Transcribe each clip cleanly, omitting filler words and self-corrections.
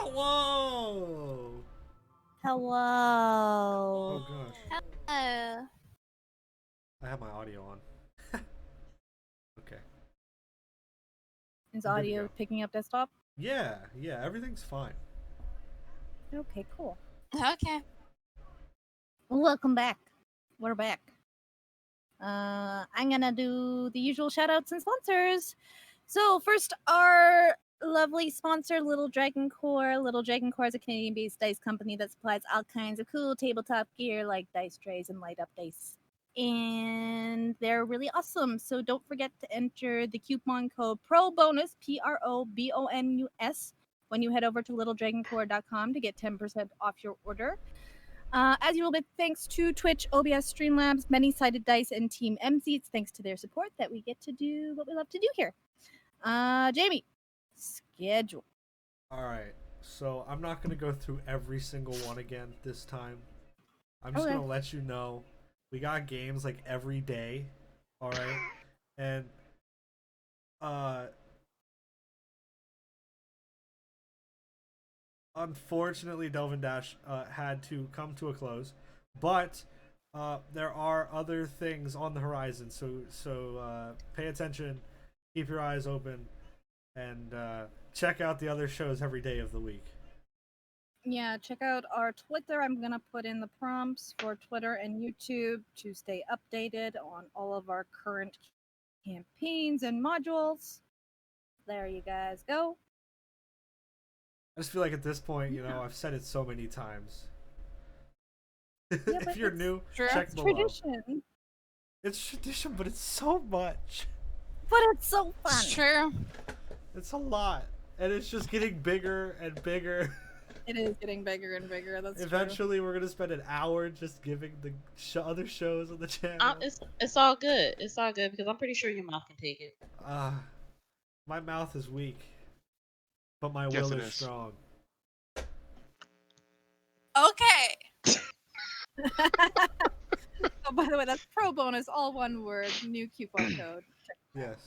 Whoa! Hello. Oh gosh. Hello. I have my audio on. Okay. Is I'm good to audio go. picking up desktop? Yeah, everything's fine. Okay, cool. Okay. Welcome back. We're back. I'm gonna do the usual shoutouts and sponsors. So first, our lovely sponsor, Little Dragon Core. Little Dragon Core is a Canadian-based dice company that supplies all kinds of cool tabletop gear like dice trays and light-up dice. And they're really awesome. So don't forget to enter the coupon code PROBONUS, PROBONUS, when you head over to littledragoncore.com to get 10% off your order. As usual, big thanks to Twitch, OBS, Streamlabs, Many-Sided Dice, and Team MC. It's thanks to their support that we get to do what we love to do here. Jamie, schedule. All right. So I'm not gonna go through every single one again this time. I'm just gonna let you know we got games like every day. All right, and unfortunately, Delvin Dash had to come to a close, but there are other things on the horizon. So pay attention, keep your eyes open, and check out the other shows every day of the week. Yeah, check out our Twitter. I'm going to put in the prompts for Twitter and YouTube to stay updated on all of our current campaigns and modules. There you guys go. I just feel like at this point, you know, I've said it so many times. Yeah, if you're new, check below. Tradition. It's tradition, but it's so much. But it's so fun. It's true. It's a lot, and it's just getting bigger and bigger. It is getting bigger and bigger. That's Eventually, true. we're gonna spend an hour just giving the other shows on the channel. It's all good. It's all good because I'm pretty sure your mouth can take it. My mouth is weak, but my will is strong. Okay. Oh, by the way, that's pro bonus, all one word, new coupon code. Yes.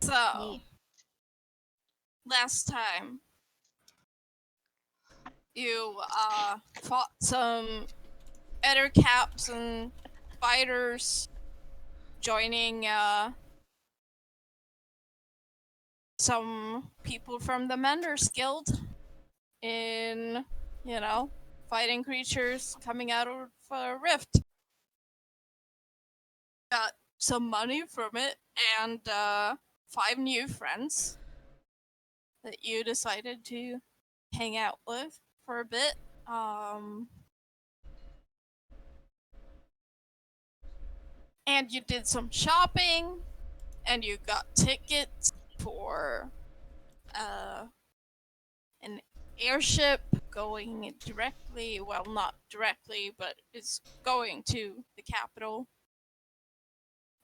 So, last time you fought some other caps and fighters, joining some people from the Menders Guild in, you know, fighting creatures coming out of a rift. Got some money from it and 5 new friends that you decided to hang out with for a bit. And you did some shopping, and you got tickets for an airship going directly, well, not directly, but it's going to the capital.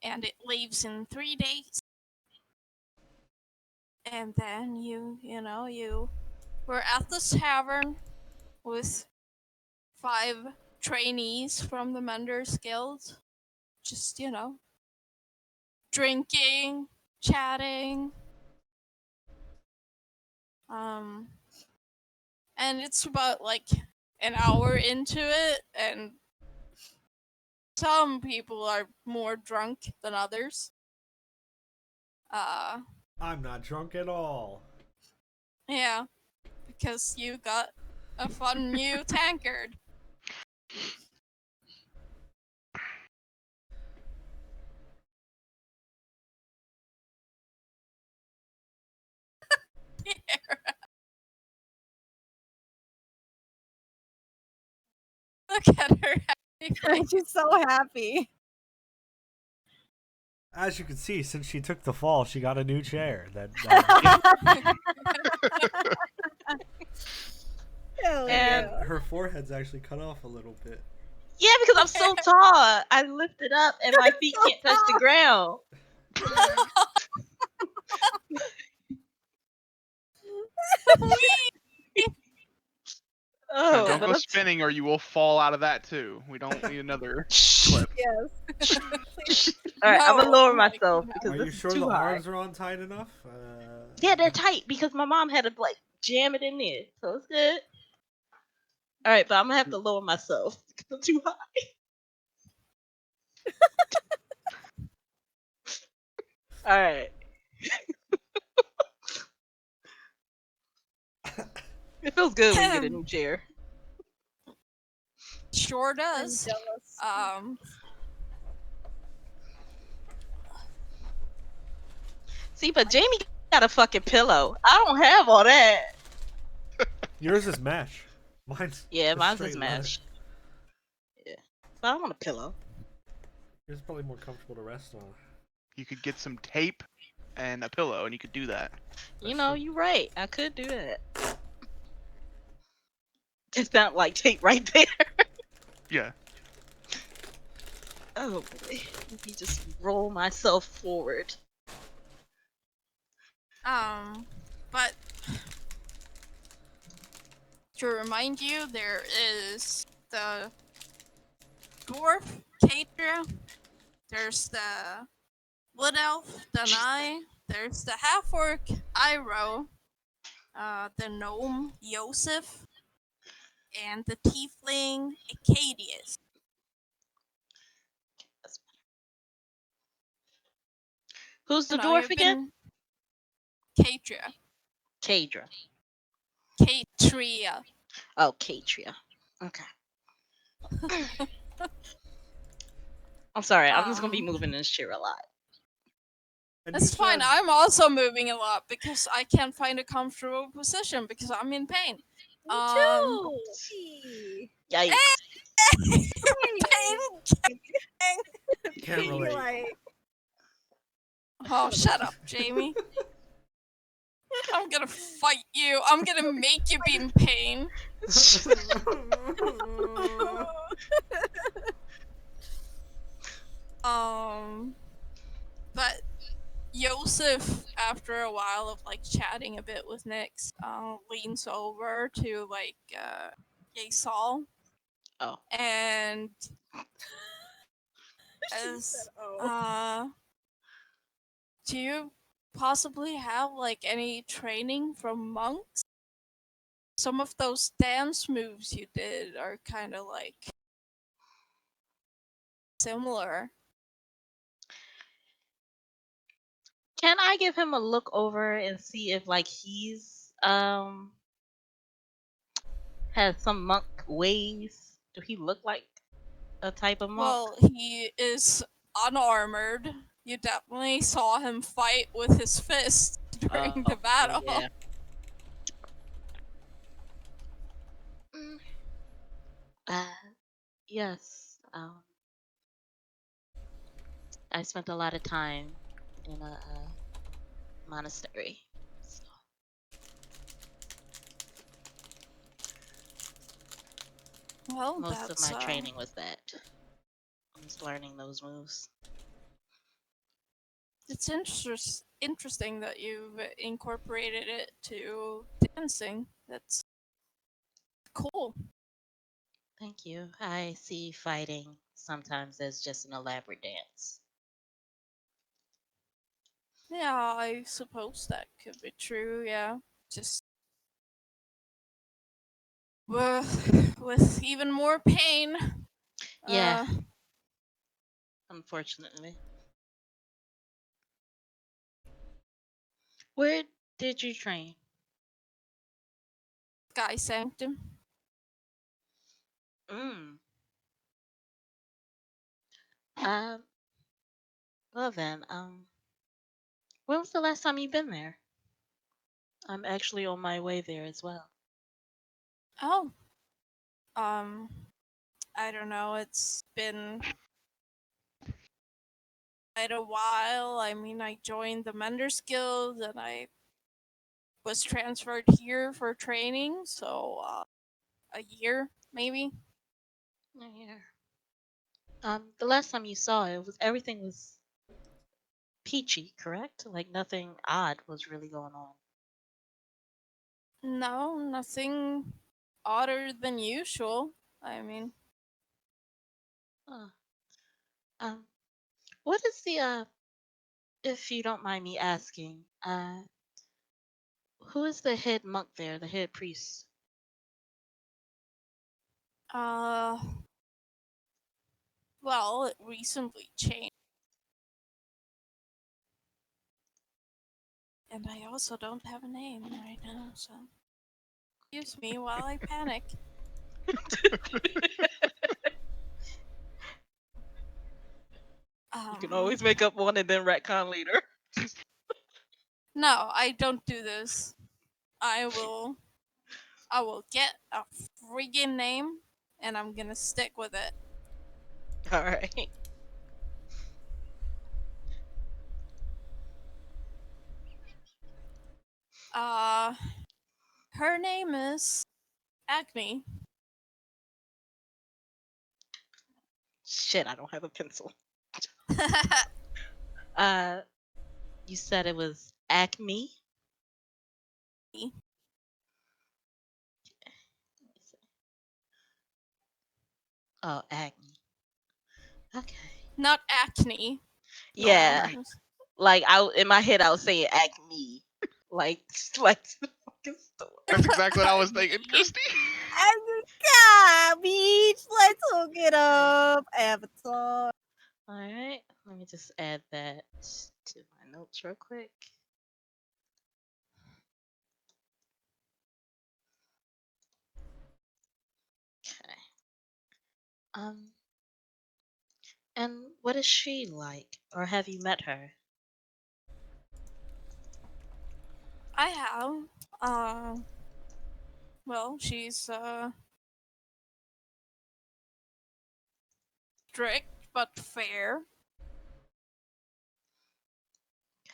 And it leaves in 3 days. And then you were at this tavern with 5 trainees from the Menders Guild. Just, drinking, chatting. And it's about like an hour into it, and some people are more drunk than others. I'm not drunk at all. Yeah, because you got a fun new tankard. Look at her happy. She's so happy. As you can see, since she took the fall, she got a new chair. And her forehead's actually cut off a little bit. Yeah, because I'm so tall. I lift it up and my feet can't touch the ground. Oh, Don't but go I'm- spinning, or you will fall out of that too. We don't need another clip. Yes. All right, I'm gonna No, lower oh my myself God. because Are this you is sure too the high. arms are on tight enough? Yeah, they're tight because my mom had to like jam it in there, so it's good. All right, but I'm gonna have to lower myself because I'm too high. All right. It feels good when you get a new chair. Sure I'm does. jealous. See, but Jamie got a fucking pillow. I don't have all that. Yours is mesh. Mine's Yeah, just mine's straight is leather. mesh. Yeah, but I want a pillow. Yours is probably more comfortable to rest on. You could get some tape and a pillow, and you could do that. You That's know, true. you're right. I could do that. Just not like tape right there. Yeah. Oh boy. Let me just roll myself forward. But to remind you, there is the dwarf Kadra. There's the wood elf Danai. There's the half orc Iroh. The gnome Yosef. And the tiefling Acadius. Who's the You know, dwarf you've again? been Kadra. Kadra. Katria. Oh, Katria. Okay. I'm sorry. I'm just gonna be moving this chair a lot. And That's you fine. said- I'm also moving a lot because I can't find a comfortable position because I'm in pain. Me too. Hey. Yikes. Pain. Can't Be relate. like, Oh, shut up, Jamie. I'm gonna fight you. I'm gonna make you be in pain. But Yosef, after a while of like chatting a bit with Nyx, leans over to like Yeissal Oh. and she as said, "Oh." do you possibly have like any training from monks? Some of those dance moves you did are kind of like similar. Can I give him a look over and see if like he's has some monk ways? Do he look like a type of monk? Well, he is unarmored. You definitely saw him fight with his fist during the battle. Yeah. Yes. I spent a lot of time in a monastery. So. Well, Most that's of my training was that. I was learning those moves. it's interesting that you've incorporated it to dancing. That's cool. Thank you. I see fighting sometimes as just an elaborate dance. Yeah, I suppose that could be true. Yeah, just with even more pain. Yeah. Unfortunately. Where did you train? Sky Sanctum. Mm. Well then, when was the last time you've been there? I'm actually on my way there as well. Oh. I don't know. It's been quite a while. I mean, I joined the Menders Guild and I was transferred here for training, so a year maybe. Yeah. The last time you saw it was everything was peachy, correct? Like nothing odd was really going on. No, nothing odder than usual. I mean, Huh. What is the if you don't mind me asking, who is the head monk there, the head priest? well, it recently changed. And I also don't have a name right now, so excuse me while I panic. You can always make up one and then retcon later. No, I don't do this. I will get a friggin' name and I'm gonna stick with it. Alright. Her name is Acme. Shit, I don't have a pencil. You said it was Acme? Oh, Acme. Okay. Not acne. Yeah. Right. Like in my head I was saying Acme. like the fucking store. That's exactly what I was thinking, Christy. God, beach. Let's hook it up. Avatar. Alright. Let me just add that to my notes real quick. Okay. And what is she like? Or have you met her? I have. Well, she's strict but fair.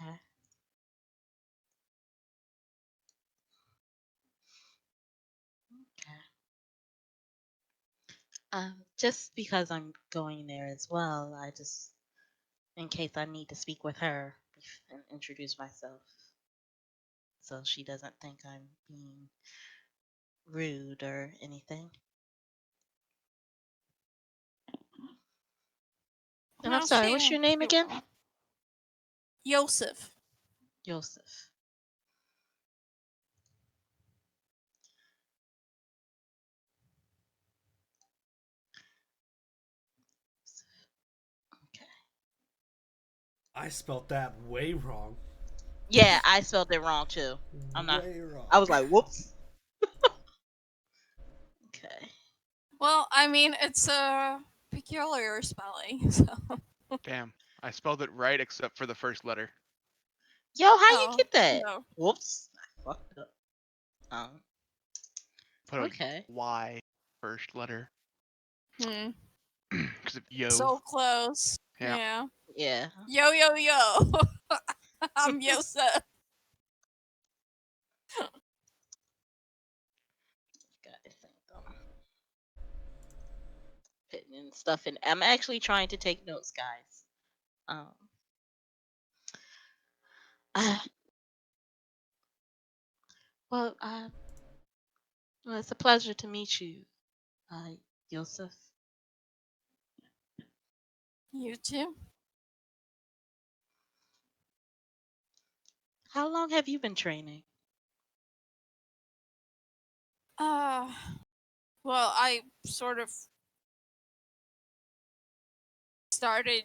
Okay. Okay. Just because I'm going there as well, I just, in case I need to speak with her and introduce myself, so she doesn't think I'm being rude or anything. And I'm Well, sorry, what's your name again? Yosef. Joseph. Okay. I spelt that way wrong. Yeah, I spelled it wrong too. I'm not. Way wrong. I was like, whoops. Okay. Well, I mean, it's a peculiar spelling, so. Damn. I spelled it right except for the first letter. Yo, how Oh, you get that? no. Whoops. I fucked up. Put Okay. a Y first letter. Hmm. Because of yo. So close. Yeah. Yeah. Yeah. Yo, yo, yo. I'm Yosef. Guys, putting in stuff in. I'm actually trying to take notes, guys. Uh, well, it's a pleasure to meet you, Yosef. You too? How long have you been training? Well, I sort of started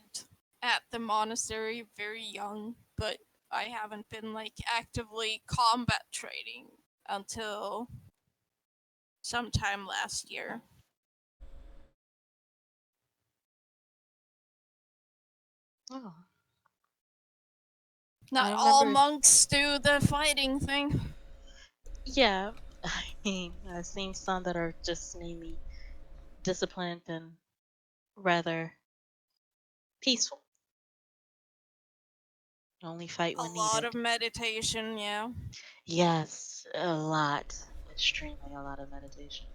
at the monastery very young, but I haven't been like actively combat training until sometime last year. Oh. Not I all remember- monks do the fighting thing. Yeah. I mean, I've seen some that are just maybe disciplined and rather peaceful. Only fight A when lot needed. of meditation, yeah. Yes, a lot. Extremely a lot of meditation.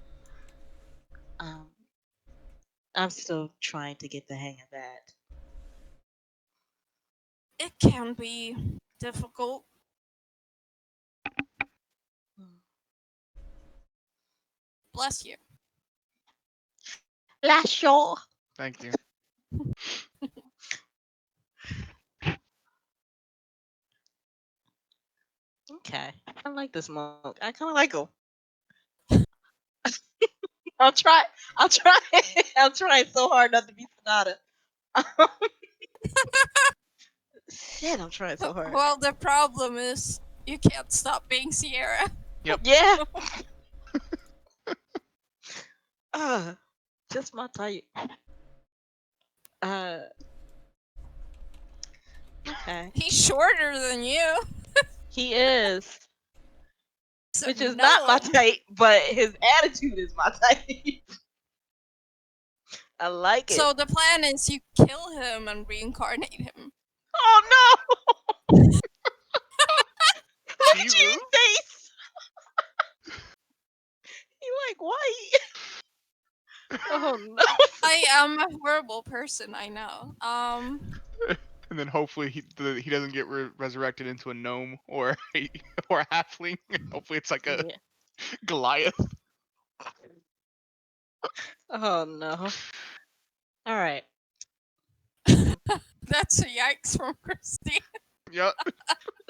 I'm still trying to get the hang of that. It can be difficult. Hmm. Bless you. Last show. Thank you. Okay. I like this monk. I kind of like him. I'll try. I'll try. I'm trying so hard not to be Sonata. Shit, I'm trying so hard. Well, the problem is you can't stop being Sierra. Yep. Yeah. Just my type. Okay. He's shorter than you. He is, So which is no. not my type, but his attitude is my type. I like it. So the plan is you kill him and reincarnate him. Oh no! Look at See, your Ruth? face. You like white? Oh no! I am a horrible person, I know. And then hopefully he doesn't get resurrected into a gnome or or a halfling. Hopefully it's like a Yeah. Goliath. Oh no! All right. That's a yikes from Christy. Yep.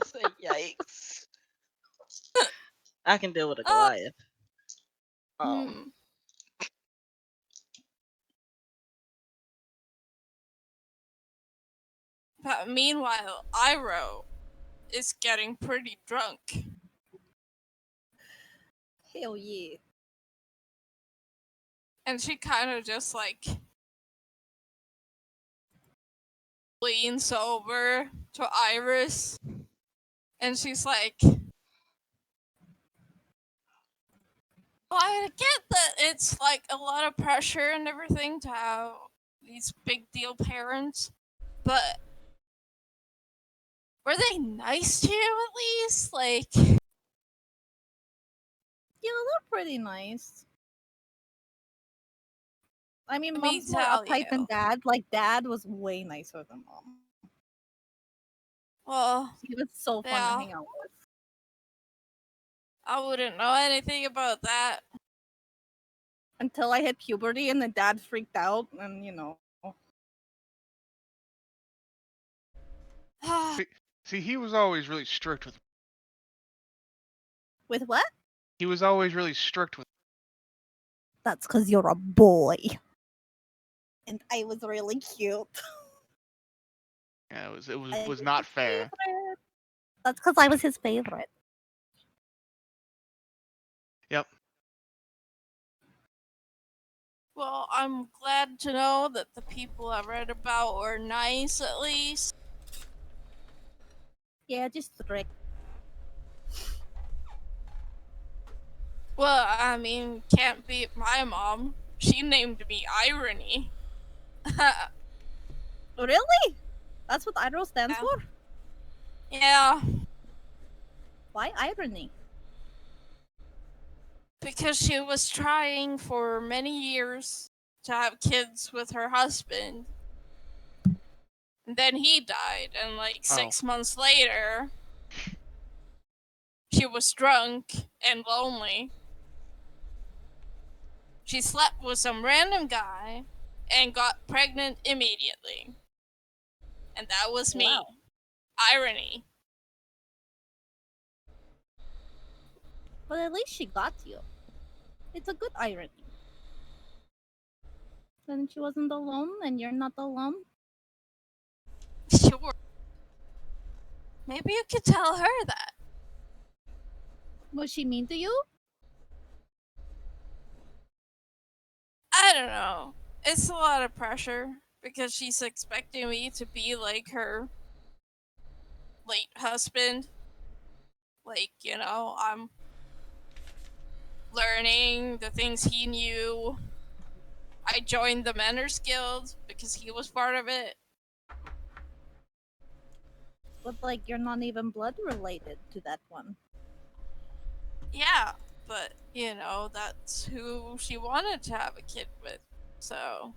Say yikes. I can deal with a Oh. Goliath. Hmm. But meanwhile, Iroh is getting pretty drunk. Hell yeah. And she kind of just like leans over to Iris. And she's like, well, I get that it's like a lot of pressure and everything to have these big deal parents, but were they nice to you at least? Like, Yeah, they're pretty nice. I mean, Let me mom's more tell uptight than you. dad. Like, dad was way nicer than mom. well, He was so fun Yeah. to hang out with. I wouldn't know anything about that. Until I hit puberty and the dad freaked out, and you know. See, he was always really strict with. With what? He was always really strict with. That's because you're a boy. And I was really cute. Yeah, it I was not his fair. favorite. That's because I was his favorite. Yep. Well, I'm glad to know that the people I read about were nice at least. Yeah, just strict. Well, I mean, can't beat my mom. She named me Irony. Really? That's what IRO stands Yeah. for? Yeah, Why irony? because she was trying for many years to have kids with her husband. And then he died, and like 6 months later, she was drunk and lonely. She slept with some random guy and got pregnant immediately. And that was me. Wow. Irony. But at least she got you. It's a good irony. Then she wasn't alone, and you're not alone. Sure. Maybe you could tell her that. Was she mean to you? I don't know. It's a lot of pressure because she's expecting me to be like her late husband. Like, you know, I'm learning the things he knew. I joined the Manners Guild because he was part of it. But like, you're not even blood related to that one. Yeah, but, you know, that's who she wanted to have a kid with. So,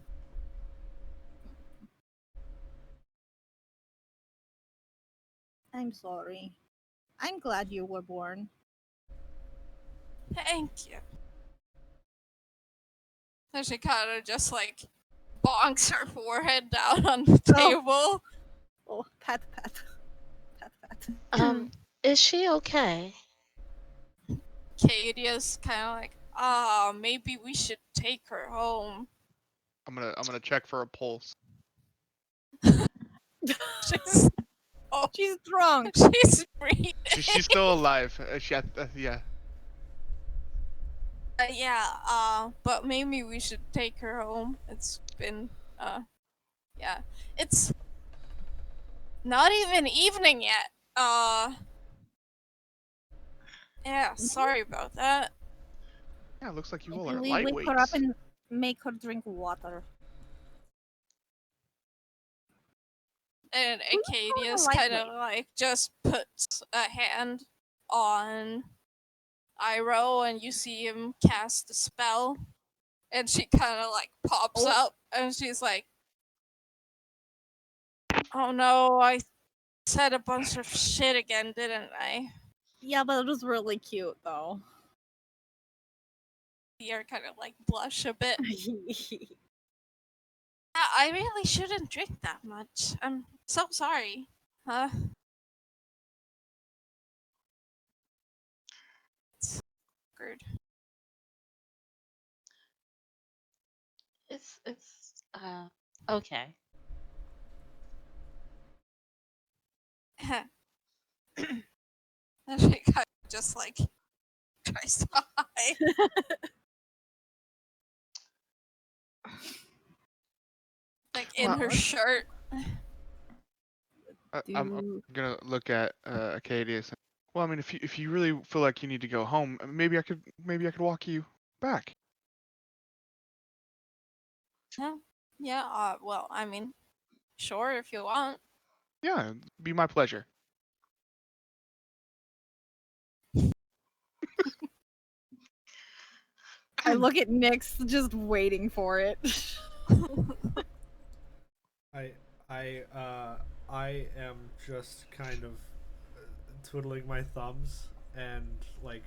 I'm sorry. I'm glad you were born. thank you. And she kind of just like bonks her forehead down on the table. Oh, pat, pat. Pat, pat. Is she okay? Cadia's kind of like, maybe we should take her home. I'm gonna check for a pulse. She's, oh, She's drunk. she's breathing. She's still alive. Yeah. Yeah, but maybe we should take her home. It's been, yeah. It's not even evening yet. Yeah, sorry about that. Yeah, it looks like you all Maybe are we wake her up lightweights. and make her drink water. And Who's calling her Acadius kind of lightweight? like just puts a hand on Iroh, and you see him cast a spell, and she kind of like pops up, and she's like, "Oh no, I said a bunch of shit again, didn't I?" Yeah, but it was really cute though. You're kind of like blush a bit. Yeah, I really shouldn't drink that much. I'm so sorry. Huh? It's weird. It's okay. And she kind of just like tries to hide. Like in Well, her shirt. I'm gonna look at Acadius. Well, I mean, if you really feel like you need to go home, maybe I could walk you back. Yeah, well, I mean, sure, if you want. Yeah, it'd be my pleasure. I look at Nyx just waiting for it. I am just kind of twiddling my thumbs and like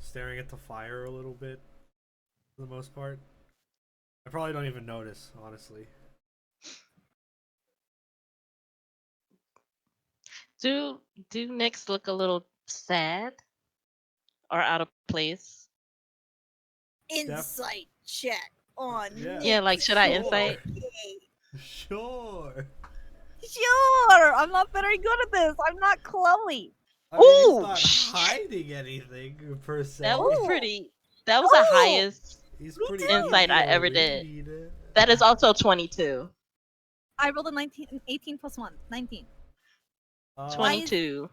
staring at the fire a little bit for the most part. I probably don't even notice, honestly. do Nyx look a little sad or out of place? Insight check on Yeah. Yeah, like should I Sure. insight? Sure. Sure, I'm not very good at this. I'm not Chloe. I mean, he's Ooh, not shit. hiding anything per se. That was Ooh. pretty. That was the Ooh. highest He's Me pretty too. insight easy I to ever did. read. That is also 22. I rolled a 18 plus 1. 19. Uh, 22.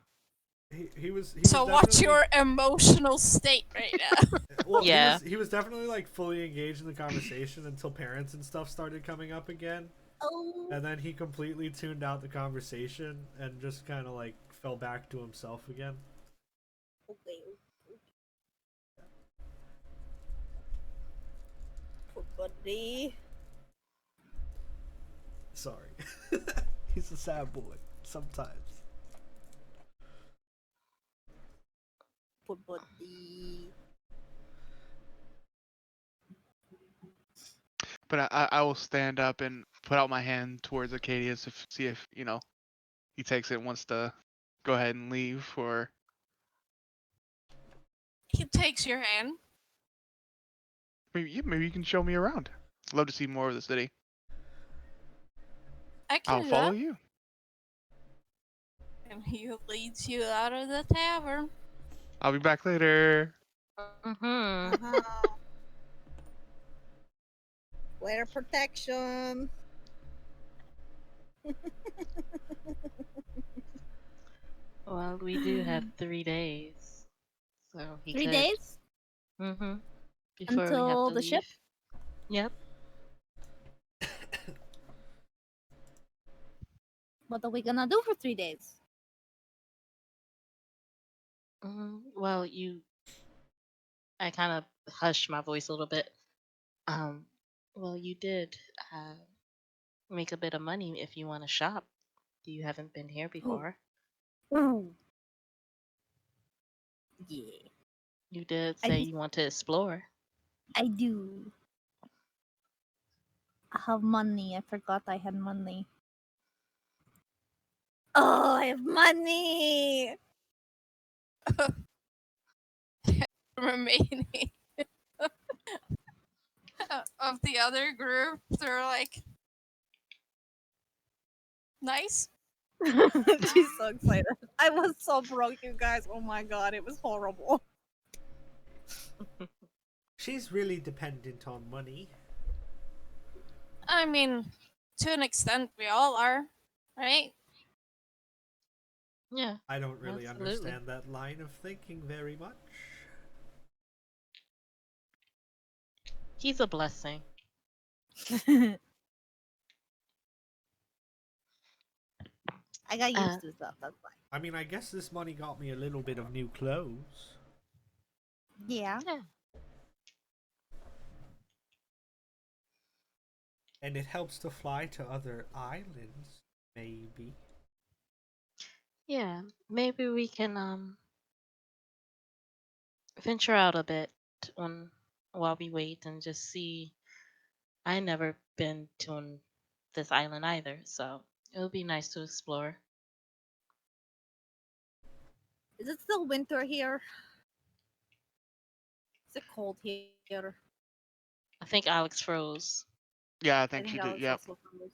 he was So what's definitely- your emotional state right now? Well, Yeah. he was definitely like fully engaged in the conversation until parents and stuff started coming up again, Oh. and then he completely tuned out the conversation and just kind of like fell back to himself again. Okay. Poor buddy. Sorry, he's a sad boy sometimes. Poor buddy. But I will stand up and put out my hand towards Acadius to see if he takes it and wants to go ahead and leave, or He takes your hand. maybe you can show me around. I'd love to see more of the city. I can I'll do follow that. you. And he leads you out of the tavern. I'll be back later. Mm-hmm. Wear protection. Well, we do have 3 days. So he 3 could. days? Mm-hmm. Before we have Until to the ship? leave. Yep. What are we gonna do for 3 days? Well, I kind of hushed my voice a little bit. Well, you did make a bit of money if you want to shop. You haven't been here before. Ooh. Yeah. You did I say just- you want to explore. I do. I have money. I forgot I had money. Oh, I have money. Remaining of the other group, they're like, nice. She's so excited. I was so broke, you guys. Oh my god, it was horrible. She's really dependent on money. I mean, to an extent, we all are, right? Yeah. I don't really Absolutely. understand that line of thinking very much. He's a blessing. I got used to stuff. That's fine. I mean, I guess this money got me a little bit of new clothes. Yeah. Yeah. And it helps to fly to other islands, maybe. Yeah. Maybe we can venture out a bit on while we wait and just see. I never been to this island either, so it would be nice to explore. Is it still winter here? Is it cold here? I think Alex froze. Yeah, I think she did. Alex Yep. also froze.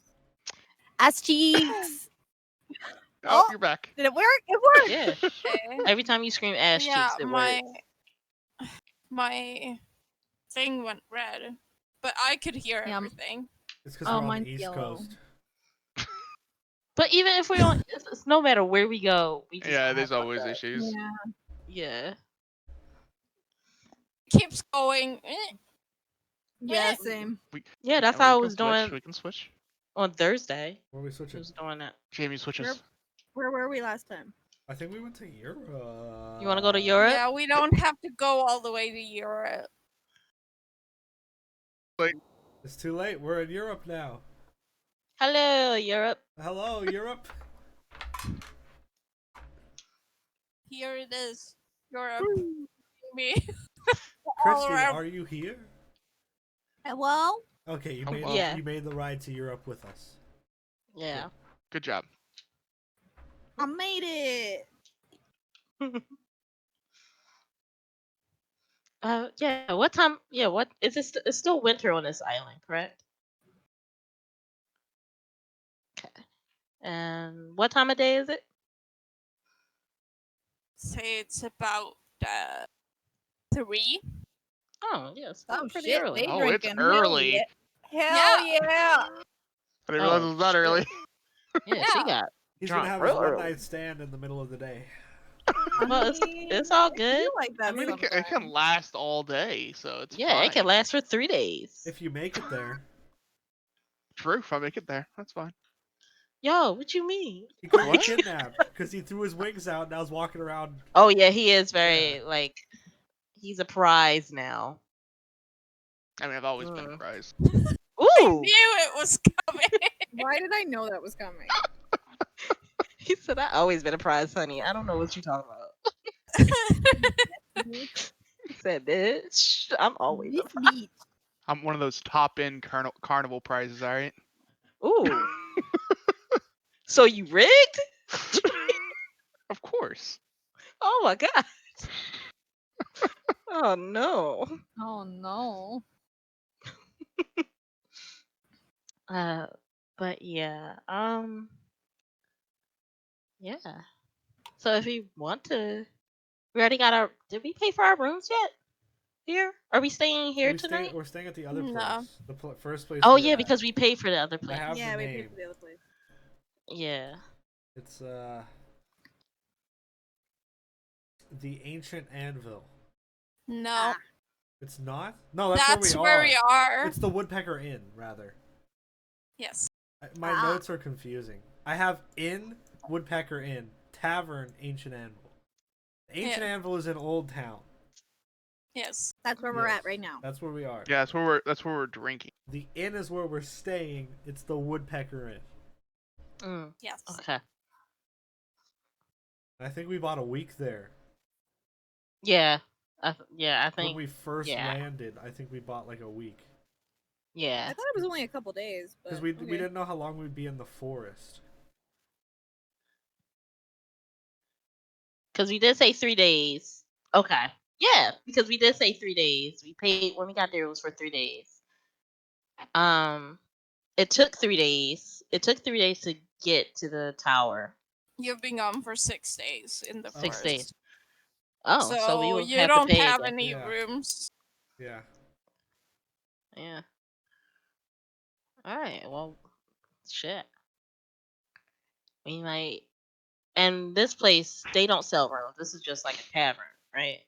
Ass cheeks. Oh, Oh. you're back. Did it work? It worked. Yeah. Okay. Every time you scream ass Yeah, cheeks, it my works. my thing went red, but I could hear Yeah. everything. It's because Oh, we're on the mine's East yellow. Coast. But even if we don't, it's no matter where we go, we just Yeah, gonna there's have always fuck-up. issues. Yeah. Keeps going. Yeah, same. Yeah, that's Yeah, how I we was can switch. doing We can switch. on Thursday. Where are we I switching? was doing that. Jamie switches. Where were we last time? I think we went to Europe. You want to go to Europe? Yeah, we don't have to go all the way to Europe. It's too late. We're in Europe now. Hello, Europe. Hello, Europe. Here it is. Europe. Me. Christy, around. are you here? Hello? Okay, you Oh, made well. Yeah. you made the ride to Europe with us. Yeah. Good job. I made it. Yeah. What time? Yeah. What is this? It's still winter on this island, correct? Okay. And what time of day is it? Say it's about 3. Oh, yeah. It's still Oh pretty shit, early. they Oh, it's drinking. early. Hell Yeah. yeah. I didn't realize it was that early. Yeah, she Yeah. got. He's Drunk gonna have real his one early. night stand in the middle of the day. Well, it's all I good. feel like that I mean, it can sometimes. last all day, so it's Yeah, fine. it can last for 3 days. If you make it there. True, if I make it there, that's fine. Yo, what you mean? He could be What? kidnapped because he threw his wings out and now is walking around. Oh yeah, he is very like he's a prize now. I mean, I've always been a Mm. prize. I Ooh, knew it was coming. Why did I know that was coming? he said I always been a prize, honey. I don't know what you talking about. He said, bitch, I'm always a This prize. beach. I'm one of those top-end carnival prizes, all right? Ooh. So you rigged? Of course. Oh my god. Oh no. Oh no. But yeah. Yeah. So if you want to, we already got our. Did we pay for our rooms yet? Here? Are we staying here tonight? We're staying at the other No. place. The first place. Oh we're yeah, at. because we paid for the other I place. have Yeah, the we name. paid for the other place. Yeah. It's the Ancient Anvil. No. Ah. It's not? No, that's, That's where we are. are. It's the Woodpecker Inn, rather. Yes. My Ah. notes are confusing. I have Inn, Woodpecker Inn, Tavern, Ancient Anvil. The Ancient Yeah. Anvil is in Old Town. Yes. That's where we're Yes. at right now. That's where we are. Yeah, that's where we're drinking. The inn is where we're staying. It's the Woodpecker Inn. Mm, Yes. okay. I think we bought a week there. Yeah. Yeah, I When think. we first yeah. landed, I think we bought like a week I Yeah. thought it was only a couple days, because but we didn't know how long we'd be in the forest. Because we did say 3 days. Okay. Yeah, because we did say 3 days. We paid when we got there. It was for 3 days. It took 3 days. It took 3 days to get to the tower. You've been gone for 6 days in the 6 forest. days. Oh, so we So will you have to don't pay have again. any Yeah. rooms. Yeah. Yeah. All right. Well, shit. We might. And this place, they don't sell rooms. This is just like a tavern, right?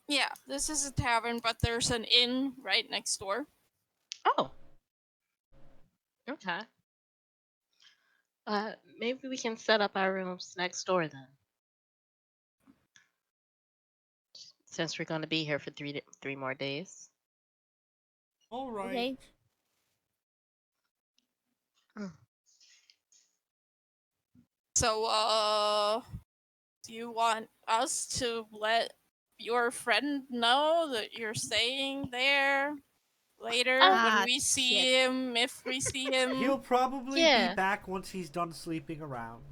Yeah, this is a tavern, but there's an inn right next door. Oh. Okay. Maybe we can set up our rooms next door then. Since we're going to be here for 3 more days. All right. okay. So, do you want us to let your friend know that you're staying there later when Ah, we see shit. him, if we see him? He'll probably Yeah. be back once he's done sleeping around.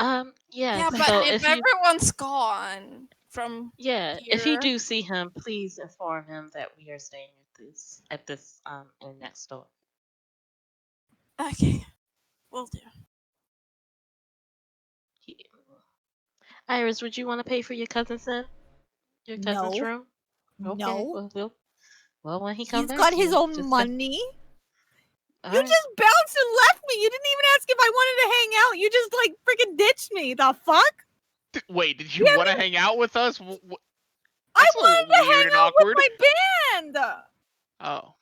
Yeah. Yeah, but So if if you, everyone's gone from if you here, do see him, please inform him that we are staying at this inn next door. okay, we'll do. He- Iris, would you want to pay for your cousin's inn? Your cousin's No. room? Okay. No. Well, when he He's comes back, got his you own just money. You Alright. just bounced and left me. You didn't even ask if I wanted to hang out. You just like freaking ditched me. The fuck? Wait, did you Yeah, want to hang out with us? I That's a little wanted to weird hang and out awkward. with my band. Oh,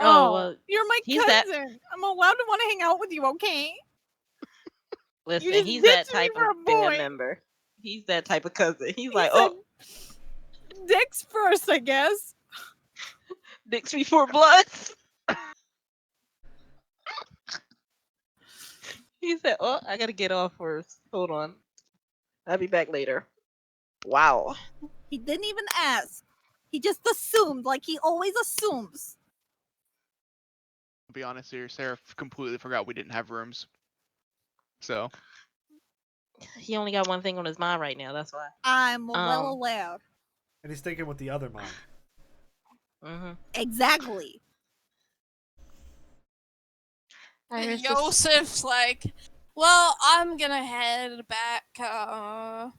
Oh, well, you're my he's that- cousin. I'm allowed to want to hang out with you, okay? Listen, just he's that ditched me type for a of band boy. member. He's that type of cousin. He's He like, said, oh, dicks first, I guess. dicks before bloods. He said, oh, I gotta get off first. Hold on. I'll be back later. Wow. He didn't even ask. He just assumed, like he always assumes. to be honest here, Seraph completely forgot we didn't have rooms. So, He only got one thing on his mind right now, that's why. I'm well Um, aware. And he's thinking with the other mind. Mm-hmm. Exactly. Iris, this- Joseph's like, well, I'm gonna head back.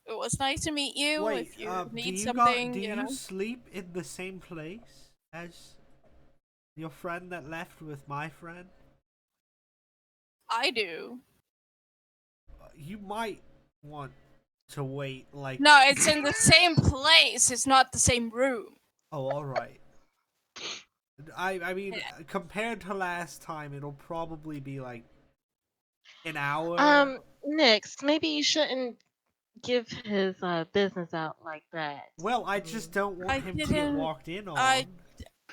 It was nice to meet you. Wait, if you do need you something, do you you know. sleep in the same place as your friend that left with my friend? I do. You might want to wait, like. No, it's in the same place. It's not the same room. Oh, all right. I mean, Yeah. compared to last time, it'll probably be like an hour. Nyx, maybe you shouldn't give his business out like that. Well, I just don't want I him to get didn't- walked in on.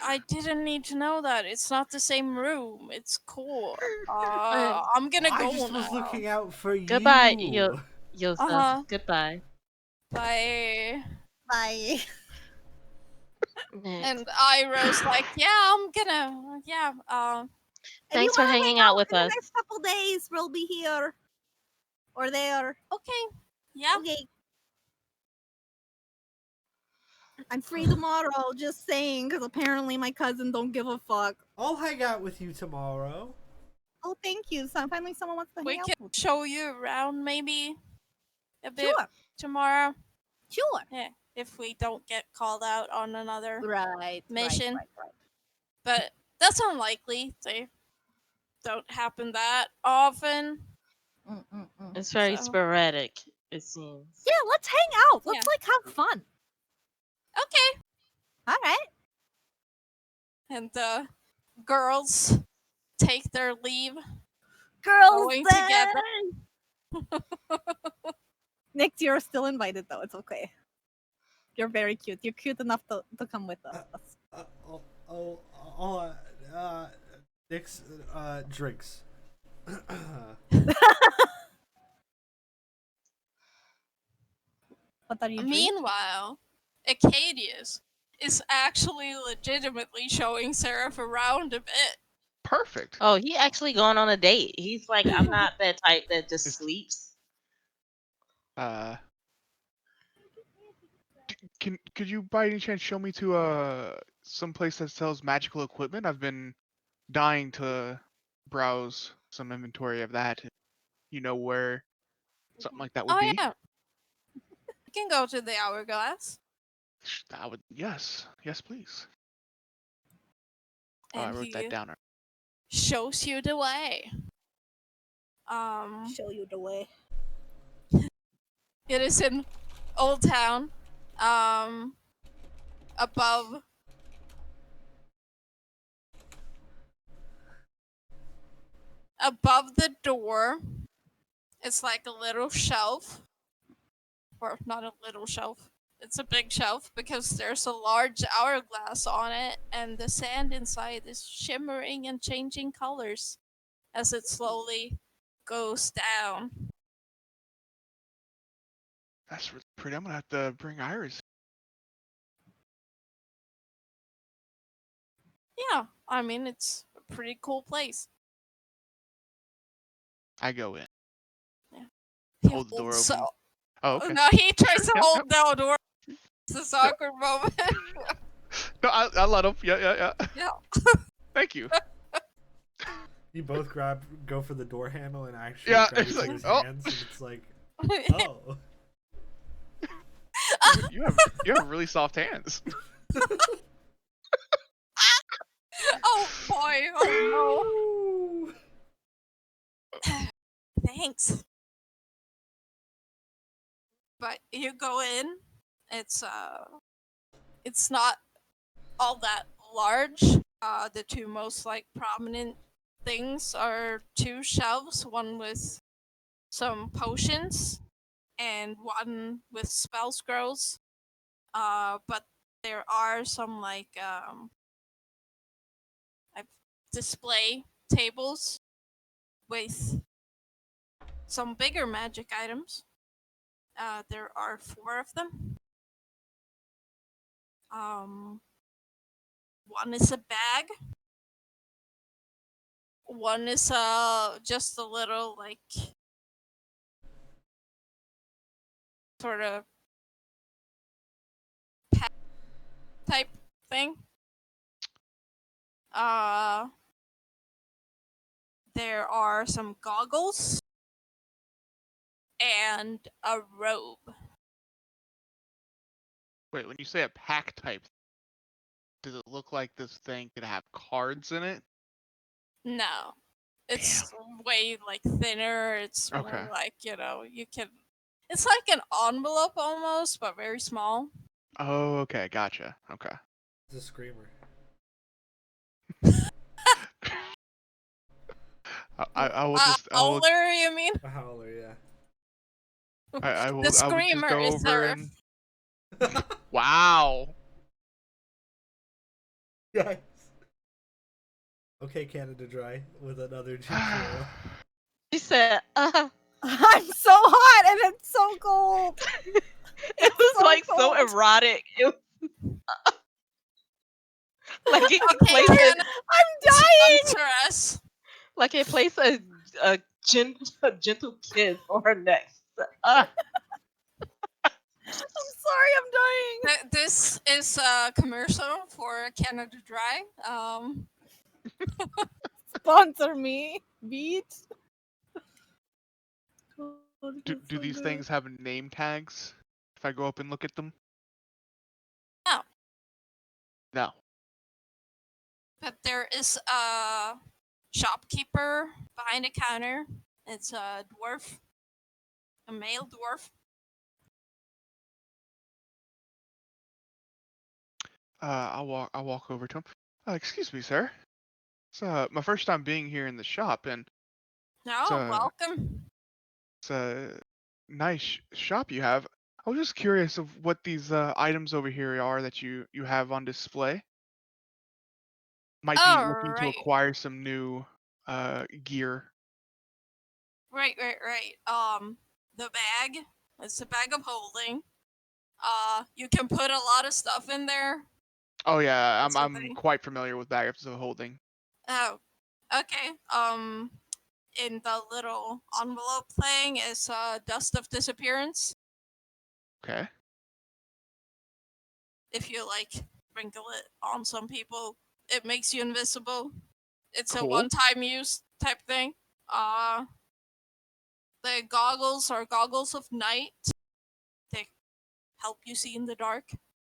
I didn't need to know that. It's not the same room. It's cool. I'm gonna I go just now. was looking out for you. Goodbye, Yosef. Uh-huh. Goodbye. Bye. Bye. Nyx. And Iro's like, yeah, I'm gonna, yeah. If you Thanks for wanna hanging hang out with in the us. next couple days, we'll be here or there. Okay. Yeah. Okay. I'm free tomorrow, just saying, because apparently my cousin don't give a fuck. I'll hang out with you tomorrow. Oh, thank you. So finally someone wants to We hang out can with show you around maybe a me. bit Sure. tomorrow. Sure. Yeah. If we don't get called out on another Right. mission. Right. But that's unlikely. They don't happen that often. It's very So- sporadic, it seems. Yeah, let's hang out. Let's Yeah. like have fun. Okay. All right. And the girls take their leave. Girls Going day! together. Nyx, you're still invited though. It's okay. You're very cute. You're cute enough to come with us. Nyx drinks. What are you drinking? Meanwhile, Acadius is actually legitimately showing Seraph around a bit. Perfect. Oh, he actually going on a date. He's like, I'm not that type that just It's- sleeps. Could you by any chance show me to some place that sells magical equipment? I've been dying to browse some inventory of that. You know where something like that would Oh be? yeah, you can go to the Hourglass, That would yes, please. Oh, I and wrote that he down. shows you the way. Show you the way. It is in Old Town, above the door. It's like a little shelf, or not a little shelf. It's a big shelf because there's a large hourglass on it, and the sand inside is shimmering and changing colors as it slowly goes down. That's really pretty. I'm gonna have to bring Iris. Yeah, I mean, it's a pretty cool place. I go in. He Hold the door holds open. Oh, okay. No, he tries to Yep, hold yep. the door. It's this awkward moment. No, I let him. Yeah. Yeah. Thank you. You both go for the door handle and actually Yeah, grab it's each like, other's oh. hands, and it's like, oh. You have really soft hands. Oh boy. Oh no. Thanks. But you go in. It's not all that large. The two most prominent things are two shelves, one with some potions and one with spell scrolls. But there are some display tables with some bigger magic items. There are 4 of them. One is a bag. One is just a little sort of pack type thing. There are some goggles and a robe. Wait, when you say a pack type, does it look like this thing could have cards in it? No. It's way thinner. It's Okay. more you can. It's like an envelope almost, but very small. Oh, okay, gotcha. Okay. It's a screamer. I will just Owler, you mean? A howler, yeah. I The will just screamer go is over Seraph. and wow. Yes. Okay, Canada Dry with another ginger ale. She said, I'm so hot and it's so cold. it was so like cold. so erotic. It was like it Okay, placed Canada, I'm dying. Huntress. like it placed a gentle kiss on her neck. Uh, I'm sorry, I'm dying. This is a commercial for Canada Dry. Sponsor me, beat. Do these things have name tags? If I go up and look at them? No. No. But there is a shopkeeper behind the counter. It's a dwarf, a male dwarf. I'll walk over to him. Excuse me, sir. It's my first time being here in the shop, and No, welcome. it's a nice shop you have. I was just curious of what these items over here are that you have on display. Might be looking to Right. acquire some new gear. Right. The bag. It's a bag of holding. You can put a lot of stuff in there. Oh yeah, That's what I'm they. quite familiar with bags of holding. Oh, okay. In the little envelope thing is dust of disappearance. Okay. If you like sprinkle it on some people, it makes you invisible. It's a Cool. one-time use type thing. The goggles are goggles of night. They help you see in the dark.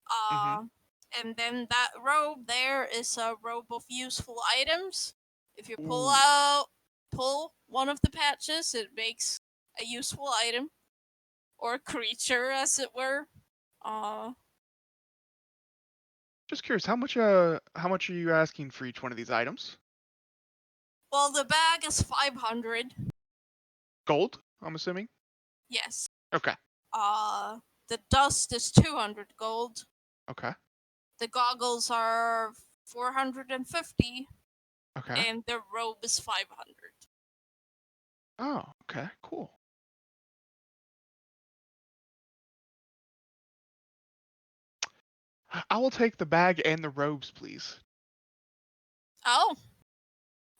Mhm. And then that robe there is a robe of useful items. If you Ooh. pull one of the patches, it makes a useful item or creature, as it were. Uh, Just curious, how much are you asking for each one of these items? well, the bag is 500. Gold, I'm assuming. Yes. Okay. The dust is 200 gold. Okay. The goggles are 450, Okay. and the robe is 500. Oh, okay. Cool. I will take the bag and the robes, please. Oh,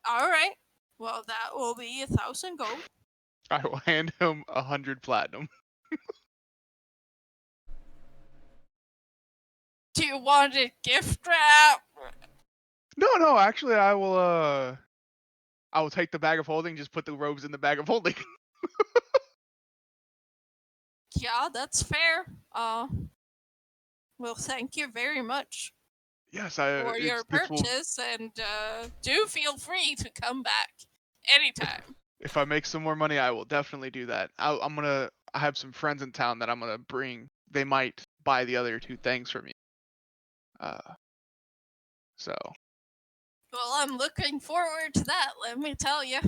all right. Well, that will be 1,000 gold. I will hand him 100 platinum. Do you want it gift wrap? No, actually I will take the bag of holding, just put the robes in the bag of holding. Yeah, that's fair. Well, thank you very much Yes, for your this will, purchase, and do feel free to come back anytime. if I make some more money, I will definitely do that. I have some friends in town that I'm gonna bring. They might buy the other two things for me. So Well, I'm looking forward to that, let me tell you.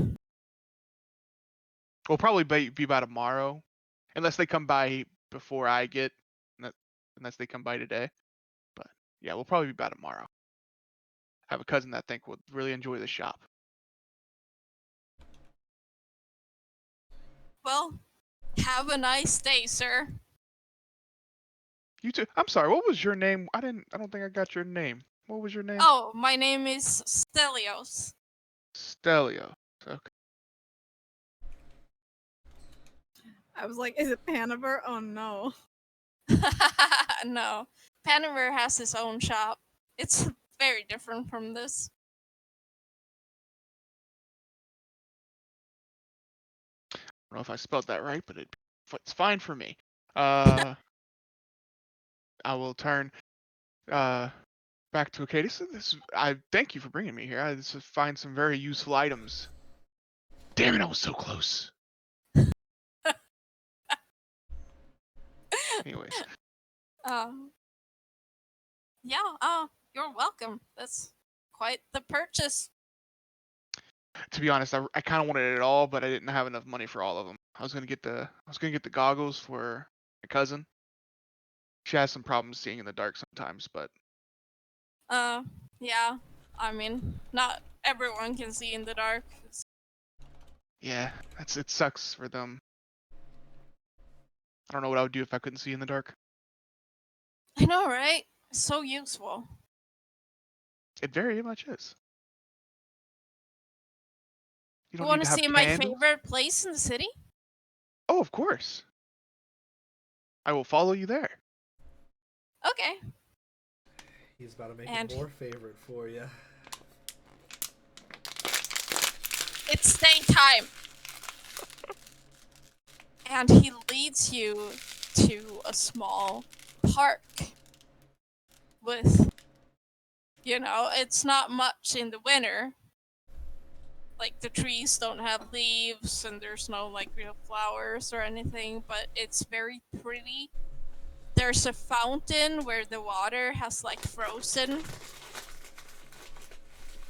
we'll probably be by tomorrow, unless they come by before I get, unless they come by today. But yeah, we'll probably be by tomorrow. I have a cousin that I think would really enjoy the shop. Well, have a nice day, sir. You too. I'm sorry. What was your name? I don't think I got your name. What was your name? Oh, my name is Stelios. Stelio. Okay. I was like, is it Panaver? Oh no. No, Panaver has his own shop. It's very different from this. I don't know if I spelled that right, but it's fine for me. I will turn back to Acadia. So I thank you for bringing me here. I just find some very useful items. Damn it! I was so close. Anyways, Yeah, you're welcome. That's quite the purchase. to be honest, I kind of wanted it all, but I didn't have enough money for all of them. I was gonna get the goggles for my cousin. She has some problems seeing in the dark sometimes, but Yeah. I mean, not everyone can see in the dark. yeah, it sucks for them. I don't know what I would do if I couldn't see in the dark. I know, right? So useful. It very much is. You You don't need want to to have see my candles. favorite place in the city? Oh, of course. I will follow you there. Okay. He's about to make And- it more favorite for you. It's daytime. And he leads you to a small park with, it's not much in the winter. Like, the trees don't have leaves and there's no, like, real flowers or anything, but it's very pretty. There's a fountain where the water has, like, frozen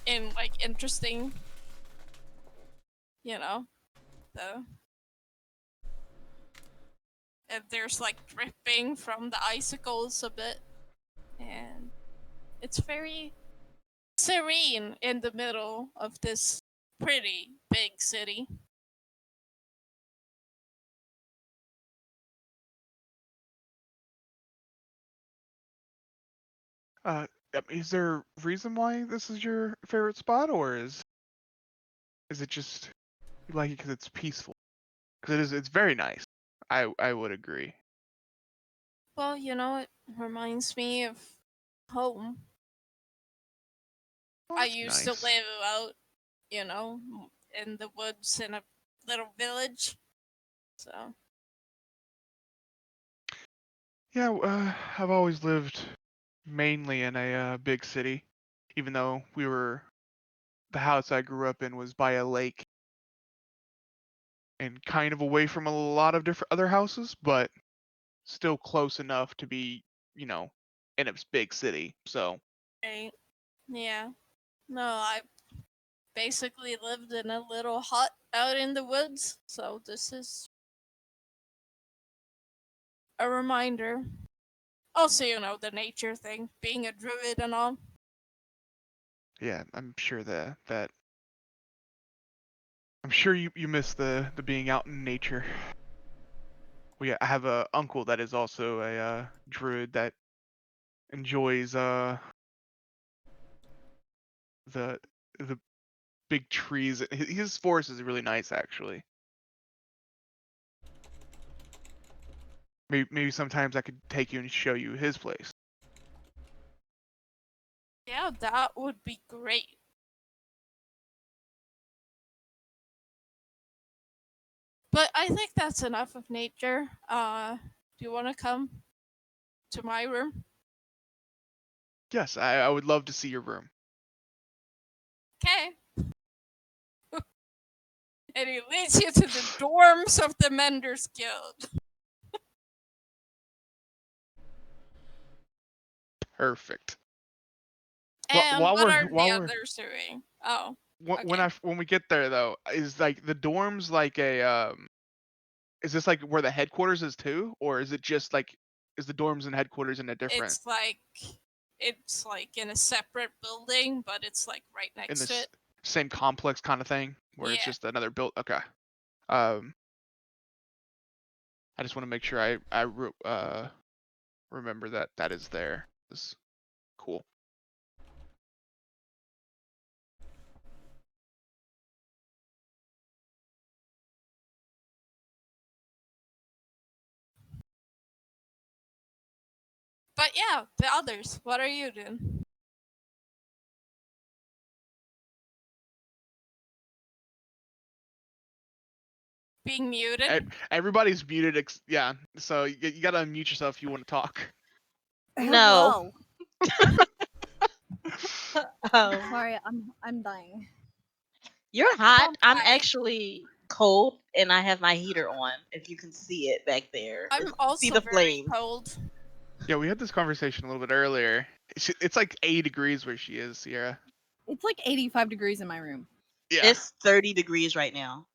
in, like, interesting, the and there's like dripping from the icicles a bit, and it's very serene in the middle of this pretty big city. Is there a reason why this is your favorite spot, or is it just you like it because it's peaceful? Because it's very nice. I would agree. Well, it reminds me of home. Oh, I that's used to nice. live out, in the woods in a little village. So, Yeah, I've always lived mainly in a big city, even though the house I grew up in was by a lake and kind of away from a lot of different other houses, but still close enough to be, in a big city. So, right. Yeah. No, I basically lived in a little hut out in the woods. So, this is a reminder. Also, the nature thing, being a druid and all. yeah, I'm sure that I'm sure you miss the being out in nature. I have a uncle that is also a druid that enjoys the the big trees. His forest is really nice, actually. Maybe sometimes I could take you and show you his place. Yeah, that would be great. But I think that's enough of nature. Do you want to come to my room? Yes, I would love to see your room. Okay. And he leads you to the dorms of the Menders Guild. Perfect. And While what we're are the while we're others doing? Oh, when okay. when we get there though, is like the dorms like a is this like where the headquarters is too, or is it just like is the dorms and headquarters in a different It's like in a separate building, but it's like right in next to this it. same complex kind of thing where it's Yeah. just another build? Okay. Um, I just want to make sure I remember that is there. It's cool. But yeah, the others. What are you doing? Being muted? Everybody's muted. Yeah, so you gotta unmute yourself if you want to talk. No. Hello. Oh, Sorry, I'm dying. you're hot. Don't I'm die. actually cold, and I have my heater on. If you can see it back there, I'm see also the very flames. cold. Yeah, we had this conversation a little bit earlier. It's like 80 degrees where she is, Sierra. It's like 85 degrees in my room. Yeah. It's 30 degrees right now.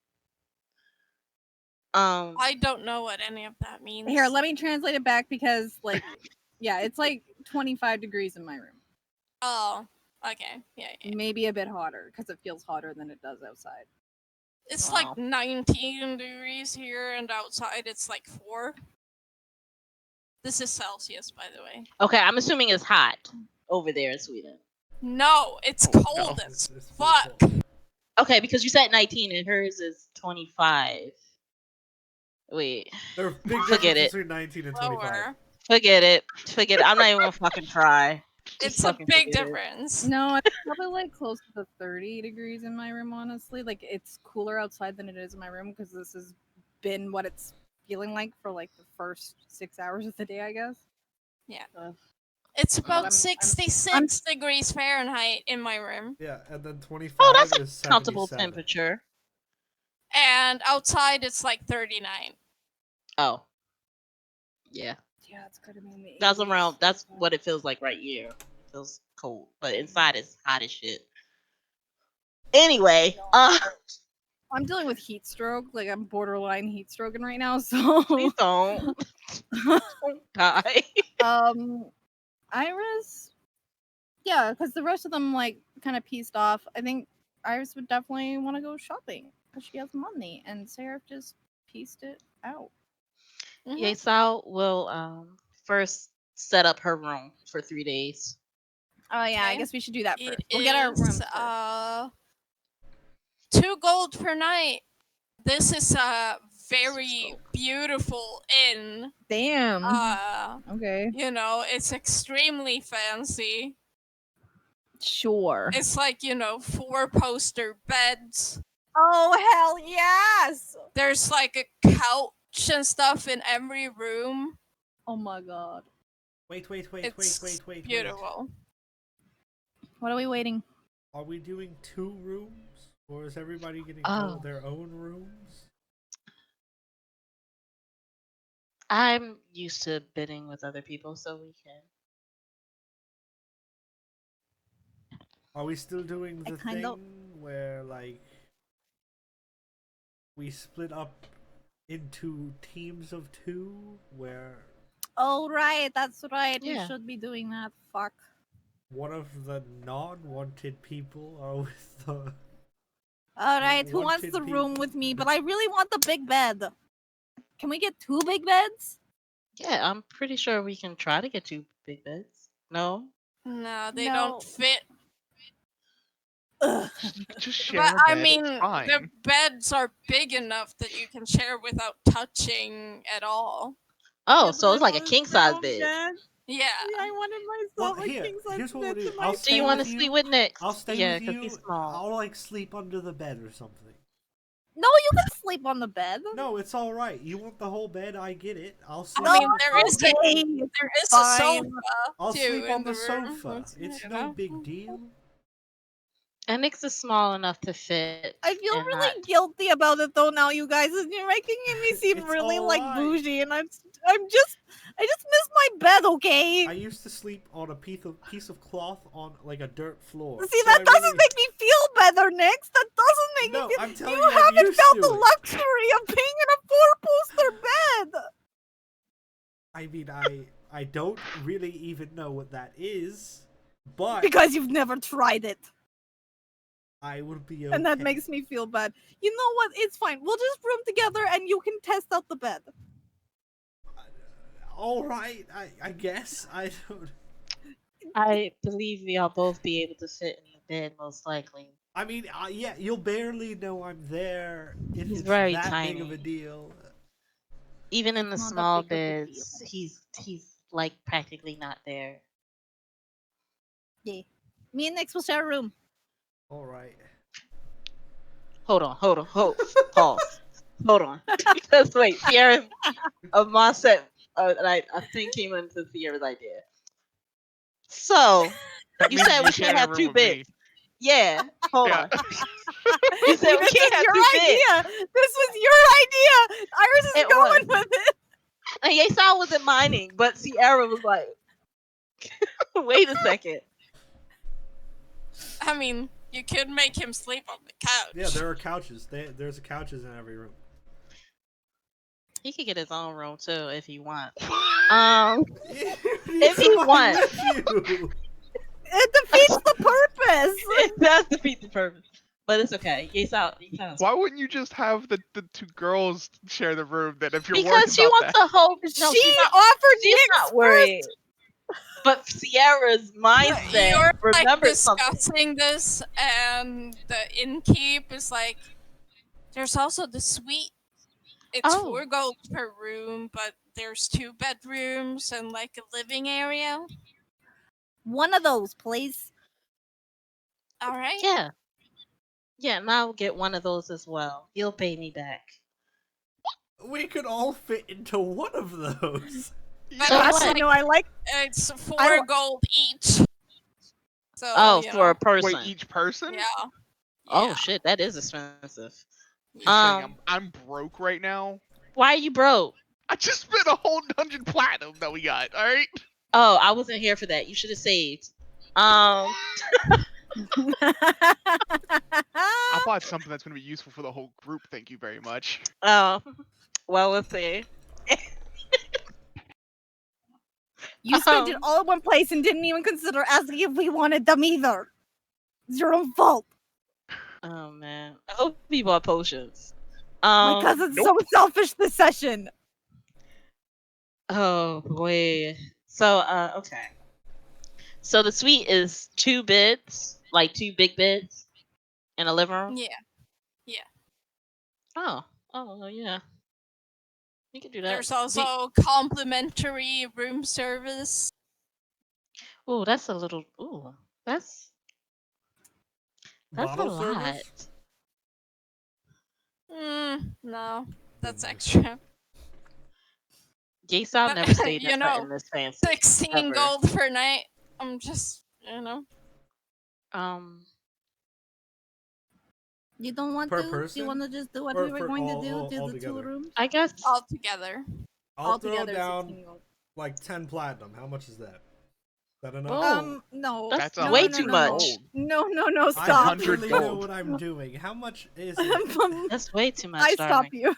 I don't know what any of that means. Here, let me translate it back because, yeah, it's like 25 degrees in my room. Oh, okay. Yeah. Maybe a bit hotter because it feels hotter than it does outside. It's Wow. like 19 degrees here, and outside it's like 4. This is Celsius, by the way. Okay, I'm assuming it's hot over there in Sweden. No, it's Oh, cold no. as It's fuck. pretty cold. Okay, because you said 19 and hers is 25. Wait, There's a big Forget difference it. between 19 and 25. Lower. forget it. Forget it. I'm not even gonna fucking try. Just It's a fucking big forget it. difference. No, it's probably like close to 30 degrees in my room, honestly. Like, it's cooler outside than it is in my room because this has been what it's feeling like for like the first 6 hours of the day, I guess. Yeah. Ugh. It's about I'm- 66 degrees Fahrenheit in my room. Yeah, and then 25 Oh, that's a is comfortable 77. temperature. And outside it's like 39. Oh, yeah. Yeah, it's gotta be in the That's 80s. around. That's what it feels like right here. It feels cold, but inside it's hot as shit. Anyway, I'm dealing with heat stroke. Like, I'm borderline heat stroking right now, so. please don't die. Iris, yeah, because the rest of them like kind of pieced off. I think Iris would definitely want to go shopping because she has money, and Seraph just pieced it out. Mhm. Yeissal will first set up her room for 3 days. Oh yeah, I Okay. guess we should do that first. It We'll get our room is first. 2 gold per night. This is a very beautiful inn. Damn. Okay. You know, it's extremely fancy. Sure. It's like, 4-poster beds. Oh hell yes! There's like a couch and stuff in every room. Oh my god. Wait, It's wait. beautiful. What are we waiting? Are we doing 2 rooms? Or is everybody getting their own rooms? I'm used to bidding with other people, so we can. Are we still doing the kind thing of- where, like, we split up into teams of 2? Where Oh right, that's right. Yeah. We should be doing that. Fuck. one of the non-wanted people are with the... Alright, who wants Wanted the room people. with me? But I really want the big bed. Can we get 2 big beds? Yeah, I'm pretty sure we can try to get 2 big beds. No? No, they No. don't fit. Ugh. Just share But a I bed, mean, it's fine. the beds are big enough that you can share without touching at all. Oh, Yeah, so but it's I like a want king size down bed. bed. Yeah. Yeah, I wanted Well, myself a here, king size here's what bed we'll do. to I'll myself. stay Do you want to with sleep with Nyx? I'll stay Yeah, with because you. he's small. I'll, like, sleep under the bed or something. No, you can sleep on the bed. No, it's alright. You want the whole bed, I get it. I'll sleep I mean, on the there is sofa. Okay. There is a Fine. sofa I'll too sleep in on the room. sofa. It's you no know. big deal. And Nyx is small enough to fit. I feel and really not- guilty about it though now, you guys. You're making me seem It's really like alright. bougie, and I just miss my bed, okay? I used to sleep on a piece of cloth on, like, a dirt floor. See, so that I doesn't really- make me feel better, Nyx. That doesn't make No, me feel. I'm telling You you, I'm haven't used felt to the it. luxury of being in a 4-poster bed. I mean, I don't really even know what that is, but Because you've never tried it. I would be okay. And that makes me feel bad. You know what? It's fine. We'll just room together and you can test out the bed. All right, I guess I don't. I believe we'll both be able to fit in the bed, most likely. I mean, yeah, you'll barely know I'm there if He's it's very that tiny. big of a deal. Even in the Not that small big of a beds, he's like practically not there. Yeah. Me and Nyx will share a room. All right. Hold on, pause. Hold on. Because wait, Sierra of my set, I think came into Sierra's idea. So That you means said we share can't a have room 2 with me. beds. Yeah, hold Yeah. on. You said we This can't is have your 2 beds. idea. This was your idea. Iris is It going was. with it. And Yeissal wasn't mining, but Sierra was like, wait a second. I mean, you could make him sleep on the couch. Yeah, there are couches. There's couches in every room. He could get his own room too if he wants. if he wants. It defeats the purpose. It does defeat the purpose. But it's okay. Yeissal. Why wouldn't you just have the 2 girls share the room then if you're worried Because she about wants that? the whole. No, she she's not, offered she's Nyx not worried. But Sierra's mindset You're like remembered something. discussing this, and the innkeep is like, there's also the suite. It's Oh. 4 gold per room, but there's 2 bedrooms and like a living area. One of those, please. All right. Yeah. Yeah, and I'll get one of those as well. You'll pay me back. We could all fit into one of those. But So it's what? like, No, I like. it's 4 I- gold each. So, Oh, you for a know, person. Wait, each person? yeah. Oh Yeah. shit, that is expensive. Just saying, I'm broke right now. Why are you broke? I just spent a whole 100 platinum that we got. All right. Oh, I wasn't here for that. You should have saved. I bought something that's gonna be useful for the whole group. Thank you very much. Oh, well, let's see. You spent it all in one place and didn't even consider asking if we wanted them either. It's your own fault. Oh man, I hope you bought potions. My cousin's so selfish this session. Oh boy. So okay. So the suite is 2 beds, like 2 big beds, and a living room. Yeah. Oh, yeah. We could do that. There's also complimentary room service. Oh, that's a little. Ooh, that's a Bottle lot. service? No, that's extra. Yeissal never stayed You in know, in this fancy. 16 ever. gold per night. I'm just, You don't want Per to? person? You want to just do what Or we were for going to all do? Do the together? 2 rooms? I guess. all together. I'll throw Altogether, down 16 gold. like 10 platinum. How much is that? Is that enough? Oh, No. that's That's a way no, too no, much. No, I stop. 100 actually know gold. what I'm doing. How much is it? That's way too much. I stop darling. you.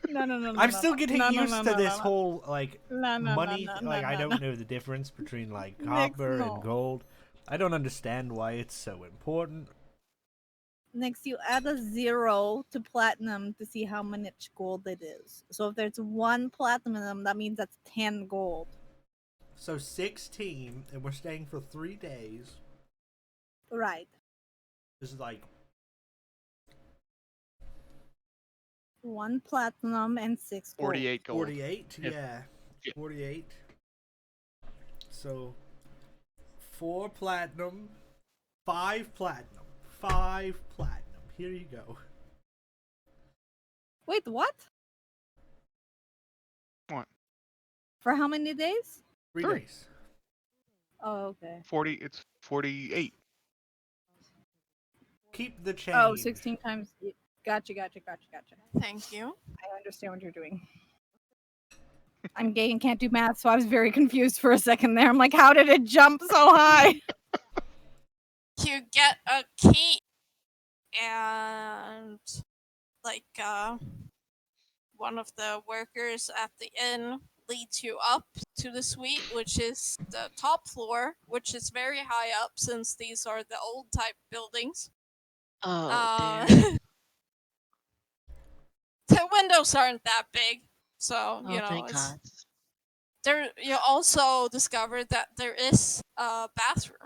No. I'm still getting used to this no. whole like No, money. no, Like no, I no, don't know the difference between like Nyx, copper no. and gold. I don't understand why it's so important. Next, you add a 0 to platinum to see how much gold it is. So if there's 1 platinum, that means that's 10 gold. So 16, and we're staying for 3 days. Right. This is like 1 platinum and 6 gold. 48 gold. 48. Yeah. Yeah, 48. So 4 platinum, 5 platinum, 5 platinum. Here you go. Wait, what? What? For how many days? 3 3. days. Oh, okay. 40. It's 48. Keep the change. Oh, 16 times. Gotcha. Thank you. I understand what you're doing. I'm gay and can't do math, so I was very confused for a second there. I'm like, how did it jump so high? You get a key, and like one of the workers at the inn leads you up to the suite, which is the top floor, which is very high up since these are the old type buildings. Oh, dear. The windows aren't that big, so Oh, thank God. there. You also discovered that there is a bathroom.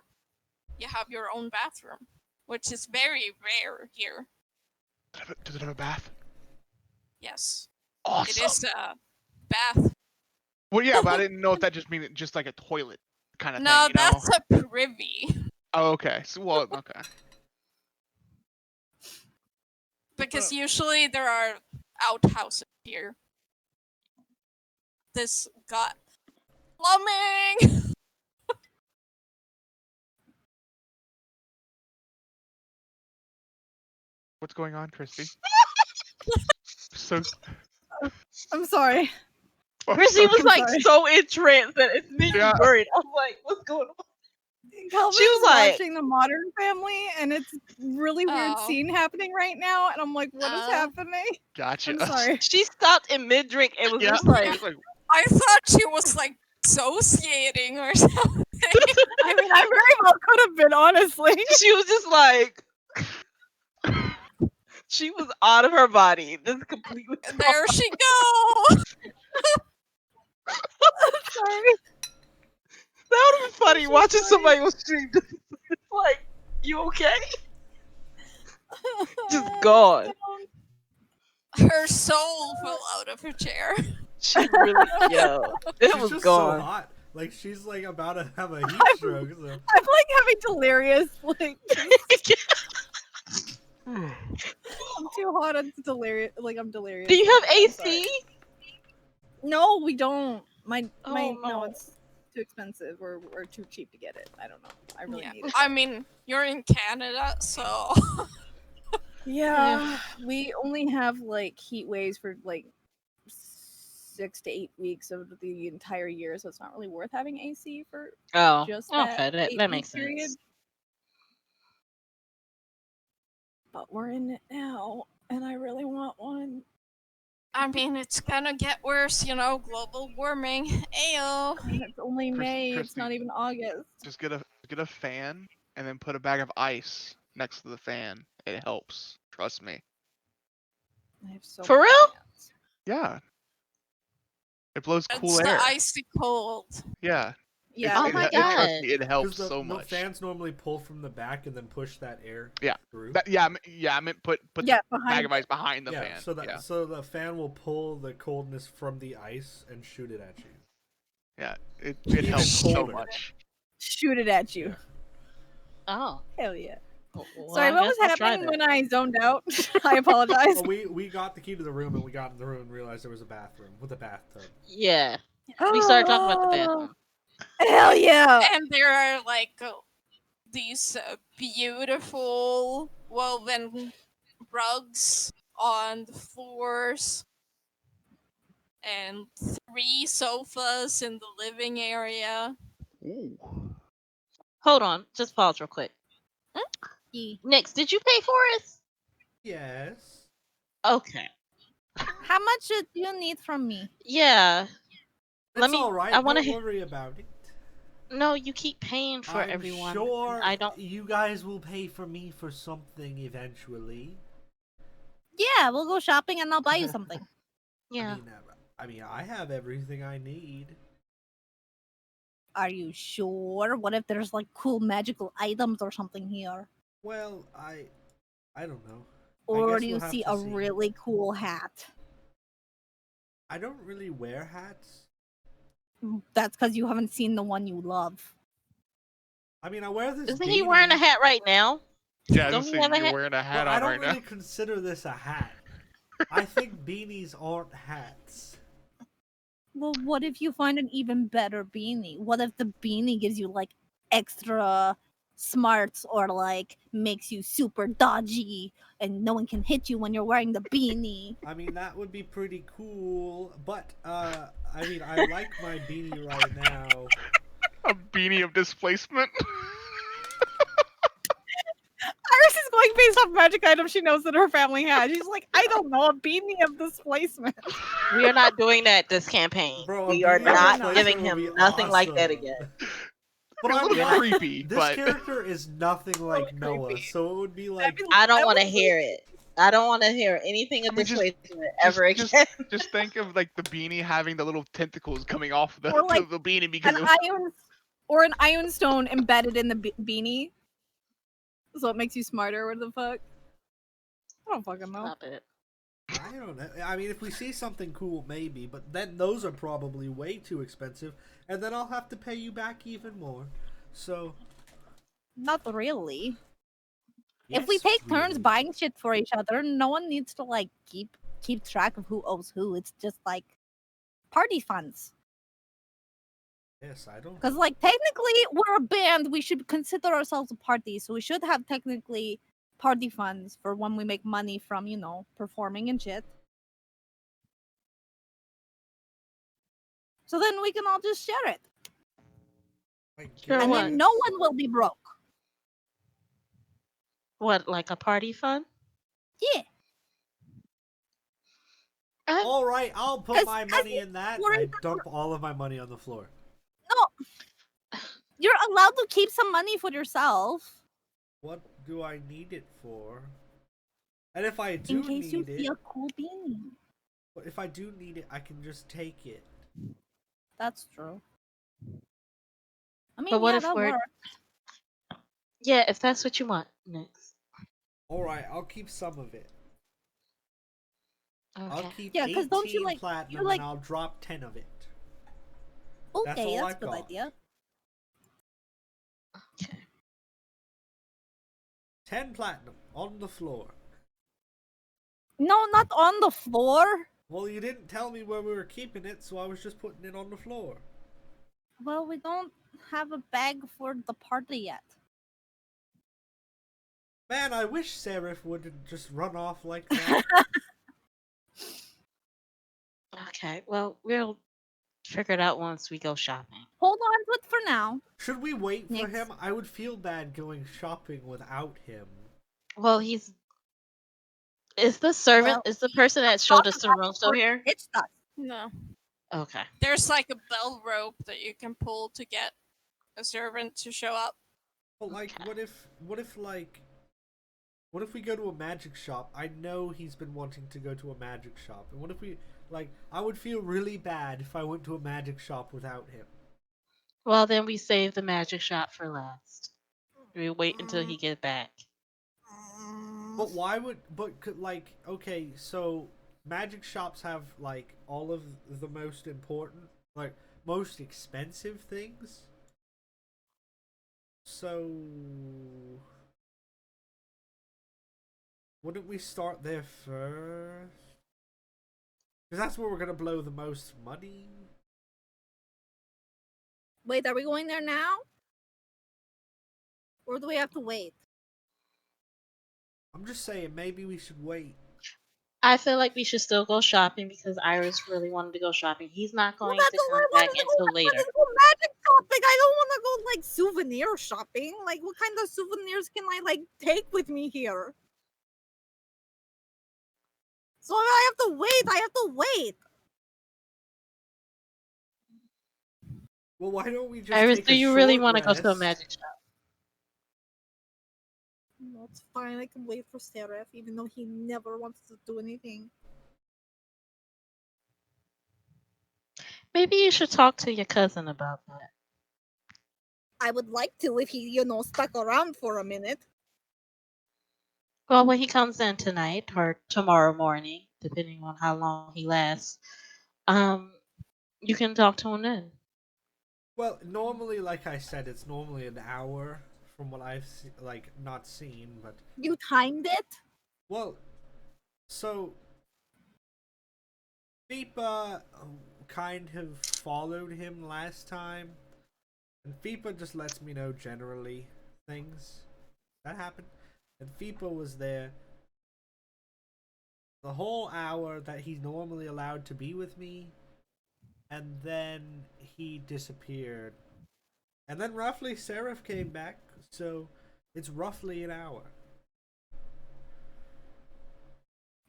You have your own bathroom, which is very rare here. Does it have a bath? Yes, Awesome. it is a bath. Well, yeah, but I didn't know if that just means just like a toilet kind of No, thing. You know? that's a privy. Oh, okay. So, well, okay. Because usually there are outhouses here. This got plumbing. What's going on, Christy? So. I'm sorry. Chrissy was I'm like sorry. so entranced that it's made me Yeah. worried. I'm like, what's going on? Calvin's She was like- watching The Modern Family, and it's really weird Oh. scene happening right now, and I'm like, what is Oh. happening? Gotcha. I'm sorry. She stopped in mid drink and was Yeah. just like, it's like, I thought she was like dissociating or something. I mean, I very well could have been, honestly. she was just like, she was out of her body. This is completely. There she goes. Sorry. That would have been funny so watching sorry. somebody on stream. It's like, you okay? Just gone. Her soul fell out of her chair. She really, yo, it She's was just gone. so hot. Like she's like about to have a heat I'm- stroke. So. I'm like having delirious. Like, I'm too hot. It's delirious. Like, I'm delirious. Do you have I'm sorry. AC? No, we don't. My Oh, no, no. it's too expensive or too cheap to get it. I don't know. I really Yeah. need it. I mean, you're in Canada, so Yeah, we only have like heat waves for like 6 to 8 weeks of the entire year, so it's not really worth having AC for Oh, just okay, that that 8-week makes sense. But we're in it now, and I really want one. I mean, it's gonna get worse, global warming. Ayo. And it's only May. It's Christy. not even August. just get a fan and then put a bag of ice next to the fan. It helps. Trust me. I have so For many real? fans. Yeah. It blows It's cool the air. icy cold. Yeah. Yeah. Oh my Trust me, God. it helps Because so the much. fans normally pull from the back and then push that air Yeah. through. I meant put Yeah, the bag behind of ice behind the yeah, fan. so that Yeah, so the fan will pull the coldness from the ice and shoot it at you. yeah, it Even helps so colder. much. Shoot it at you. Yeah. Oh. Hell yeah. Well, Sorry, I what guess was I'll try happening that. when I zoned out? I apologize. Oh, we got the key to the room and we got in the room and realized there was a bathroom with a bathtub. Yeah. We started talking about the bathroom. Hell yeah! And there are like these beautiful woven rugs on the floors, and 3 sofas in the living area. Ooh. Hold on. Just pause real quick. Yeah. Nyx, did you pay for it? Yes. Okay. How much do you need from me? Yeah. It's all right. I want Don't to. worry about it. No, you keep paying for I'm everyone. sure I don't. you guys will pay for me for something eventually. Yeah, we'll go shopping and I'll buy you something. Yeah. I mean, I have everything I need. Are you sure? What if there's like cool magical items or something here? Well, I don't know. Or guess do you we'll have see to a see. really cool hat? I don't really wear hats. That's because you haven't seen the one you love. I mean, I wear this. Isn't he wearing a beanie. hat right now? Yeah, I Don't was he saying have a you're hat? wearing a hat Well, I on don't right really now. consider this a hat. I think beanies aren't hats. Well, what if you find an even better beanie? What if the beanie gives you like extra smarts or like makes you super dodgy and no one can hit you when you're wearing the beanie? I mean, that would be pretty cool. But I mean, I like my beanie right now. A beanie of displacement. Iris is going based off magic items she knows that her family has. She's like, I don't know, a beanie of displacement. We are not doing that this campaign. Bro, a We are beanie of not displacement giving would be him nothing like that awesome. again. But a I'm little not. creepy, This but character is nothing like Really Noah, creepy. so it would be like. I don't want to would- hear it. I don't want to hear anything of I mean, just- displacement ever again. just think of like the beanie having the little tentacles coming off the, Or, like, the beanie because An it, iron or an iron stone embedded in the beanie. So it makes you smarter, what the fuck? I don't fucking know. Stop it. I don't know. I mean, if we see something cool, maybe, but then those are probably way too expensive, and then I'll have to pay you back even more. So. Not really. If we yes, take turns really. buying shit for each other, no one needs to like keep track of who owes who. It's just like party funds. Yes, I don't. Because like technically we're a band, we should consider ourselves a party, so we should have technically party funds for when we make money from, you know, performing and shit. So then we can all just share it. I Sure And what? then no one will be broke. What, like a party fund? Yeah. All right, I'll put 'Cause my as money you in that. were I in dump all of my money on the floor. No. You're allowed to keep some money for yourself. What do I need it for? And if I do In case you need see it, a cool beanie. if I do need it, I can just take it. That's true. I mean, But what yeah, if that we're- works. Yeah, if that's what you want, Nyx. All right, I'll keep some of it. I'll Okay. keep Yeah, 'cause 18 don't you, like- platinum like- and I'll drop 10 of it. Okay, all that's I a good got. idea. Okay. 10 platinum on the floor. No, not on the floor. Well, you didn't tell me where we were keeping it, so I was just putting it on the floor. Well, we don't have a bag for the party yet. Man, I wish Seraph wouldn't just run off like that. Okay, well, we'll figure it out once we go shopping. Hold on to it for now. Should we wait for Next. him? I would feel bad going shopping without him. Well, he's... Is the servant, Well, is the person that showed us the room still here? It's us. No. Okay. There's like a bell rope that you can pull to get a servant to show up. Well, like, Okay. what if we go to a magic shop? I know he's been wanting to go to a magic shop. And what if we, like, I would feel really bad if I went to a magic shop without him. Well, then we save the magic shop for last. We wait until he gets back. But why would like okay, so magic shops have like all of the most important, like most expensive things. So wouldn't we start there first? Because that's where we're gonna blow the most money. Wait, are we going there now? Or do we have to wait? I'm just saying, maybe we should wait. I feel like we should still go shopping because Iris really wanted to go shopping. He's not Well, going that's to all come I back wanted to go. until I later. wanted to go magic shopping. I don't want to go like souvenir shopping. Like, what kind of souvenirs can I like take with me here? So I have to wait. I have to wait. Well, why don't we just Iris, take do a you really short want to go to a rest? magic shop? No, it's fine. I can wait for Seraph, even though he never wants to do anything. Maybe you should talk to your cousin about that. I would like to if he, stuck around for a minute. Well, when he comes in tonight or tomorrow morning, depending on how long he lasts, you can talk to him then. Well, normally, like I said, it's normally an hour from what I've not seen, but You timed it? well, so FIPA kind of followed him last time, and FIPA just lets me know generally things that happened, and FIPA was there the whole hour that he's normally allowed to be with me, and then he disappeared. And then roughly Seraph came back, so it's roughly an hour.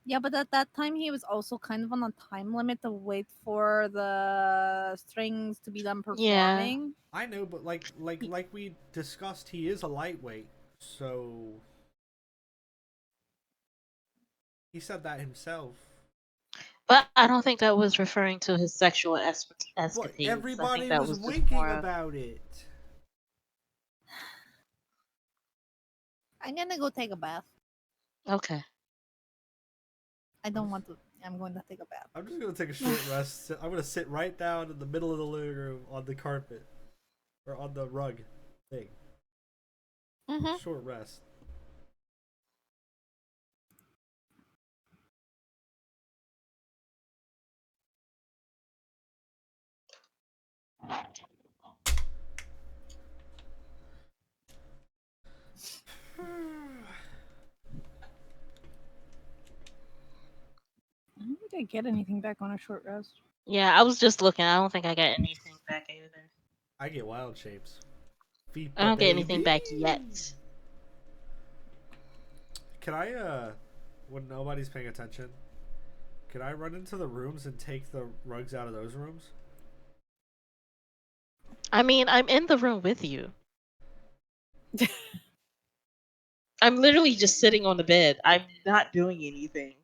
Yeah, but at that time he was also kind of on a time limit to wait for the strings to be done performing. I know, but like we discussed, he is a lightweight, so he said that himself. But I don't think that was referring to his sexual escapades. But I everybody think that was was just winking more of... about it. I'm gonna go take a bath. Okay. I don't want to. I'm going to take a bath. I'm just gonna take a short rest. I'm gonna sit right down in the middle of the living room on the carpet or on the rug thing. Mm-hmm. Short rest. I don't think I get anything back on a short rest. Yeah, I was just looking. I don't think I got anything back either. I get wild shapes. FIPA, I don't get anything back baby. yet. Can I, when nobody's paying attention, can I run into the rooms and take the rugs out of those rooms? I mean, I'm in the room with you. I'm literally just sitting on the bed. I'm not doing anything.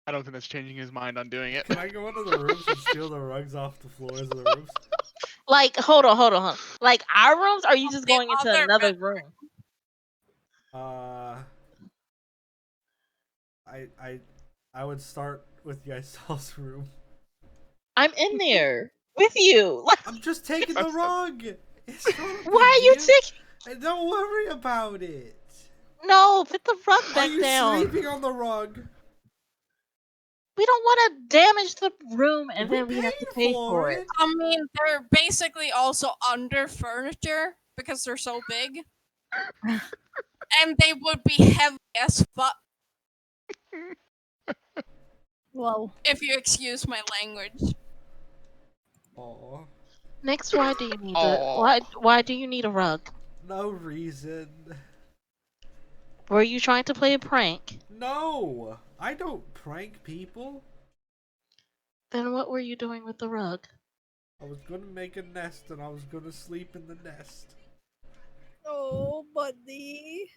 I don't think that's changing his mind on doing it. Can I go into the rooms and steal the rugs off the floors of the rooms? Like, hold on. Like, our rooms? Or are you just The going into other another bedroom. room? I would start with Yeissal's room. I'm in there with you. Like, I'm just taking the rug. It's not a big why are you deal. taking? And don't worry about it. No, put the rug Are back you down. sleeping on the rug? We don't want to damage the room and We then we have to paid pay for for it. it. I mean, they're basically also under furniture because they're so big. And they would be heavy as fuck, Whoa. if you excuse my language. Aw, Next, why do you need Aw. why do you need a rug? no reason. Were you trying to play a prank? No, I don't prank people. Then what were you doing with the rug? I was gonna make a nest and I was gonna sleep in the nest. Oh, buddy.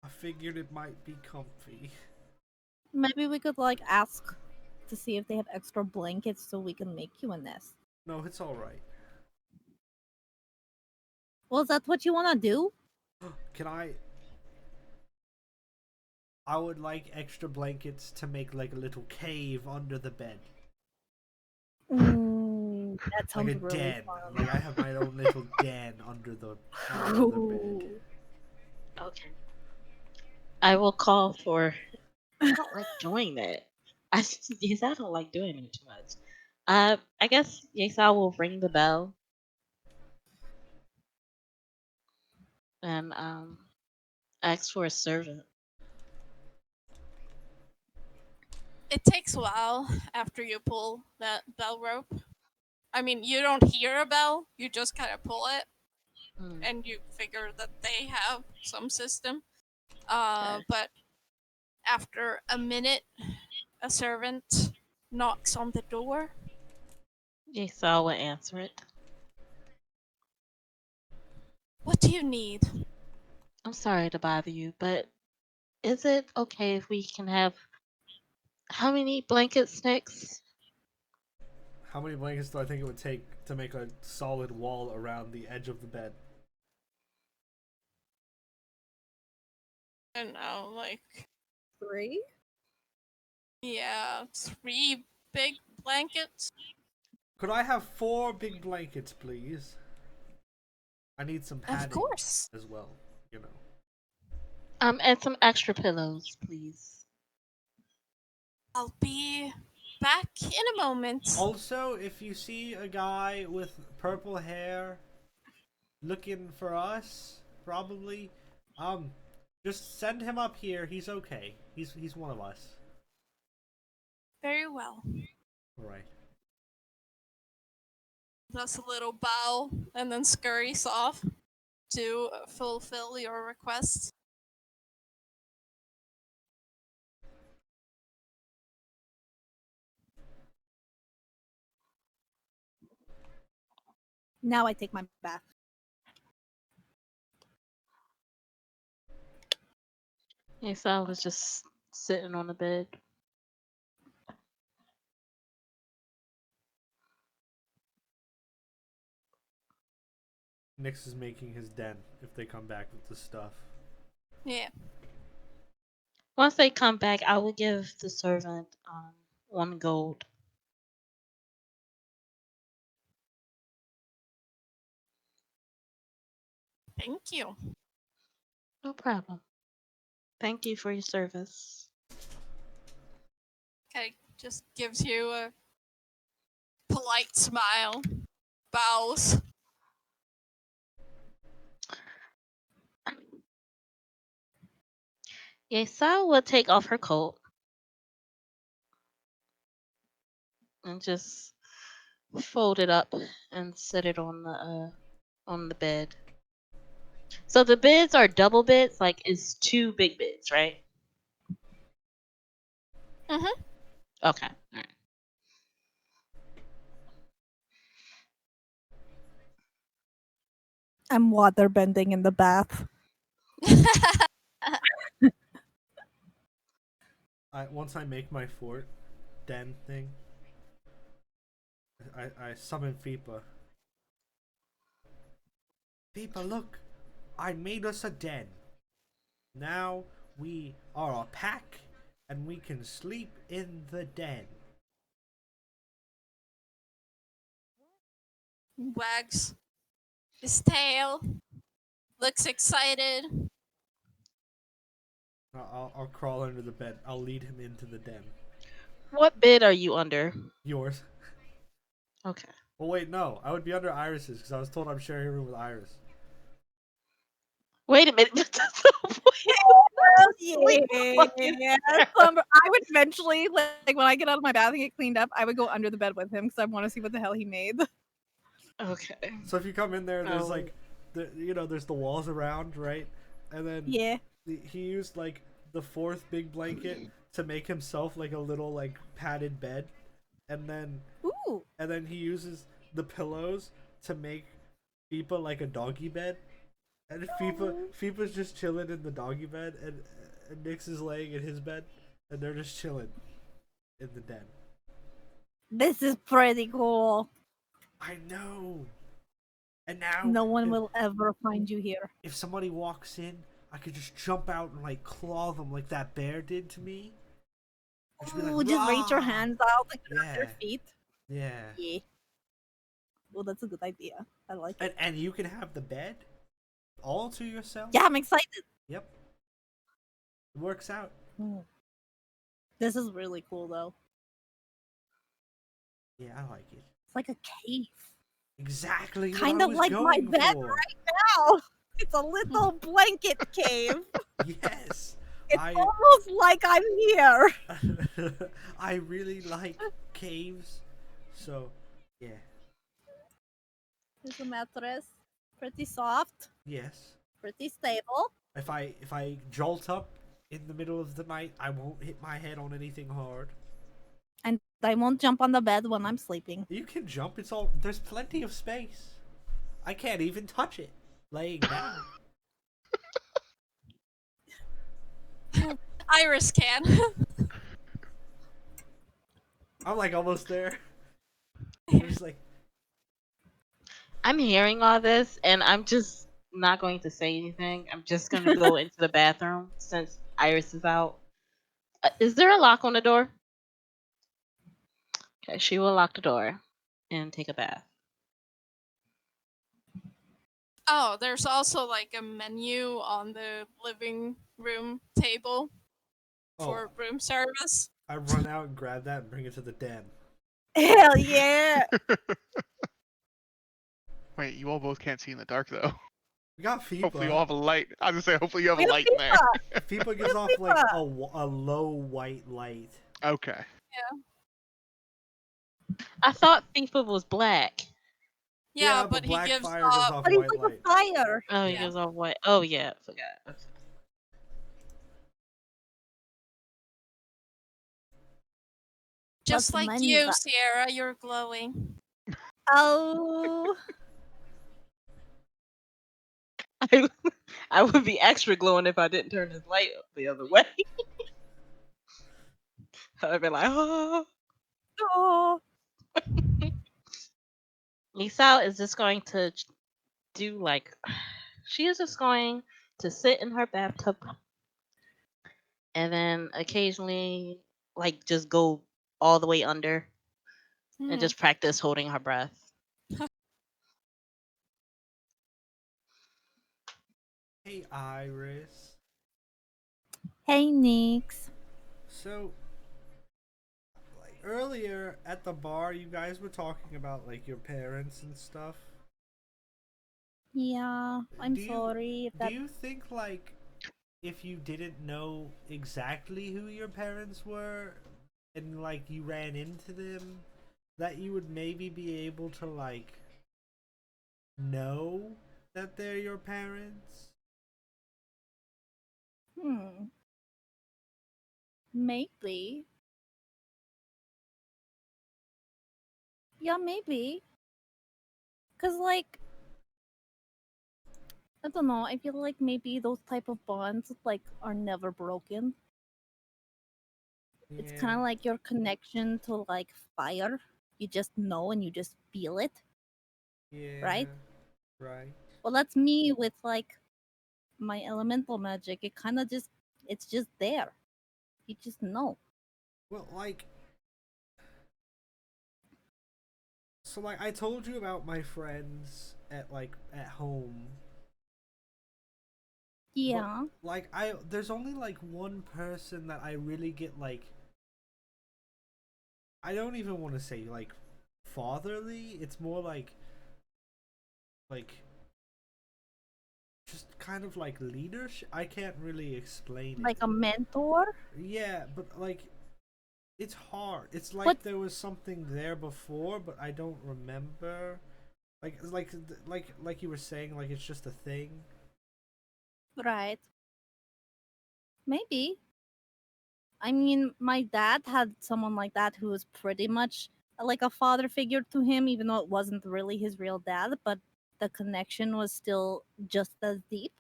I figured it might be comfy. Maybe we could like ask to see if they have extra blankets so we can make you a nest. No, it's all right. Well, is that what you want to do? Can I would like extra blankets to make like a little cave under the bed. Ooh, that Like sounds a really den. fun. Like I have my own little den under the bed. Ooh. Okay. I will call for. I don't like doing that. Yes, I don't like doing it too much. I guess Yeissal will ring the bell and ask for a servant. It takes a while after you pull that bell rope. I mean, you don't hear a bell, you just kind of pull it, Hmm, and you figure that they have some system. okay. But after a minute, a servant knocks on the door. Yeissal will answer it. What do you need? I'm sorry to bother you, but is it okay if we can have how many blankets, Nyx? How many blankets do I think it would take to make a solid wall around the edge of the bed? I don't know, like, 3? yeah, 3 big blankets. Could I have 4 big blankets, please? I need some padding Of course. as well, you know. And some extra pillows, please. I'll be back in a moment. Also, if you see a guy with purple hair looking for us, probably, just send him up here. He's okay. He's one of us. Very well. All right. Does a little bow and then scurries off to fulfill your request. Now I take my bath. Yeissal was just sitting on the bed. Nyx is making his den if they come back with the stuff. Yeah. Once they come back, I will give the servant 1 gold. Thank you. No problem. Thank you for your service. Okay, just gives you a polite smile, bows. Yeissal will take off her coat and just fold it up and set it on the bed. So the beds are double beds, like it's 2 big beds, right? Mm-hmm. Okay. All right. I'm waterbending in the bath. Once I make my fort den thing, I summon Fipa. Fipa, look! I made us a den. Now we are a pack, and we can sleep in the den. Wags his tail, looks excited. I'll crawl under the bed. I'll lead him into the den. What bed are you under? Yours. Okay. Well, wait, no. I would be under Iris's because I was told I'm sharing a room with Iris. Wait a minute. I would eventually, like when I get out of my bath and get cleaned up, I would go under the bed with him because I want to see what the hell he made. Okay. So if you come in there, there's Oh. like, there's the walls around, right? And then Yeah. he used like the 4th big blanket to make himself like a little like padded bed, and then Ooh. he uses the pillows to make Fipa like a doggy bed, and Fipa's just chilling in the doggy bed, and Nyx is laying in his bed, and they're just chilling in the den. This is pretty cool. I know. And now, No one will ever find you here. if somebody walks in, I could just jump out and like claw them like that bear did to me. And just be Ooh, like, just reach your "Rah!" hands out like your Yeah, feet. yeah. Yeah. Well, that's a good idea. I like it. And you can have the bed all to yourself. Yeah, I'm excited. Yep. It works out. Ooh. This is really cool, though. Yeah, I like it. It's like a cave. Exactly. Kind what I of was like my going bed for. right now. It's a little blanket cave. Yes. It's almost like I'm here. I really like caves. So, yeah. There's a mattress. Pretty soft. Yes. Pretty stable. If I jolt up in the middle of the night, I won't hit my head on anything hard. And I won't jump on the bed when I'm sleeping. You can jump. It's all there's plenty of space. I can't even touch it laying down. Iris can. I'm like almost there. I'm just like, I'm hearing all this, and I'm just not going to say anything. I'm just going to go into the bathroom since Iris is out. Is there a lock on the door? Okay, she will lock the door and take a bath. Oh, there's also like a menu on the living room table for room service. I run out and grab that and bring it to the den. Hell yeah! Wait, you all both can't see in the dark though. We got FIFA. Hopefully you all have a light. I was gonna say, hopefully you have a We have light in there. FIFA gives off like a low white light. Okay. I thought FIFA was black. Yeah, but but he black gives fire gives off. off But he's white like light. a fire. Oh, he Yeah. goes off white. Oh, yeah, I forgot. Okay. Just Plus like many you, va- Sierra, you're glowing. Oh. I would be extra glowing if I didn't turn his light up the other way. I'd be like, oh. Oh. Yeissal is just going to do like, she is just going to sit in her bathtub and then occasionally like just go all the way under and just practice holding her breath. Hey, Iris. Hey, Nyx. So, like earlier at the bar, you guys were talking about like your parents and stuff. Yeah, I'm Do you- sorry if that. Do you think like if you didn't know exactly who your parents were and like you ran into them, that you would maybe be able to like know that they're your parents? Maybe. Yeah, maybe. Cause like, I don't know. I feel like maybe those type of bonds like are never broken. It's kind of like your connection to like fire. You just know and you just feel it. Yeah. Right? Right. Well, that's me with like my elemental magic. It kind of just, it's just there. You just know. Well, like, so like I told you about my friends at like at home. Yeah. But, like there's only like one person that I really get like, I don't even want to say like fatherly. It's more like just kind of like leadership. I can't really explain it. Like a mentor. Yeah, but like it's hard. It's like But- there was something there before, but I don't remember. Like you were saying, like it's just a thing. Right. Maybe. I mean, my dad had someone like that who was pretty much like a father figure to him, even though it wasn't really his real dad, but the connection was still just as deep.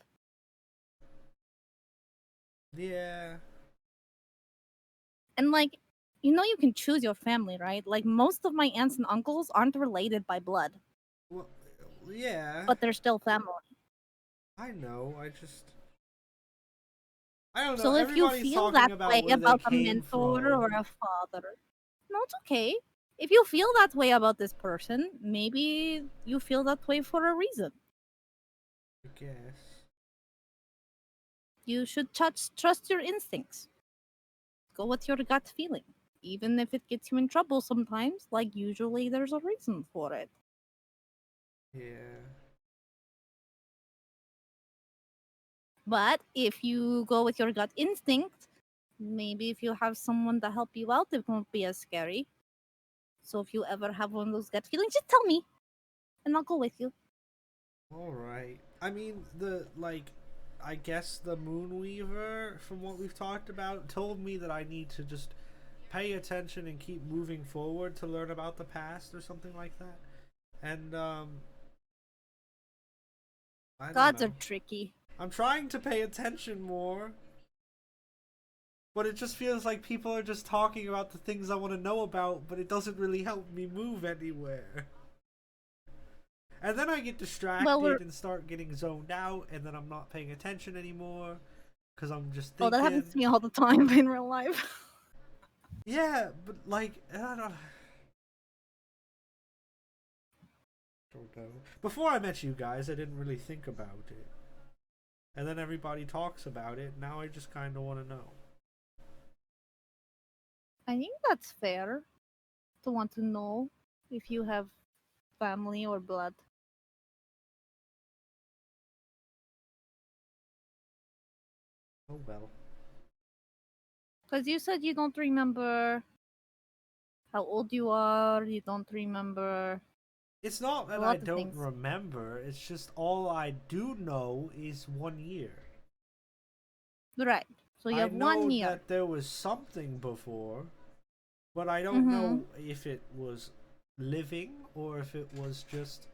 Yeah. And like, You know you can choose your family, right? Like most of my aunts and uncles aren't related by blood, Well, yeah, but they're still family. I know. I don't know. So if you Everybody's feel talking that about way where they about a came mentor or from. a father, no, it's okay. If you feel that way about this person, maybe you feel that way for a reason. I guess. You should trust your instincts. Go with your gut feeling. Even if it gets you in trouble sometimes, like usually there's a reason for it. Yeah. But if you go with your gut instinct, maybe if you have someone to help you out, it won't be as scary. So if you ever have one of those gut feelings, just tell me, and I'll go with you. All right. I mean, I guess the Moonweaver, from what we've talked about, told me that I need to just pay attention and keep moving forward to learn about the past or something like that. And I don't Gods know. are tricky. I'm trying to pay attention more, but it just feels like people are just talking about the things I want to know about, but it doesn't really help me move anywhere. And then I get distracted and start getting zoned out, and then I'm not paying attention anymore because I'm just Oh, thinking. that happens to me all the time in real life. Yeah, but I don't know. Before I met you guys, I didn't really think about it. And then everybody talks about it. Now I just kind of want to know. I think that's fair to want to know if you have family or blood. Oh well. Because you said you don't remember how old you are, you don't remember It's not a that I lot of don't things. remember. It's just all I do know is 1 year. Right. So you I have know 1 year. that there was something before, but I don't Mm-hmm. know if it was living or if it was just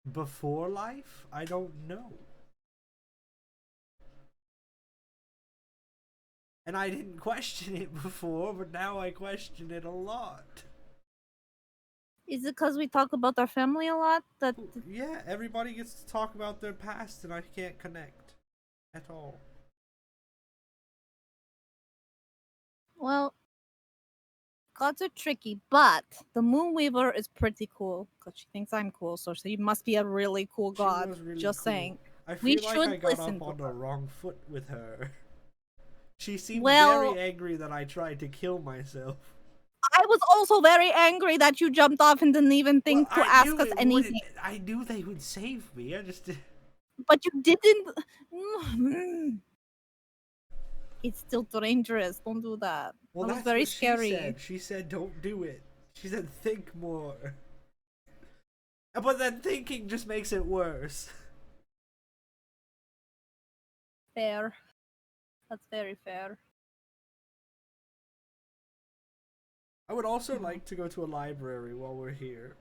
before life. I don't know. And I didn't question it before, but now I question it a lot. Is it because we talk about our family a lot? Yeah, everybody gets to talk about their past, and I can't connect at all. Well, gods are tricky, but the Moonweaver is pretty cool because she thinks I'm cool, so she must be a really cool She god. was really Just cool. saying. I We feel like should I got listen up to on the her. wrong foot with her. She seemed Well, very angry that I tried to kill myself. I was also very angry that you jumped off and didn't even think to I ask knew us it anything. wouldn't. I knew they would save me. I just did. But you didn't. It's still dangerous. Don't do that. Well, That was that's very what she scary. said. She said, "Don't do it." She said, "Think more." But then thinking just makes it worse. Fair. That's very fair. I would also like to go to a library while we're here.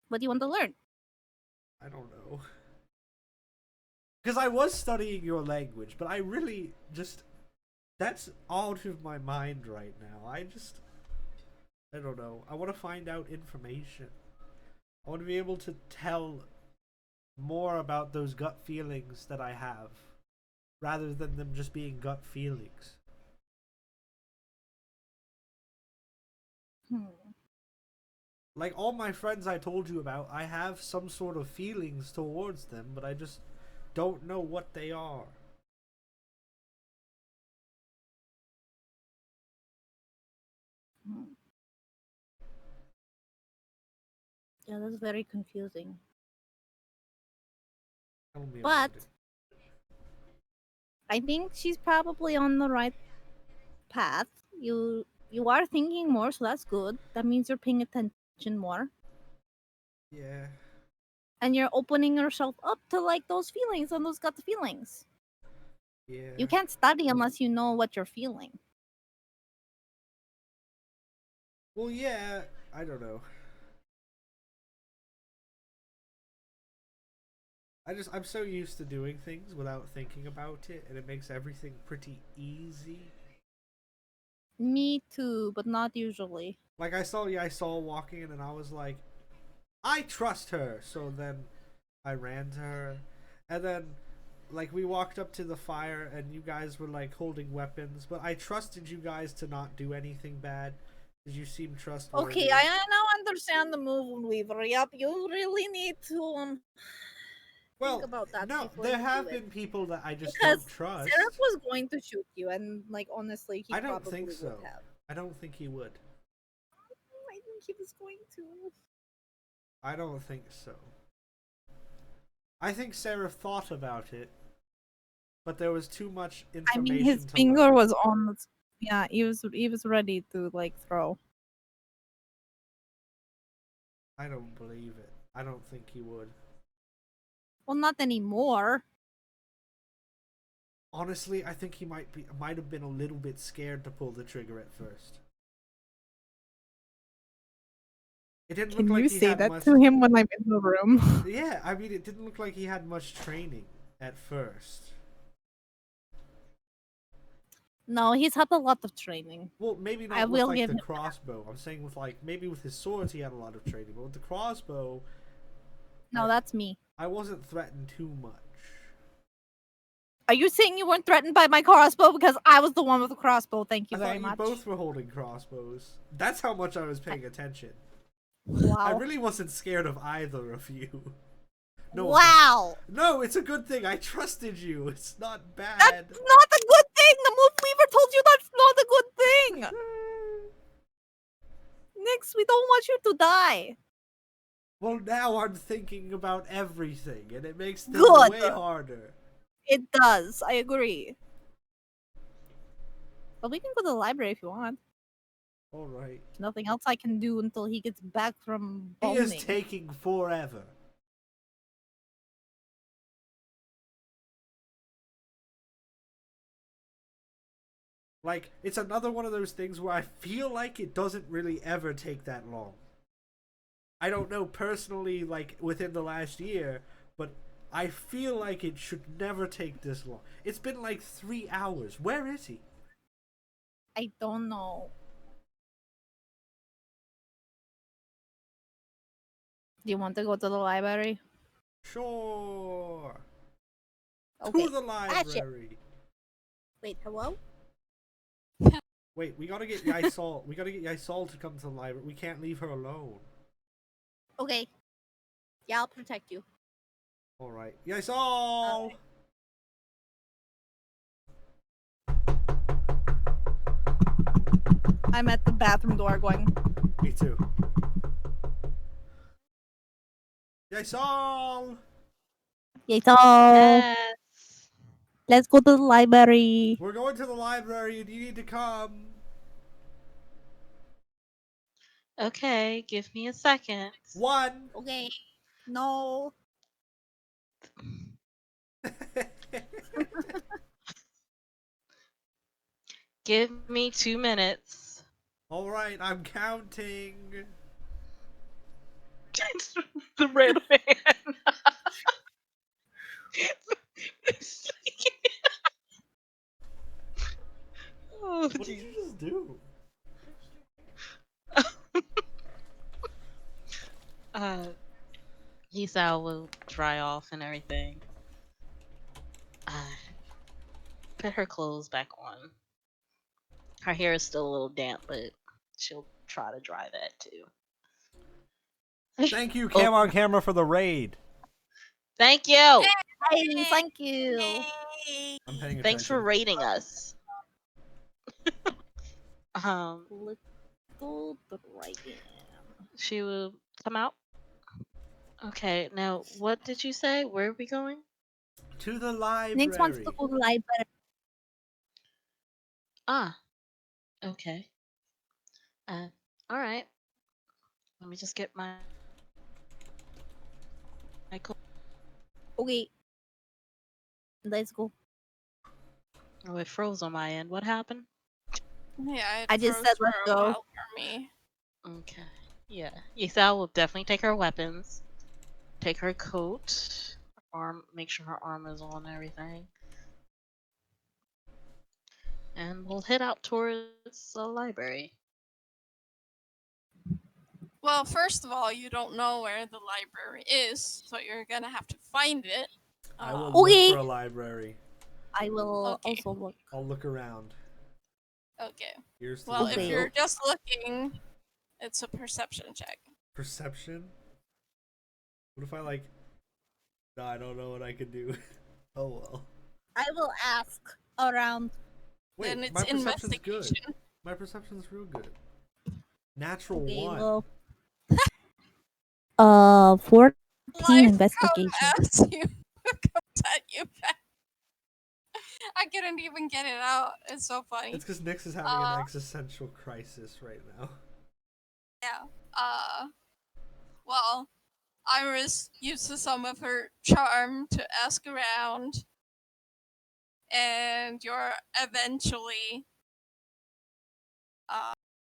What do you want to learn? I don't know. Because I was studying your language, but I really just. That's out of my mind right now. I don't know. I want to find out information. I want to be able to tell more about those gut feelings that I have, rather than them just being gut feelings. Like all my friends I told you about, I have some sort of feelings towards them, but I just don't know what they are. Yeah, that's very confusing. Tell me But about it. I think she's probably on the right path. You are thinking more, so that's good. That means you're paying attention more. Yeah. And you're opening yourself up to like those feelings and those gut feelings. Yeah. You can't study unless you know what you're feeling. Well, yeah. I don't know. I'm so used to doing things without thinking about it, and it makes everything pretty easy. Me too, but not usually. Like I saw walking in, and I was like, I trust her. So then I ran to her, and then like we walked up to the fire, and you guys were like holding weapons, but I trusted you guys to not do anything bad, because you seem trustworthy. Okay, I now understand the move, Weaver. Yup, you really need to think about that. No, before there you have do been it. people that I just Because don't trust. Seraph was going to shoot you, and like honestly, he I don't probably think would so. have. I don't think he would. I think he was going to. I don't think so. I think Seraph thought about it, but there was too much I information. mean, his to finger learn. was on. Yeah, he was ready to like throw. I don't believe it. I don't think he would. Well, not anymore. Honestly, I think he might have been a little bit scared to pull the trigger at first. It didn't Can look like you he say had that much... to him when I'm in the room? Yeah, I mean, it didn't look like he had much training at first. No, he's had a lot of training. Well, maybe I not with will like give the him crossbow. I'm saying with like maybe with his swords he had a lot of training, but with the crossbow, No, that's me. I wasn't threatened too much. Are you saying you weren't threatened by my crossbow? Because I was the one with the crossbow. Thank you I very thought much. you both were holding crossbows. That's how much I was paying attention. Wow. I really wasn't scared of either of you. No, wow. no, it's a good thing. I trusted you. It's not bad. That's not a good thing. The move Weaver told you that's not a good thing. Nyx, we don't want you to die. Well, now I'm thinking about everything, and it makes things Good. way harder. It does. I agree. But we can go to the library if you want. All right. There's nothing else I can do until he gets back from He boning. is taking forever. Like, it's another one of those things where I feel like it doesn't really ever take that long. I don't know personally, like, within the last year, but I feel like it should never take this long. It's been like 3 hours. Where is he? I don't know. Do you want to go to the library? Sure. Okay. To the library. Wait, hello? Wait, we gotta get Yeissal. We gotta get Yeissal to come to the library. We can't leave her alone. Okay. Yeah, I'll protect you. All right, Yeissal. I'm at the bathroom door going. Me too. Yeissal. Yeissal. Yes. Let's go to the library. We're going to the library, and you need to come. Okay, give me a second. 1. Okay. No. Give me 2 minutes. All right, I'm counting. The red man. Oh, What did you just do? Yeissal will dry off and everything. Put her clothes back on. Her hair is still a little damp, but she'll try to dry that too. Thank you, Cam on Camera, for the raid. Thank you. Hey, thank you. I'm paying attention. Thanks for rating us. Little dragon. She will come out. Okay, now what did you say? Where are we going? To the library. Nyx wants to go to the library. Ah, okay. All right. Let me just get my Okay. Let's go. Oh, it froze on my end. What happened? Yeah, I just said let's go. For me. Okay. Yeah. Yeissal will definitely take her weapons. Take her coat. make sure her armor's on and everything. And we'll head out towards the library. Well, first of all, you don't know where the library is, so you're gonna have to find it. I will Uh, look Okay. for a library. I will Okay. also look. I'll look around. Okay. Here's the Well, if Okay. you're just looking, it's a perception check. perception. What if I like? No, I don't know what I could do. Oh well. I will ask around. Wait, Then it's my perception's good. investigation. My perception's real good. Natural Okay, 1. well. 14 Life investigation. comes at you. Comes at you back. I couldn't even get it out. It's so funny. It's because Nyx is having an existential crisis right now. Yeah. Well, Iris uses some of her charm to ask around, and you're eventually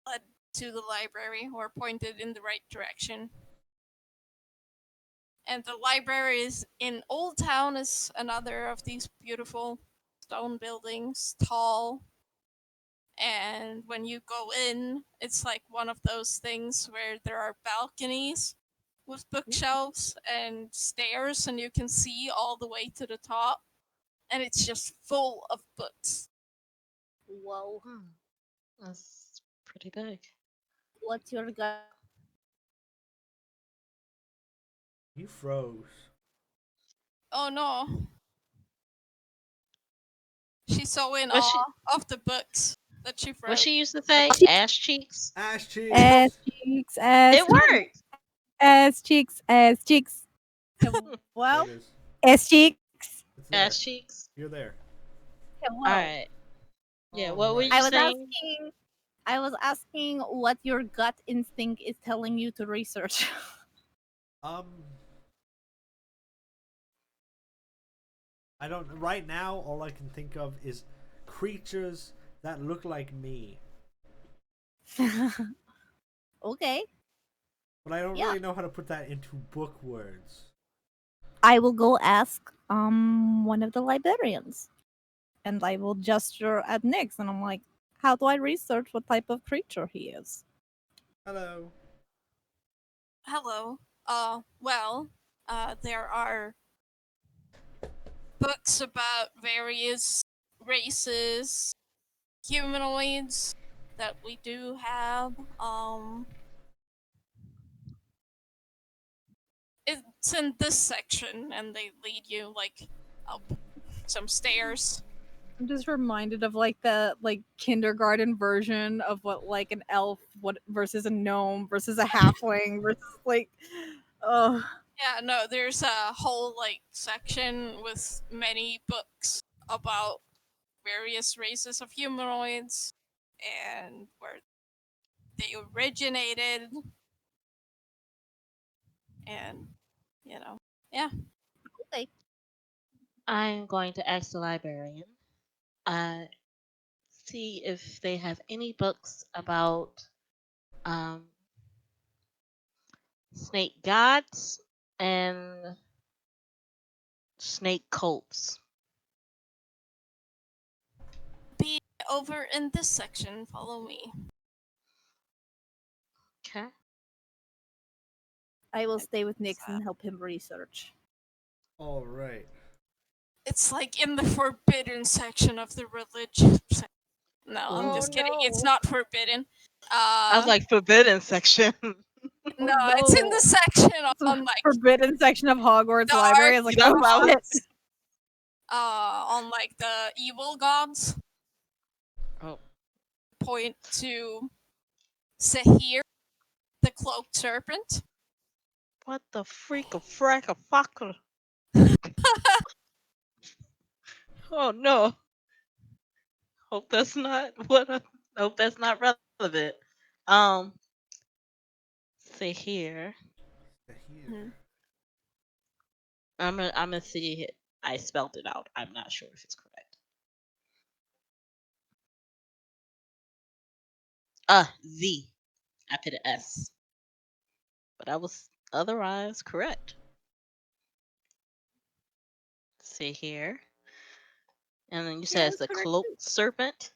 led to the library or pointed in the right direction. And the library is in Old Town, is another of these beautiful stone buildings, tall. And when you go in, it's like one of those things where there are balconies with bookshelves and stairs, and you can see all the way to the top. And it's just full of books. Whoa. That's pretty big. What's your gut? You froze. Oh no. She's so in What's she- awe of the books that she wrote. What she used to say? Ass cheeks. Ash cheeks. Ass cheeks, ass It worked. ass cheeks, ass cheeks. Well, There it is. ass cheeks. It's there. Ass cheeks. You're there. Well, All right. Yeah. All What were right. you I was saying? asking what your gut instinct is telling you to research. I don't. Right now, all I can think of is creatures that look like me, Okay. but I don't Yeah. really know how to put that into book words. I will go ask one of the librarians. And I will gesture at Nyx and I'm like, how do I research what type of creature he is? Hello. Hello. There are books about various races, humanoids that we do have. It's in this section, and they lead you like up some stairs. I'm just reminded of like the kindergarten version of what like an elf versus a gnome versus a halfling versus oh Yeah, no, there's a whole section with many books about various races of humanoids and where they originated, and yeah. okay. I'm going to ask the librarian. See if they have any books about snake gods and snake cults. Be over in this section. Follow me. Okay. I will stay with Nyx and help him research. All right. It's like in the forbidden section of the religion. No, I'm just kidding. It's not forbidden. I was like forbidden section. No, it's in the section on forbidden section of Hogwarts dark library. I was like, That's oh what I shit. on like the evil gods. Oh. Point to Sahir, the Cloaked Serpent. What the freak of frack of fucker? Oh no. Hope that's not hope that's not relevant. See here. Here. I'm gonna see it. I spelled it out. I'm not sure if it's correct. Z. I put an S. But I was otherwise correct. see here. And then you said Yes, it's the correct. Cloaked Serpent.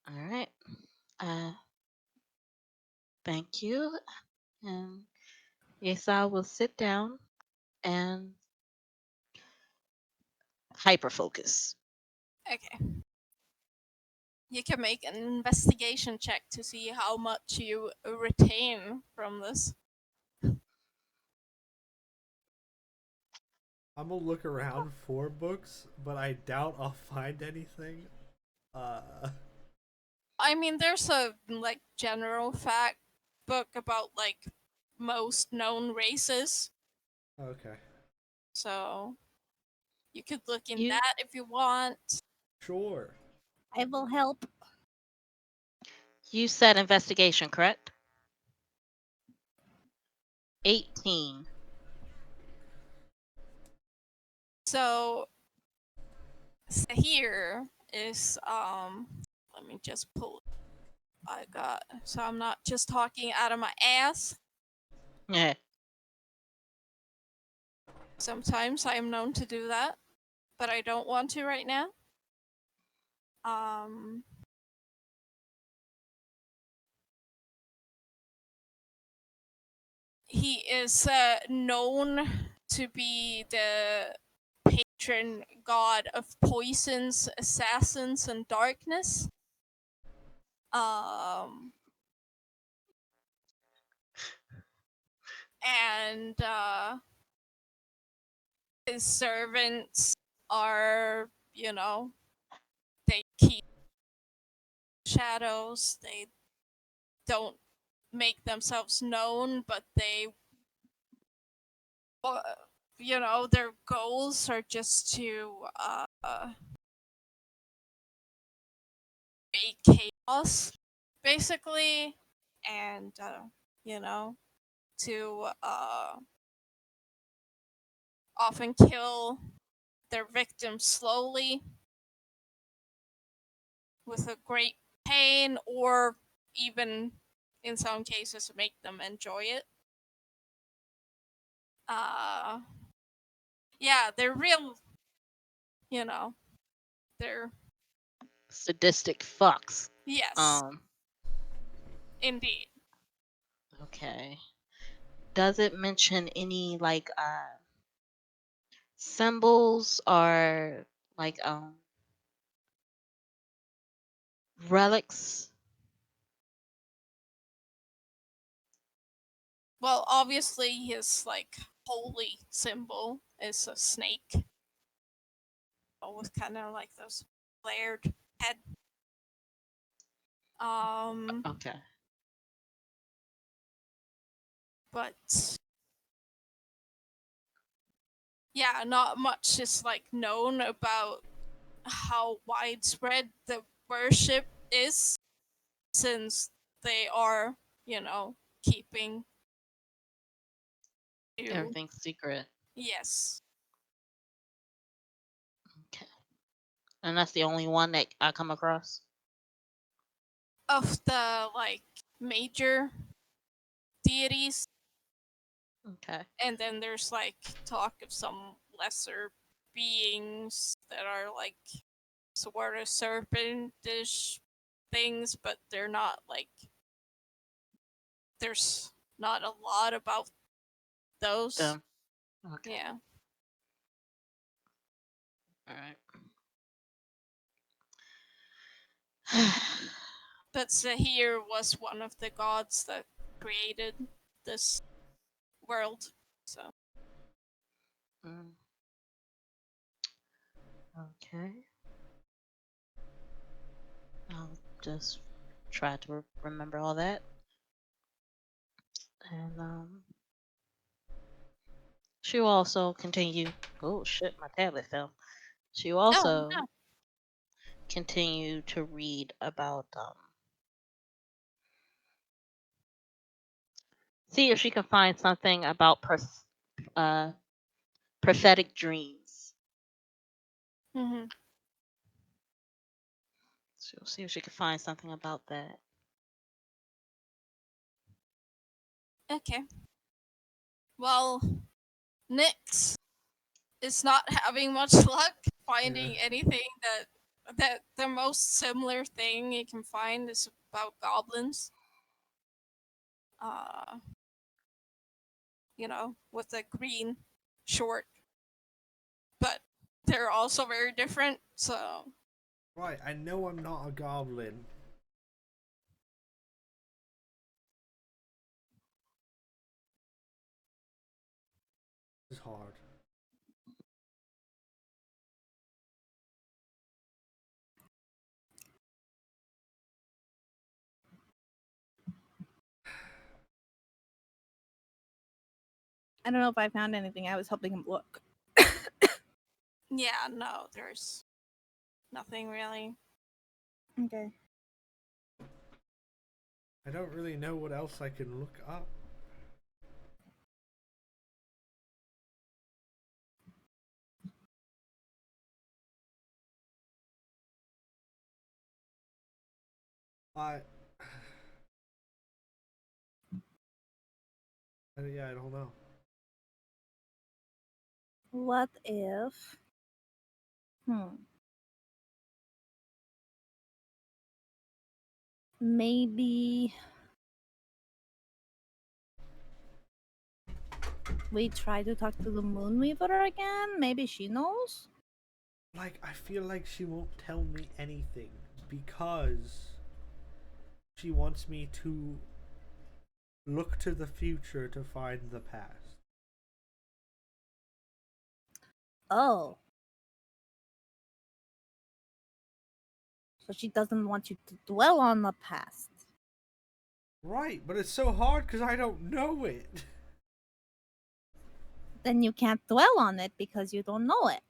All right. Thank you. And Yeissal will sit down and hyper focus. Okay. You can make an investigation check to see how much you retain from this. I'm gonna look around for books, but I doubt I'll find anything. I mean, there's a like general fact book about like most known races, Okay. so you could look in You- that if you want. Sure. I will help. You said investigation, correct? 18. So here is let me just pull I got so I'm not just talking out of my ass. Yeah. Sometimes I am known to do that, but I don't want to right now. He is known to be the patron god of poisons, assassins, and darkness. And his servants are, they keep shadows. They don't make themselves known, but they, their goals are just to create chaos, basically, and to often kill their victims slowly with a great pain, or even in some cases make them enjoy it. Yeah, they're real, they're Sadistic fucks. yes, indeed. Okay. Does it mention any like symbols or like relics? Well, obviously his like holy symbol is a snake with kind of like those flared head. Okay. But yeah, not much is like known about how widespread the worship is, since they are, keeping you. Everything's secret. Yes. Okay. And that's the only one that I come across? Of the like major deities, Okay. and then there's like talk of some lesser beings that are like sort of serpentish things, but they're not like, there's not a lot about those. Them. Okay. Yeah. Alright. But Zahir was one of the gods that created this world. So Okay. I'll just try to remember all that. And she will also continue. Oh shit, my tablet fell. She will also no. continue to read about see if she can find something about prophetic dreams. Mm-hmm. She'll see if she can find something about that. Okay. Well, Nyx, is not having much luck finding anything that the most similar thing you can find is about goblins. With the green short, but they're also very different. So Right, I know I'm not a goblin. This is hard. I don't know if I found anything. I was helping him look. yeah, no, there's nothing really. Okay. I don't really know what else I can look up. Yeah, I don't know. What if? Maybe we try to talk to the Moonweaver again? Maybe she knows? Like, I feel like she won't tell me anything because she wants me to look to the future to find the past. Oh. So she doesn't want you to dwell on the past. Right, but it's so hard because I don't know it. Then you can't dwell on it because you don't know it.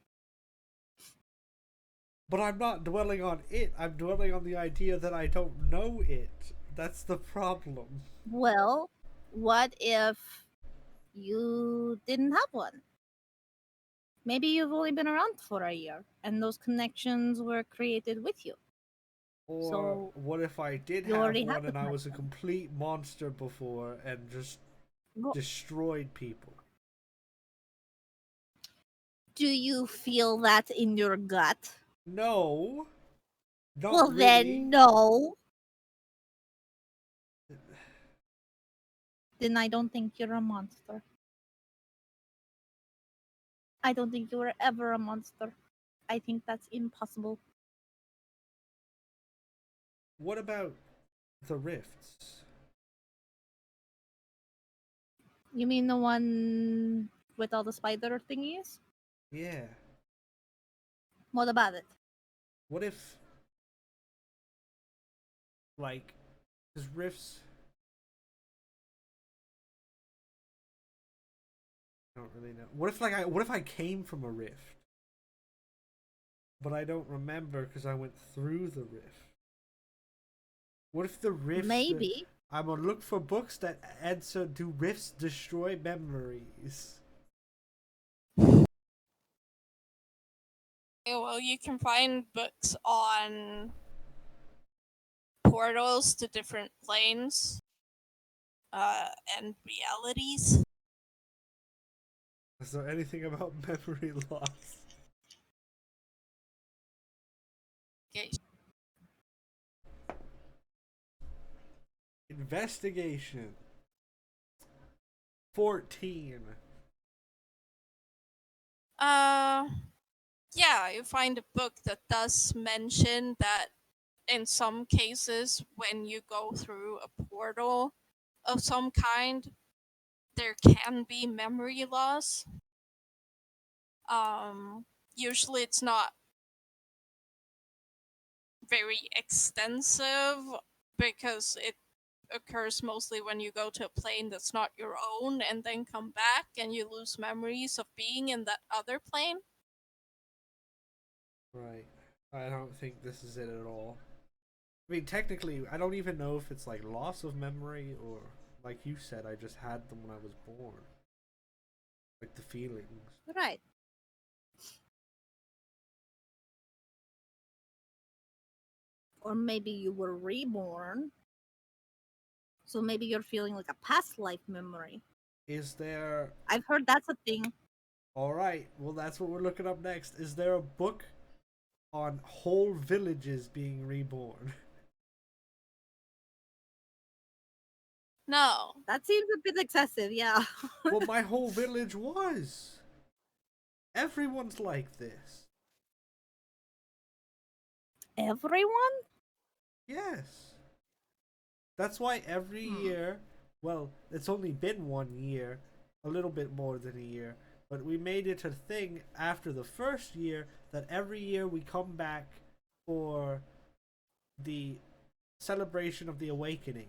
But I'm not dwelling on it. I'm dwelling on the idea that I don't know it. That's the problem. Well, what if you didn't have one? Maybe you've only been around for a year and those connections were created with you. Or So, what if I did you have already have one the and I was a connection. complete monster before and just Well, destroyed people? do you feel that in your gut? No. Not Well, really. then no. Then I don't think you're a monster. I don't think you were ever a monster. I think that's impossible. What about the rifts? You mean the one with all the spider thingies? Yeah. What about it? What if, like, because rifts. I don't really know. What if I came from a rift, but I don't remember because I went through the rift? What if the rifts? Maybe. I'm gonna look for books that answer: do rifts destroy memories? Well, you can find books on portals to different planes and realities. Is there anything about memory loss? Okay. Investigation. 14. Yeah, you find a book that does mention that in some cases, when you go through a portal of some kind, there can be memory loss. Usually it's not very extensive because it occurs mostly when you go to a plane that's not your own and then come back and you lose memories of being in that other plane. Right. I don't think this is it at all. I mean, technically, I don't even know if it's like loss of memory or, like you said, I just had them when I was born. Like the feelings. Right. Or maybe you were reborn. So maybe you're feeling like a past life memory. Is there. I've heard that's a thing. All right. Well, that's what we're looking up next. Is there a book on whole villages being reborn? No. That seems a bit excessive, yeah. Well, my whole village was. Everyone's like this. Everyone? Yes. That's why every year, well, it's only been 1 year, a little bit more than a year, but we made it a thing after the first year that every year we come back for the celebration of the awakening.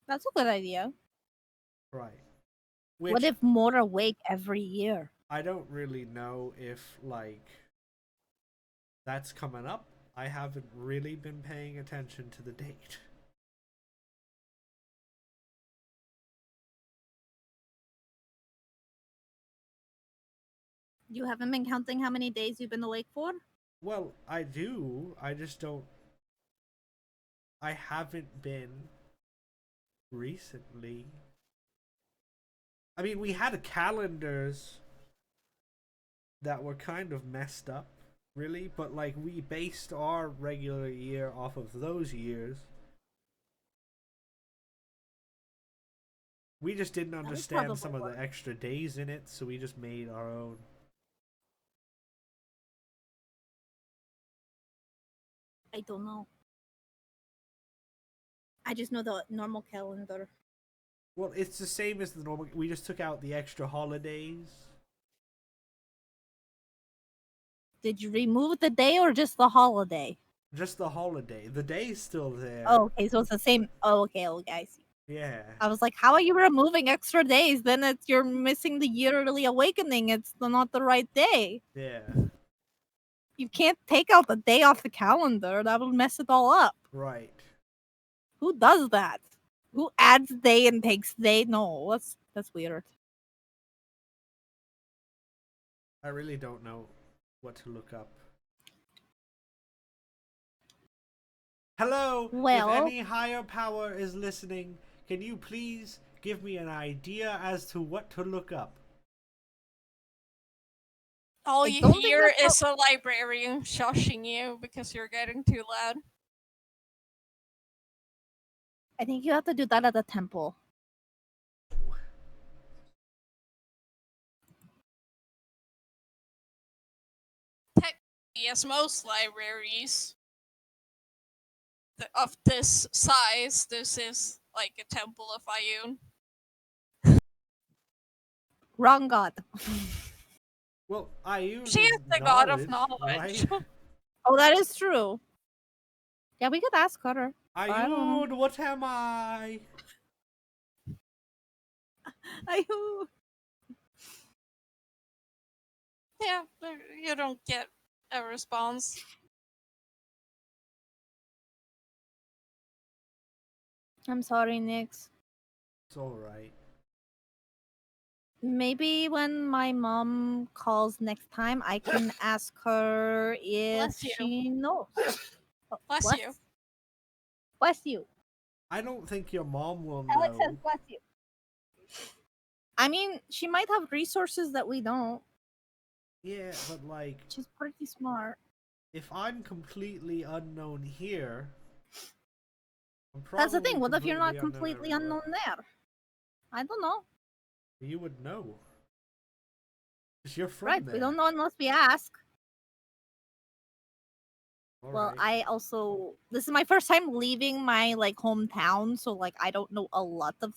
That's a good idea. Right. What Which if more awake every year? I don't really know if, like, that's coming up. I haven't really been paying attention to the date. You haven't been counting how many days you've been awake for? Well, I do. I just don't. I haven't been recently. I mean, we had calendars that were kind of messed up, really, but like we based our regular year off of those years. We just didn't would understand probably some of work. the extra days in it, so we just made our own. I don't know. I just know the normal calendar. Well, it's the same as the normal. We just took out the extra holidays. Did you remove the day or just the holiday? Just the holiday. The day's still there. Oh, okay, so it's the same. Oh, okay, I see. Yeah. I was like, how are you removing extra days? Then you're missing the yearly awakening. It's not the right day. Yeah. You can't take out the day off the calendar. That would mess it all up. Right. Who does that? Who adds day and takes day? No, that's weird. I really don't know what to look up. Hello. Well- If any higher power is listening, can you please give me an idea as to what to look up? All I you don't think hear that's is a librarian shushing you because you're getting too loud. I think you have to do that at the temple. Technically, as most libraries of this size, this is like a temple of Ayun. Wrong god. Well, Ayun She is is the god of knowledge, knowledge. right? Oh, that is true. Yeah, we could ask her. I don't know. Ayun, what am I? Ayun. Yeah, you don't get a response. I'm sorry, Nyx. It's alright. Maybe when my mom calls next time, I can ask her if Bless you. she knows. Oh, Bless what? you. Bless you. I don't think your mom will Alex know. says bless you. I mean, she might have resources that we don't. Yeah, but like, She's pretty smart. if I'm completely unknown here, I'm That's the probably thing. What if you're not completely completely everywhere. unknown there? I don't know. You would know. 'Cause you're from Right, there. we don't know unless we ask. All Well, right. I also this is my first time leaving my like hometown, so like I don't know a lot of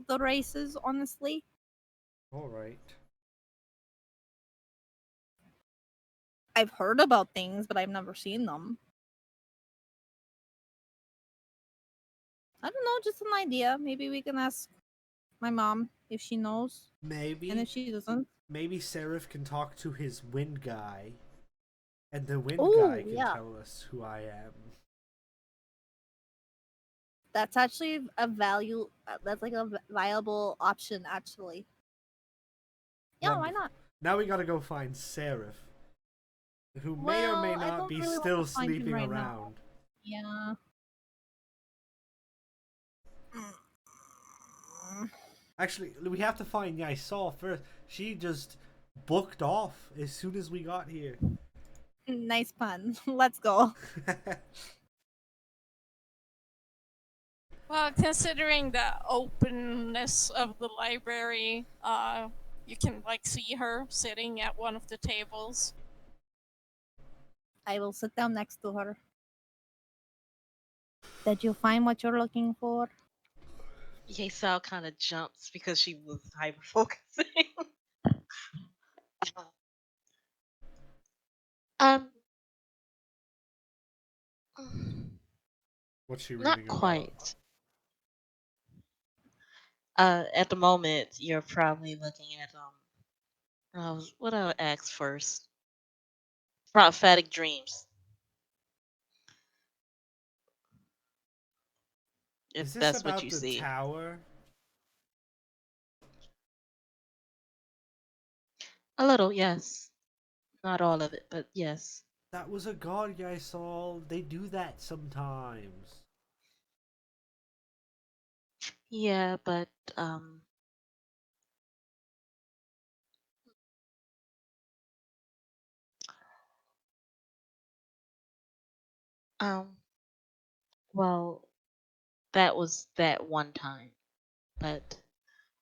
the races, honestly. All right. I've heard about things, but I've never seen them. I don't know, just an idea. Maybe we can ask my mom if she knows, Maybe. and if she doesn't, Maybe Seraph can talk to his wind guy, and the wind Ooh, guy can yeah. tell us who I am. that's actually a value. That's like a viable option, actually. Yeah, why Wonderful. not? Now we gotta go find Seraph, who may or may Well, I not don't be really want still to find him sleeping right now. around. Yeah. Actually, we have to find Yeissal first. She just booked off as soon as we got here. Nice pun. Let's go. Well, considering the openness of the library, you can like see her sitting at one of the tables. I will sit down next to her. Did you find what you're looking for? Yeissal kind of jumps because she was hyper focusing. um, What's she not reading about? quite. At the moment, you're probably looking at what I'll ask first. Prophetic dreams. If Is this that's what about you the see. tower? A little, yes. Not all of it, but yes. That was a god Yeissal. They do that sometimes. Yeah, but um um well, that was that one time. But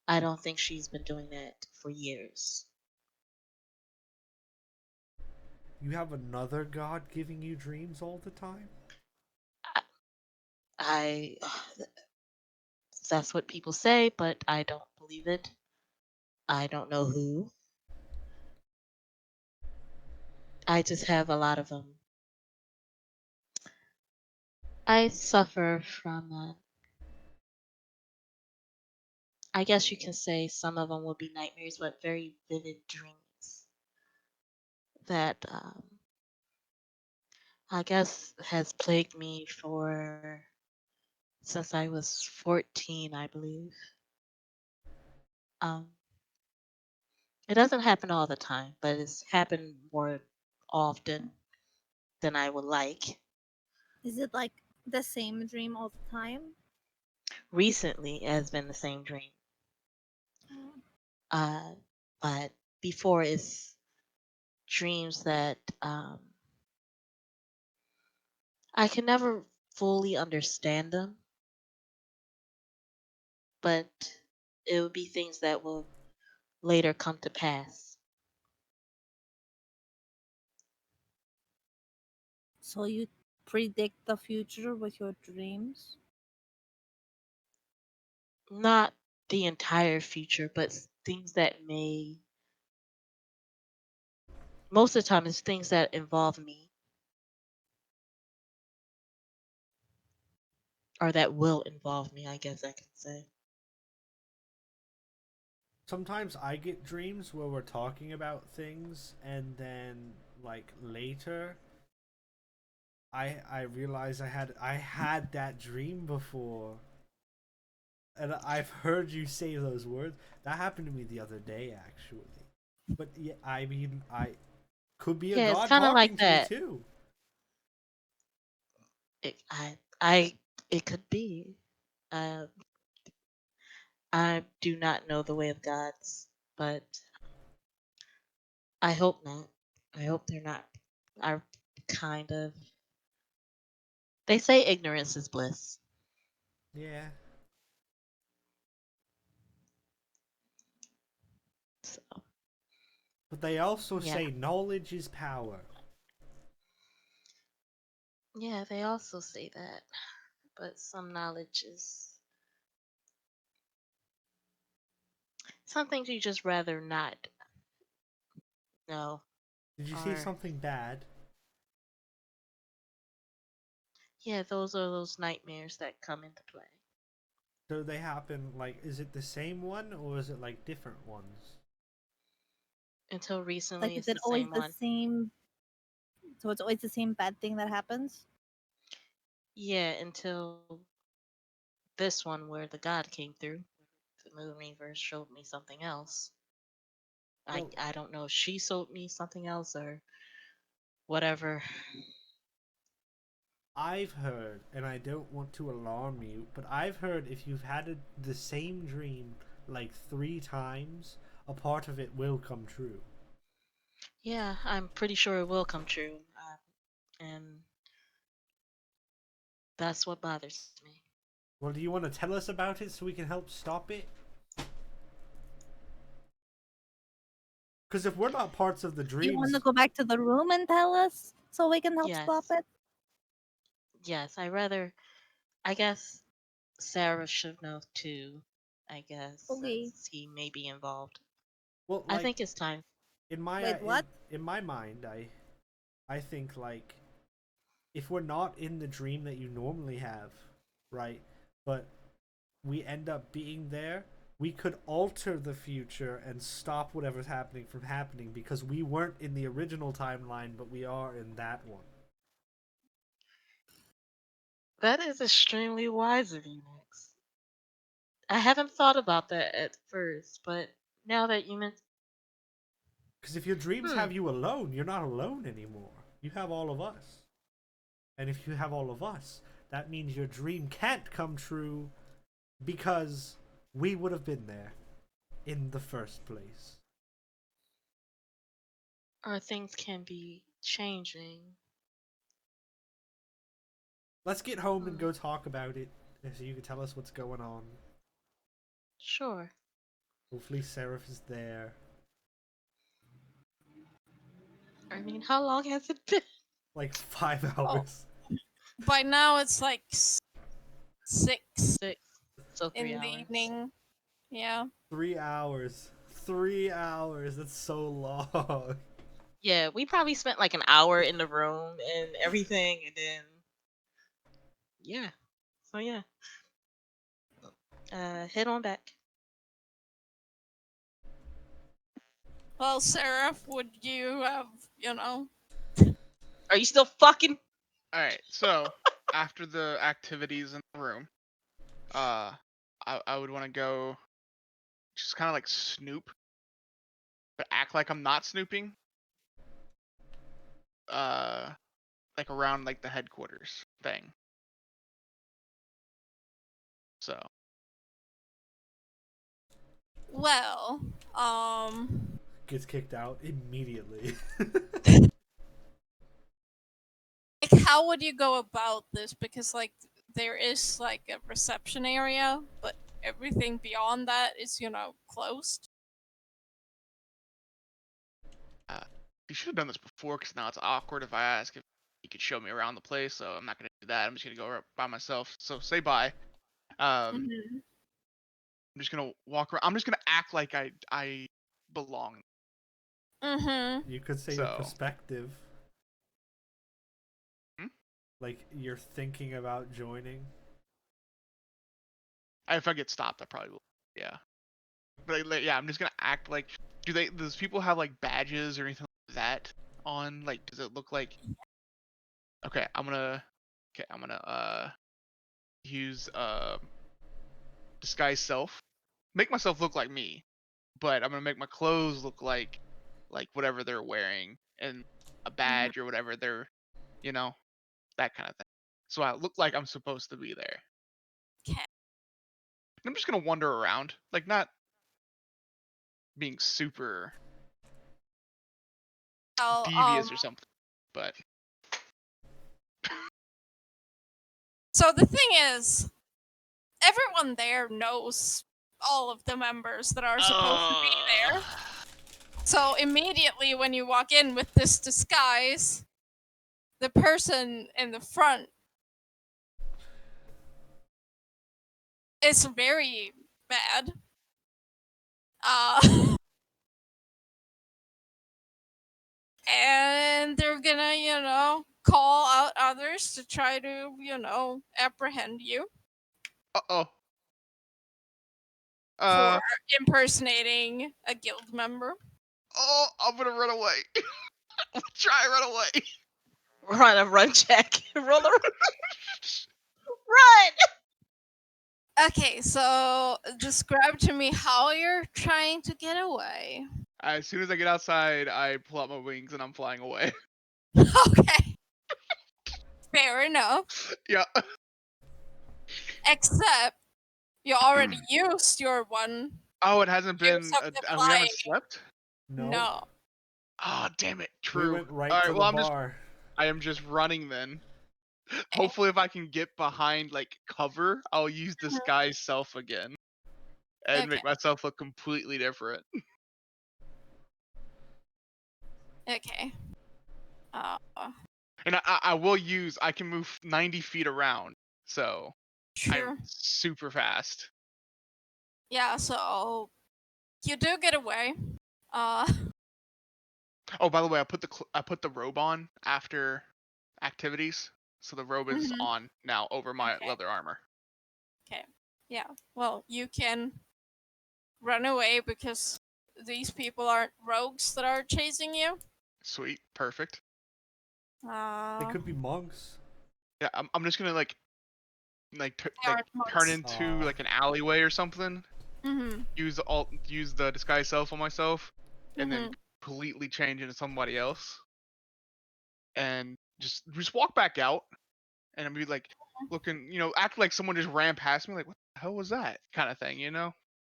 I don't think she's been doing that for years. You have another god giving you dreams all the time? I that's what people say, but I don't believe it. I don't know who. I just have a lot of them. I suffer from I guess you can say some of them would be nightmares, but very vivid dreams that I guess has plagued me for since I was 14, I believe. Um, it doesn't happen all the time, but it's happened more often than I would like. Is it like the same dream all the time? Recently, it has been the same dream. Mm. Uh, but before it's dreams that I can never fully understand them, but it would be things that will later come to pass. So you predict the future with your dreams? Not the entire future, but things that may. Most of the time, it's things that involve me or that will involve me, I guess I can say. Sometimes I get dreams where we're talking about things and then like later I realize I had that dream before. And I've heard you say those words. That happened to me the other day actually. But yeah, I mean I could be a Yeah, it's god kind of like talking to me that. too. It, I, it could be. Uh, I do not know the way of gods, but I hope not. I hope they're not. I kind of. They say ignorance is bliss. Yeah. So, But they also yeah. say knowledge is power. Yeah, they also say that. But some knowledge is some things you just rather not know. Did you say Or, something bad? yeah, those are those nightmares that come into play. So they happen like is it the same one or is it like different ones? Until Like, recently, is it's it the always same the one. same? So it's always the same bad thing that happens? Yeah, until this one where the god came through. The moon reverse showed me something else. Well, I don't know if she showed me something else or whatever. I've heard, and I don't want to alarm you, but I've heard if you've had the same dream like 3 times, a part of it will come true. Yeah, I'm pretty sure it will come true. And that's what bothers me. Well, do you want to tell us about it so we can help stop it? Because if we're not parts of the You want dreams, to go back to the room and tell us so we can help stop Yes. it? Yes, I guess Sarah should know too, I guess, Okay. since he may be involved. well, I like think it's time. in my Wait, what? in my mind, I think like if we're not in the dream that you normally have, right? But we end up being there, we could alter the future and stop whatever's happening from happening because we weren't in the original timeline, but we are in that one. That is extremely wise of you, Nyx. I haven't thought about that at first, but now that you mention, Because if your dreams have you alone, you're not alone anymore. You have all of us. And if you have all of us, that means your dream can't come true because we would have been there in the first place. our things can be changing. Let's get home and go talk about it so you can tell us what's going on. Sure. Hopefully Seraph is there. I mean, how long has it been? Like 5 hours. By now it's like 6 6. So 3 in the hours. evening. Yeah. 3 hours. 3 hours. That's so long. Yeah, we probably spent like an hour in the room and everything, and then yeah. So yeah. Head on back. Well, Seraph, would you have, Are you still fucking? All right. So after the activities in the room, I would want to go, just kind of like snoop, but act like I'm not snooping. Like around like the headquarters thing. So well, Gets kicked out immediately. like, how would you go about this? Because, like, there is, like, a reception area, but everything beyond that is, closed. you should have done this before, because now it's awkward if I ask if you could show me around the place. So I'm not gonna do that. I'm just gonna go by myself. So say bye. I'm just gonna walk around. I'm just gonna act like I belong. You could say your So- perspective. Hmm? Like you're thinking about joining. If I get stopped, I probably will. Yeah. But like, yeah, I'm just gonna act like. Does people have like badges or anything like that on? Like, does it look like? Okay, I'm gonna use disguise self. Make myself look like me, but I'm gonna make my clothes look like whatever they're wearing and a badge or whatever they're, that kind of thing. So I look like I'm supposed to be there. 'Kay. I'm just gonna wander around, like not being super devious or something, but So the thing is, everyone there knows all of the members that are supposed to be there. So immediately when you walk in with this disguise, the person in the front is very bad. And they're gonna, call out others to try to, apprehend you uh-oh. for impersonating a guild member. Oh, I'm gonna run away. I'm gonna try and run away. Run a run check. Roll a run. Okay, so describe to me how you're trying to get away. As soon as I get outside, I pull out my wings and I'm flying away. Okay. Fair enough. Yeah. Except you already used your one Oh, it hasn't You been. something We flying. haven't slept. No. Oh, damn it! We True. went right All to right. Well, the bar. I am just running then. Hopefully, if I can get behind like cover, I'll use disguise self again and Okay. make myself look completely different. Okay. Uh, And I will use. I can move 90 feet around, so sure. I'm super fast. Yeah, so you do get away. Uh, Oh, by the way, I put the robe on after activities, so the robe is Mhm. on now over my Okay. leather armor. okay. Yeah. Well, you can run away because these people aren't rogues that are chasing you. Sweet, perfect. They could be monks. Yeah, I'm just gonna like They like aren't turn monks. into Aw. like an alleyway or something. Mm-hmm. Use the disguise self on myself, and then Mm-hmm. completely change into somebody else, and just walk back out, and be like looking, act like someone just ran past me, like what the hell was that, kind of thing,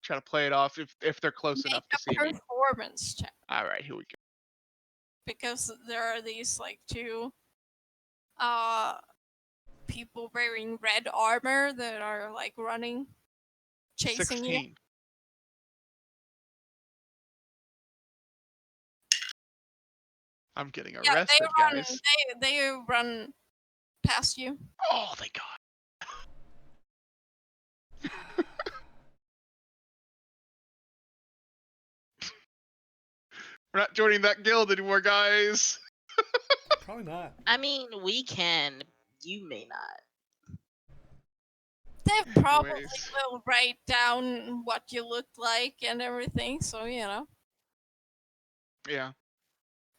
Try to play it off if they're close Make enough to a see me. performance check All right, here we go. because there are these like two uh people wearing red armor that are like running, chasing you. 16. I'm getting Yeah, arrested, guys. They run past you. Oh, thank God. We're not joining that guild anymore, guys. Probably not. I mean, we can. You may not. They probably Anyways. will write down what you look like and everything, so Yeah.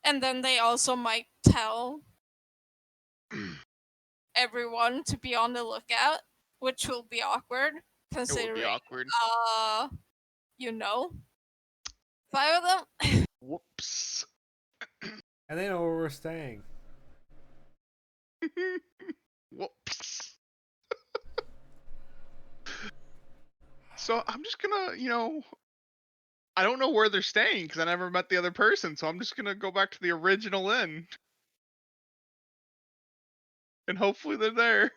And then they also might tell everyone to be on the lookout, which will be awkward It would be considering awkward. you know 5 of them. Whoops. And they know where we're staying. Whoops. So I'm just gonna, I don't know where they're staying because I never met the other person. So I'm just gonna go back to the original inn, and hopefully they're there.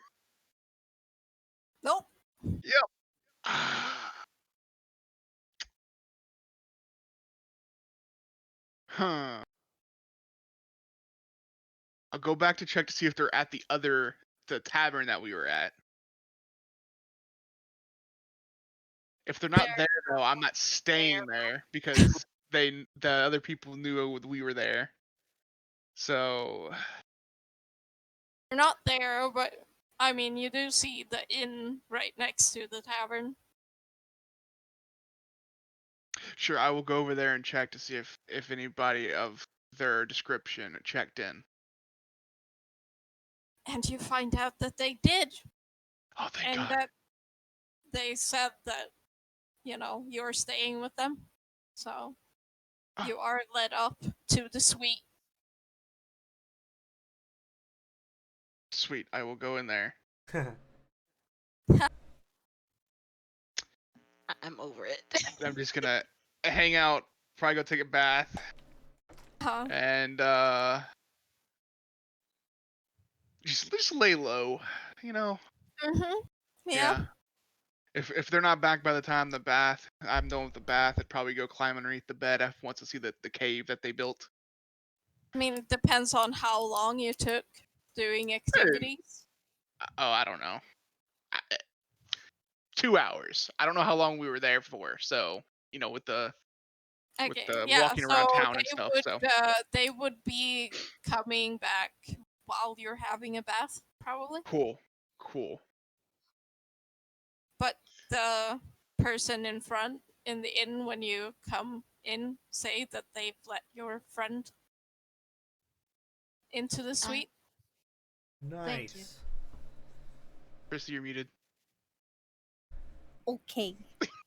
Nope. Yep. Huh. I'll go back to check to see if they're at the tavern that we were at. If they're not there though, I'm not staying there because the other people knew we were there. So You're not there, but I mean, you do see the inn right next to the tavern. sure, I will go over there and check to see if anybody of their description checked in. And you find out that they did. Oh, thank And God. that they said that, you're staying with them. So Ah. you are led up to the suite. Sweet, I will go in there. I'm over it. I'm just gonna hang out, probably go take a bath, Huh? and just lay low, Mm-hmm. Yeah. Yeah. If they're not back by the time I'm done with the bath, I'd probably go climb underneath the bed once I see the cave that they built. I mean, it depends on how long you took doing activities. Oh, I don't know. 2 hours. I don't know how long we were there for. So with the Okay. Yeah. walking So around town and stuff. So they would be coming back while you're having a bath, probably. cool. But the person in front in the inn when you come in say that they've let your friend into the suite. Thank you. Nice. Chrissy, you're muted. Okay.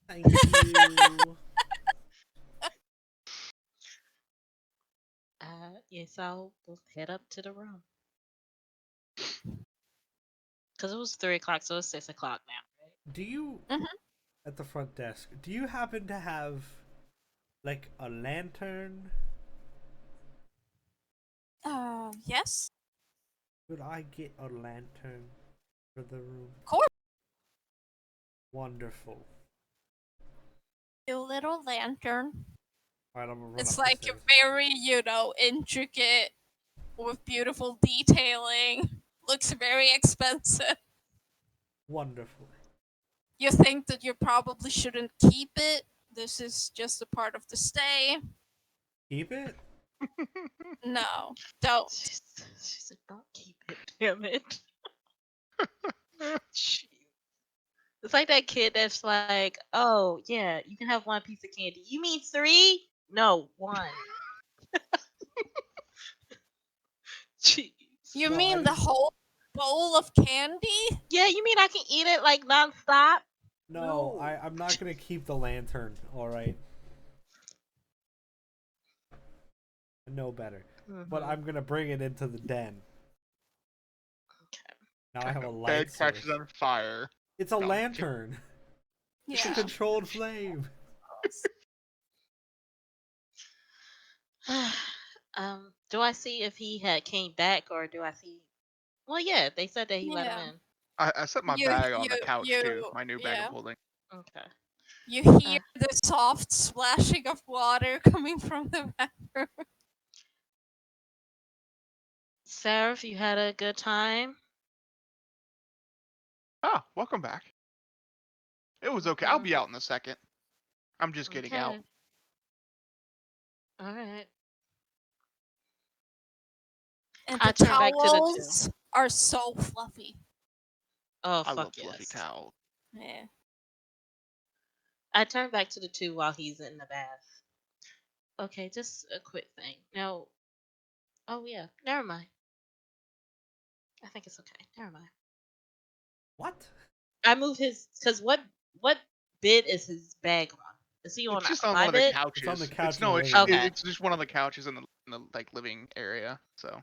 Thank you. Yes, I'll head up to the room. Because it was 3 o'clock, so it's 6 o'clock now, right? Do you Mhm. at the front desk, do you happen to have like a lantern? Yes. Could I get a lantern for the room? Of course. Wonderful. A little lantern. Alright, I'm gonna run It's up the like stairs. very, intricate with beautiful detailing. Looks very expensive. Wonderful. You think that you probably shouldn't keep it. This is just a part of the stay. Keep it? No, don't. She said, "Don't keep it, damn it." Jeez. It's like that kid that's like, "Oh yeah, you can have one piece of candy." You mean 3? No, 1. Jeez. You Well, mean the whole bowl of candy? Yeah, you mean I can eat it like nonstop? No, I'm not gonna keep the lantern, alright? I know better. But Mhm. I'm gonna bring it into the den. Okay. Now I have a light Bed source. catches on fire. It's a No. lantern. It's a Yeah. controlled flame. Do I see if he had came back or do I see? Well, yeah, they said that he let him Yeah. in. I set my You- bag on the you- couch too. you- My new bag yeah. of holding. Okay. You hear the soft splashing of water coming from the bathroom. Seraph, you had a good time? Ah, welcome back. It was okay. I'll be out in a second. I'm just getting out. All right. And I the turn back to the two. towels are so fluffy. Oh, I fuck love yes. fluffy towels. Yeah. I turn back to the 2 while he's in the bath. Okay, just a quick thing. No. Oh, yeah. Never mind. I think it's okay. Never mind. What? I move his. Because what bed is his bag on? Is he on It's just on my one of the bed? couches. It's on the couch no, in the it's, living room. Okay. it's just one of the couches in the like living area. So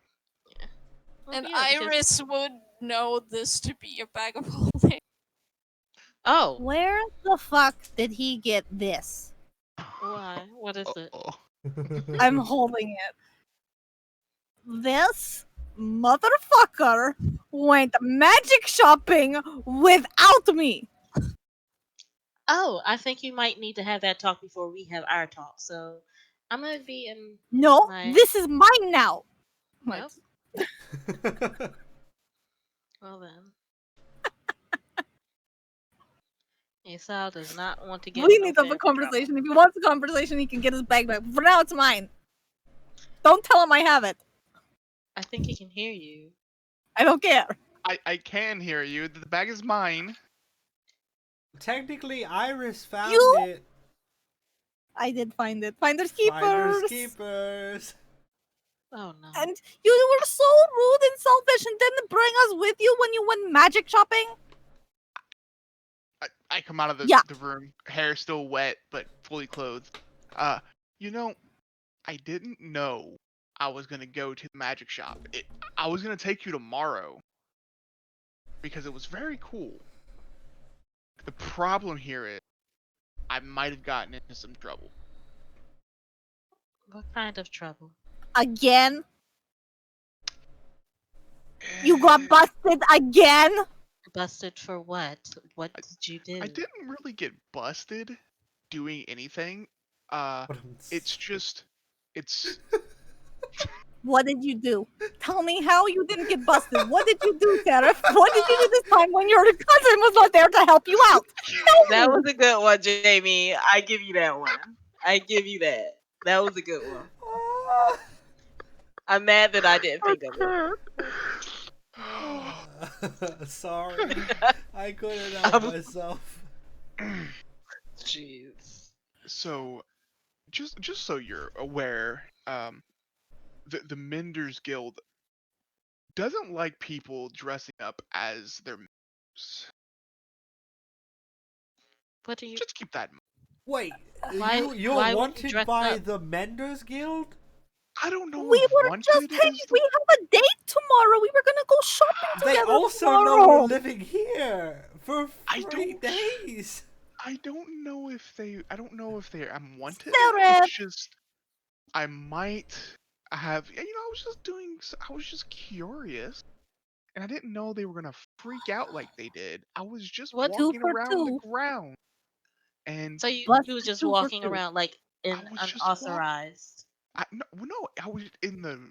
Yeah. Well, And yeah, because- Iris would know this to be a bag of holding. Oh. Where the fuck did he get this? Why? What is it? oh, I'm holding it. This motherfucker went magic shopping without me. Oh, I think you might need to have that talk before we have our talk. So I'm gonna be in. No, My- this is mine now. Yep. Well then. Yeissal does not want to get. We in no need to have a family trouble. conversation. If he wants a conversation, he can get his bag back. For now, it's mine. Don't tell him I have it. I think he can hear you. I don't care. I can hear you. The bag is mine. Technically, Iris found You- it. I did find it. Finders keepers. Finders keepers. Oh no. And you were so rude and selfish and didn't bring us with you when you went magic shopping. I come out of the room, hair still wet but fully clothed. You know, I didn't know I was gonna go to the magic shop. I was gonna take you tomorrow because it was very cool. The problem here is I might have gotten into some trouble. What kind of trouble? Again? You got busted again? Busted for what? What did you do? I didn't really get busted doing anything. It's just, it's. What did you do? Tell me how you didn't get busted. What did you do, Seraph? What did you do this time when your cousin was not there to help you out? Tell That me. was a good one, Jamie. I give you that one. I give you that. That was a good one. I'm mad that I didn't think of it. Sorry, I couldn't help myself. Jeez. So, just so you're aware, the Menders Guild doesn't like people dressing up as their members. What do you? Just keep that in mind. Wait, Why you're would you wanted dress by up? the Menders Guild? I don't know. We if were wanted just is hanging. the- We have a date tomorrow. We were gonna go shopping They together also tomorrow. know we're living here for I 3 don't- days. I don't know if they. I don't know if they. I'm wanted. Seraph! It's just I might have. I was just doing. I was just curious, and I didn't know they were gonna freak out like they did. I was just What? 2 walking for around the 2. ground, and So you Busted you was just 2 for walking 2. around like I in was just walking. unauthorized. No, I was in the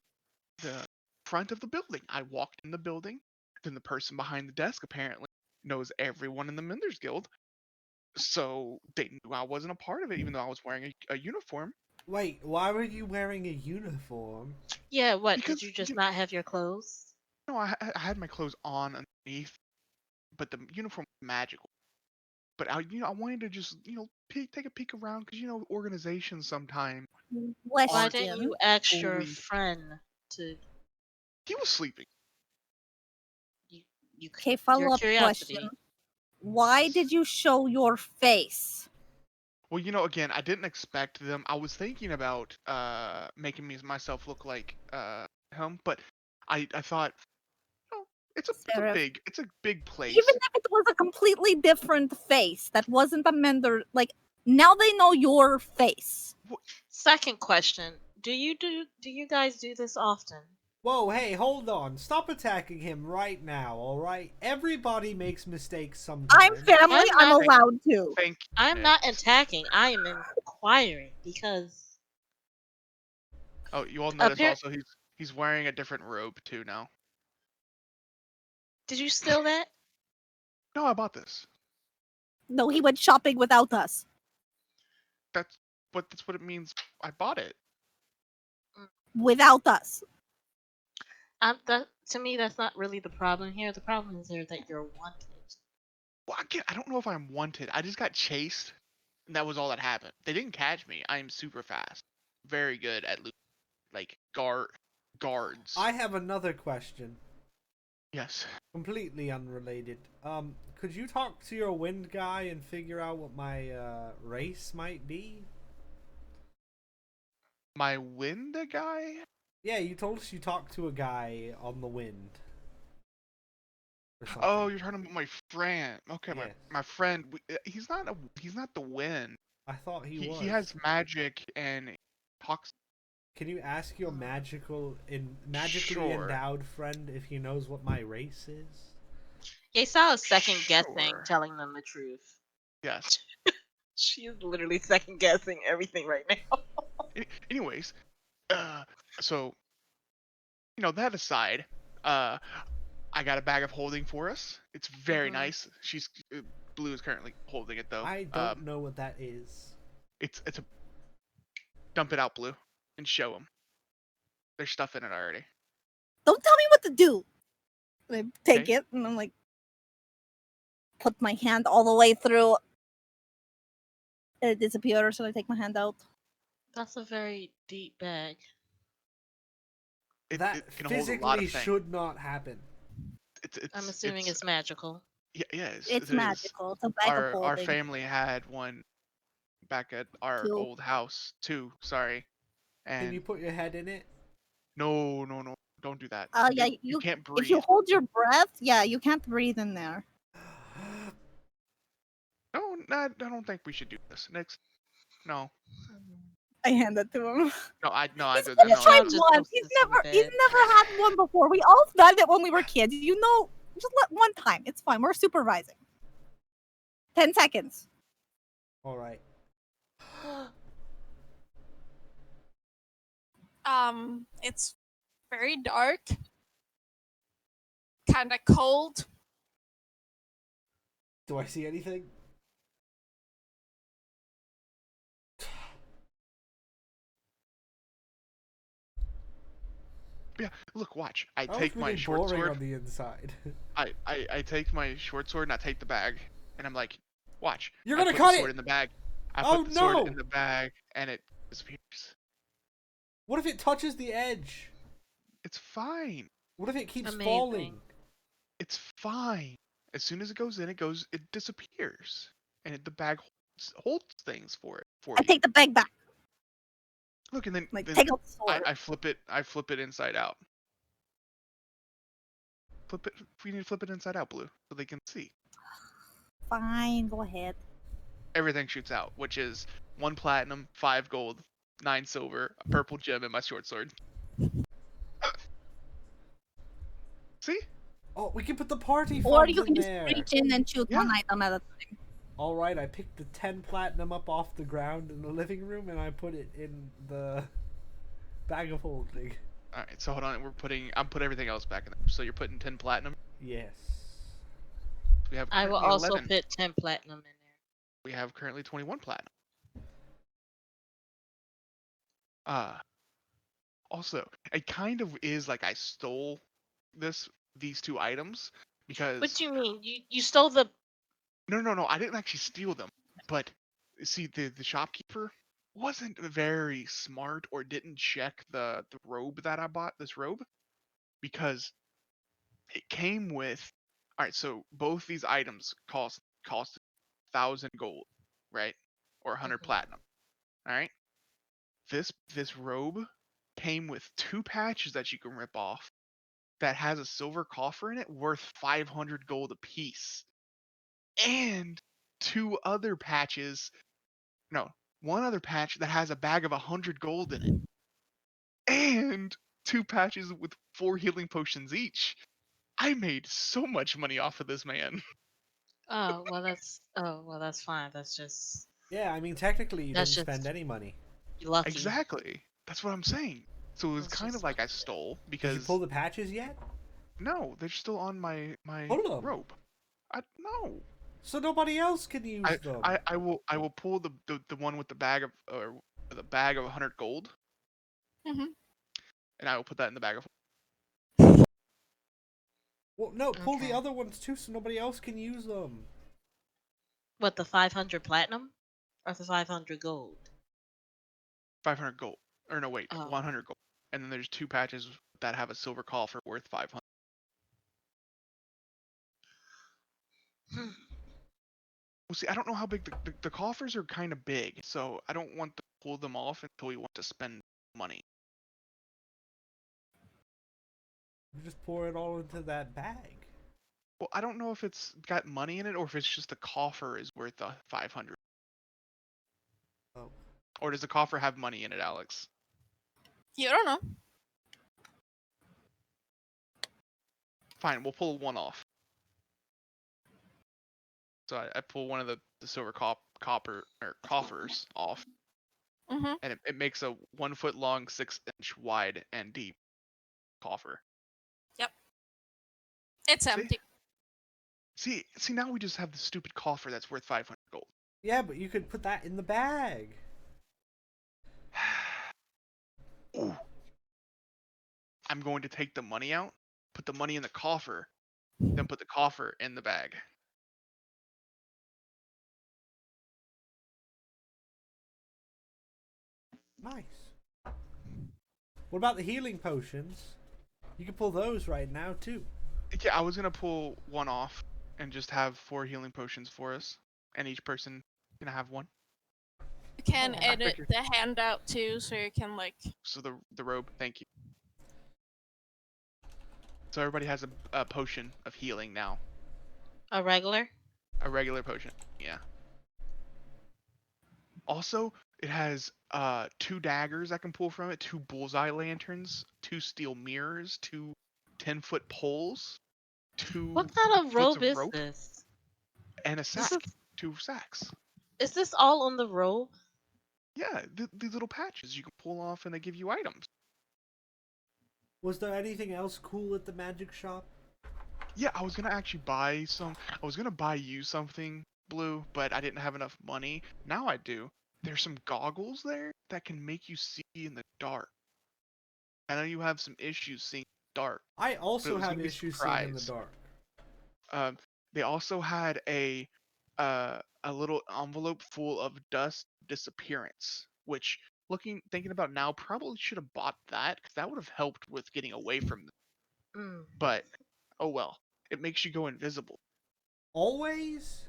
front of the building. I walked in the building. Then the person behind the desk apparently knows everyone in the Menders Guild, so they knew I wasn't a part of it, even though I was wearing a uniform. Wait, why were you wearing a uniform? Yeah, what? Did Because you just not have your clothes? I had my clothes on underneath, but the uniform was magical. But I wanted to just take a peek around because organizations sometimes Why aren't didn't Question. you ask your fully. friend to He was sleeping. you you Okay, your follow up question. curiosity? Why did you show your face? Well, again, I didn't expect them. I was thinking about making myself look like him, but I thought, Seraph. it's a big Even place. if it was a completely different face that wasn't a Mender, like, now they know your face. Second question: Do you guys do this often? Whoa, hey, hold on. Stop attacking him right now, alright? Everybody makes mistakes I'm sometimes. family, I'm I'm not- allowed to. Thank you, I'm not Nyx. attacking. I am inquiring because Oh, you all notice Appar- also he's wearing a different robe too now. did you steal that? No, I bought this. No, he went shopping without us. That's what it means. I bought it. Without us. That to me, that's not really the problem here. The problem is there that you're wanted. Well, again, I don't know if I'm wanted. I just got chased, and that was all that happened. They didn't catch me. I am super fast, very good at like guards. I have another question. Yes. Completely unrelated. Could you talk to your wind guy and figure out what my race might be? My wind guy? Yeah, you told us you talked to a guy on the wind. Or something. Oh, you're talking about my friend. Okay, Yes. my friend. He's not the wind. I thought he was. He has magic and talks. Can you ask your magically Sure. endowed friend if he knows what my race is? Yeissal is second guessing Sure. telling them the truth. Yes. She is literally second guessing everything right now. Anyways, so that aside, I got a bag of holding for us. It's very Mhm. nice. Blue is currently holding it though. I don't know what that is. It's a dump it out, Blue, and show him. There's stuff in it already. Don't tell me what to do. I take Okay. it and I'm like, put my hand all the way through. It disappears, so I take my hand out. That's a very deep bag. That It can hold a lot physically of things. should not happen. I'm assuming it's magical. Yes, It's it is. magical. It's a bag of Our holding. family had one back at our Two. old house too. Sorry. Can And you put your head in it? no, don't do that. Yeah, You can't breathe. if you hold your breath, yeah, you can't breathe in there. No, I don't think we should do this. Next, no, I hand it to him. I He's do that. only No, tried just once. post He's this on the never bed. had one before. We all done it when we were kids. Just let one time. It's fine. We're supervising. 10 seconds. All right. It's very dark, kind of cold. Do I see anything? Yeah, look, watch. I That take was my really short boring sword. on the inside. I take my short sword and I take the bag, and I'm like, watch. You're I gonna put cut the sword it! in the bag. I Oh, put the sword no! in the bag, and it disappears. What if it touches the edge? It's fine. What if it keeps Amazing. falling? It's fine. As soon as it goes in, it disappears, and the bag holds things for I you. take the bag back. Look, and then, Like, then take out the sword. I flip it inside out. We need to flip it inside out, Blue, so they can see. Fine, go ahead. everything shoots out, which is 1 platinum, 5 gold, 9 silver, a purple gem, and my short sword. See? Oh, we can put the party Or funds you can in just there. reach in and choose one Yeah. item at a time. All right, I picked the 10 platinum up off the ground in the living room and I put it in the bag of holding. All right, so hold on. I'm putting everything else back in there. So you're putting 10 platinum. Yes. We have I will currently also 11. put 10 platinum in there. We have currently 21 platinum. Also, it kind of is like I stole these 2 items because What do you mean? You stole the... no, I didn't actually steal them. But see, the shopkeeper wasn't very smart or didn't check the robe that I bought. This robe, because it came with. All right, so both these items cost 1,000 gold, right, or 100 Mhm. platinum. All right, this robe came with 2 patches that you can rip off that has a silver coffer in it worth 500 gold apiece, and 2 other patches. No, 1 other patch that has a bag of 100 gold in it, and 2 patches with 4 healing potions each. I made so much money off of this man. Oh, well, that's fine. Yeah, I mean, technically you That's didn't spend just any money. lucky. Exactly. That's what I'm saying. So it was That's kind just of like I lucky. stole Did you because pull the patches yet? no, they're still on my Pull them. robe. No. So nobody else can use them. I will pull the one with the bag of or the bag of 100 gold, Mm-hmm. and I will put that in the bag of. Well, no, pull the Okay. other ones too so nobody else can use them. What, the 500 platinum? Or the 500 gold? 500 gold. Or no, wait, Oh. 100 gold. And then there's 2 patches that have a silver coffer worth 500. Well, see, I don't know how big the coffers are kind of big, so I don't want to pull them off until we want to spend money. You just pour it all into that bag. Well, I don't know if it's got money in it or if it's just the coffer is worth 500. Oh. Or does the coffer have money in it, Alex? You don't know. Fine, we'll pull 1 off. So I pull one of the silver coffers off, Mm-hmm. and it makes a 1 foot long, 6-inch wide and deep coffer. It's See? empty. See, now we just have the stupid coffer that's worth 500 gold. Yeah, but you could put that in the bag. Ooh. I'm going to take the money out, put the money in the coffer, then put the coffer in the bag. Nice. What about the healing potions? You can pull those right now too. Yeah, I was gonna pull 1 off and just have 4 healing potions for us, and each person gonna have 1. You can Oh, I edit figured. the handout too, so you can like. So the robe, thank you. So everybody has a potion of healing now. A regular? A regular potion, yeah. Also, it has 2 daggers I can pull from it, 2 bullseye lanterns, 2 steel mirrors, 2 10-foot poles, 2 What kind of foots robe of is rope, this? and a This sack. is 2 sacks. Is this all on the robe? Yeah, these little patches you can pull off and they give you items. Was there anything else cool at the magic shop? Yeah, I was gonna actually buy some. I was gonna buy you something, Blue, but I didn't have enough money. Now I do. There's some goggles there that can make you see in the dark. I know you have some issues seeing in the dark. I But it also was have gonna be a issues seeing in the surprise. dark. They also had a little envelope full of dust disappearance, which thinking about now, probably should have bought that because that would have helped with getting away from them. Mm. But oh well, it makes you go invisible. Always?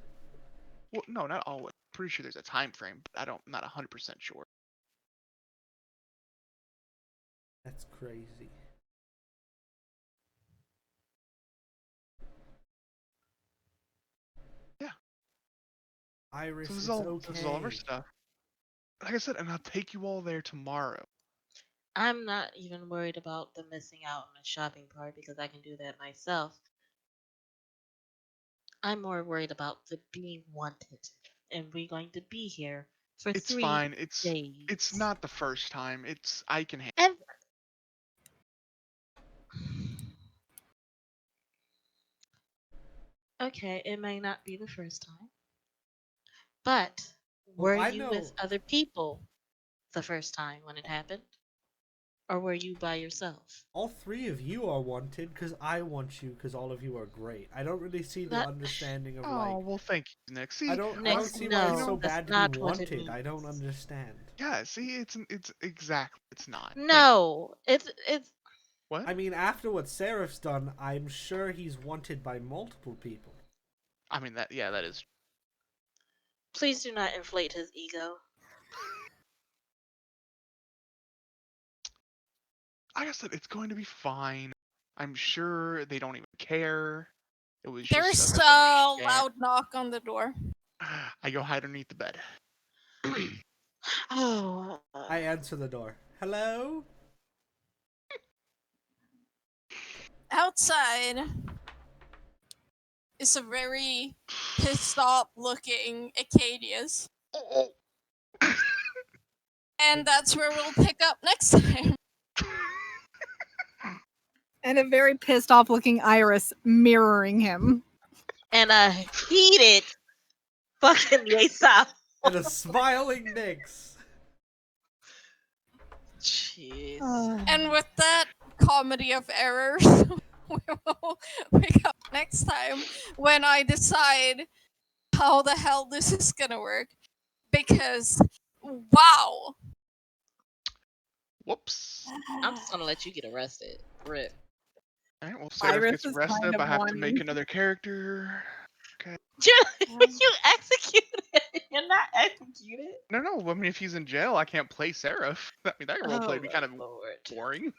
Well, no, not always. Pretty sure there's a time frame, but I'm not 100% sure. That's crazy. Yeah. Iris, So this it's is all okay. this is all of our stuff. Like I said, and I'll take you all there tomorrow. I'm not even worried about the missing out on the shopping part because I can do that myself. I'm more worried about the being wanted, and we're going to be here for It's 3 fine. days. It's not the first time. I can handle. And okay, it may not be the first time, but Well, were I you with know- other people the first time when it happened, or were you by yourself? All 3 of you are wanted because I want you because all of you are great. I don't really see the That- understanding of Oh like. well, thank you, Nick. See, I don't Next, see why it's no, so that's bad to not be what it wanted. I don't means. understand. yeah. See, it's exactly. It's not. Thank you. No, it's What? I mean, after what Seraph's done, I'm sure he's wanted by multiple people. I mean that. Yeah, that is. please do not inflate his ego. Like I said, it's going to be fine. I'm sure they don't even care. It was There's just a a loud knock on the door. I go hide underneath the bed. Oh, I answer the door. Hello? Outside is a very pissed off looking Acadius. Oh. And that's where we'll pick up next time. And a very pissed off looking Iris mirroring him. and a heated fucking Yeissal. And a smiling Nyx. Jeez. And with that comedy of errors, we will pick up next time when I decide how the hell this is gonna work. Because, wow! Whoops. I'm just gonna let you get arrested. Rip. Alright, well, Seraph Iris gets is arrested. kind of I have to make wanting- another character. You executed. You're not executed. No. I mean, if he's in jail, I can't play Seraph. I mean, that roleplay would be my kind of Lord. boring.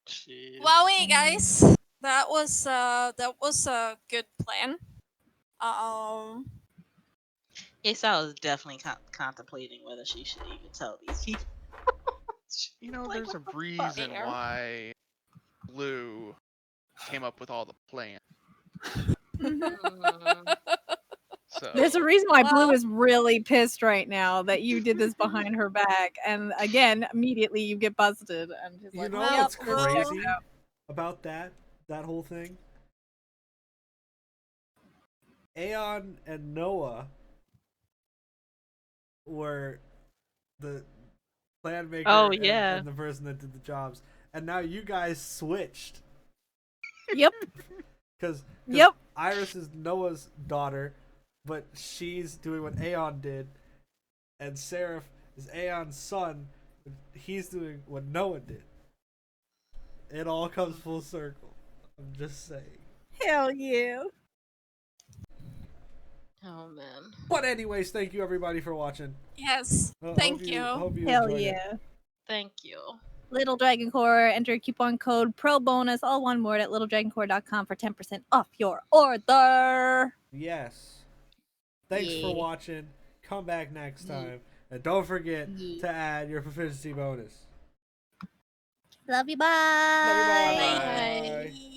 Jeez. Wowie, guys! That was a good plan. Yeissal is definitely contemplating whether she should even tell these people. You know, Like, there's a what the fuck? reason Fair. why Blue came up with all the plans. Mm, So There's a reason why Blue Well- is really pissed right now that you did this behind her back, and again, immediately you get busted, and she's You like, know Well, what's well- crazy about that whole thing? Aeon and Noah were the plan maker Oh, yeah. and the person that did the jobs. And now you guys switched. Yep, Because yep. Iris is Noah's daughter, but she's doing what Aeon did. And Seraph is Aeon's son, but he's doing what Noah did. It all comes full circle. I'm just saying. Hell yeah. oh man. But anyways, thank you everybody for watching. Yes, Hope thank you. Hope you Hell enjoyed it. yeah. Thank you. Little Dragon Core, enter coupon code PROBONUS, all one word, at littledragoncore.com for 10% off your order. Yes. Thanks for Yeah. watching. Come back next Yeah. time. And don't forget Yeah. to add your proficiency bonus. Love you, bye. Love you, bye. Bye. Bye.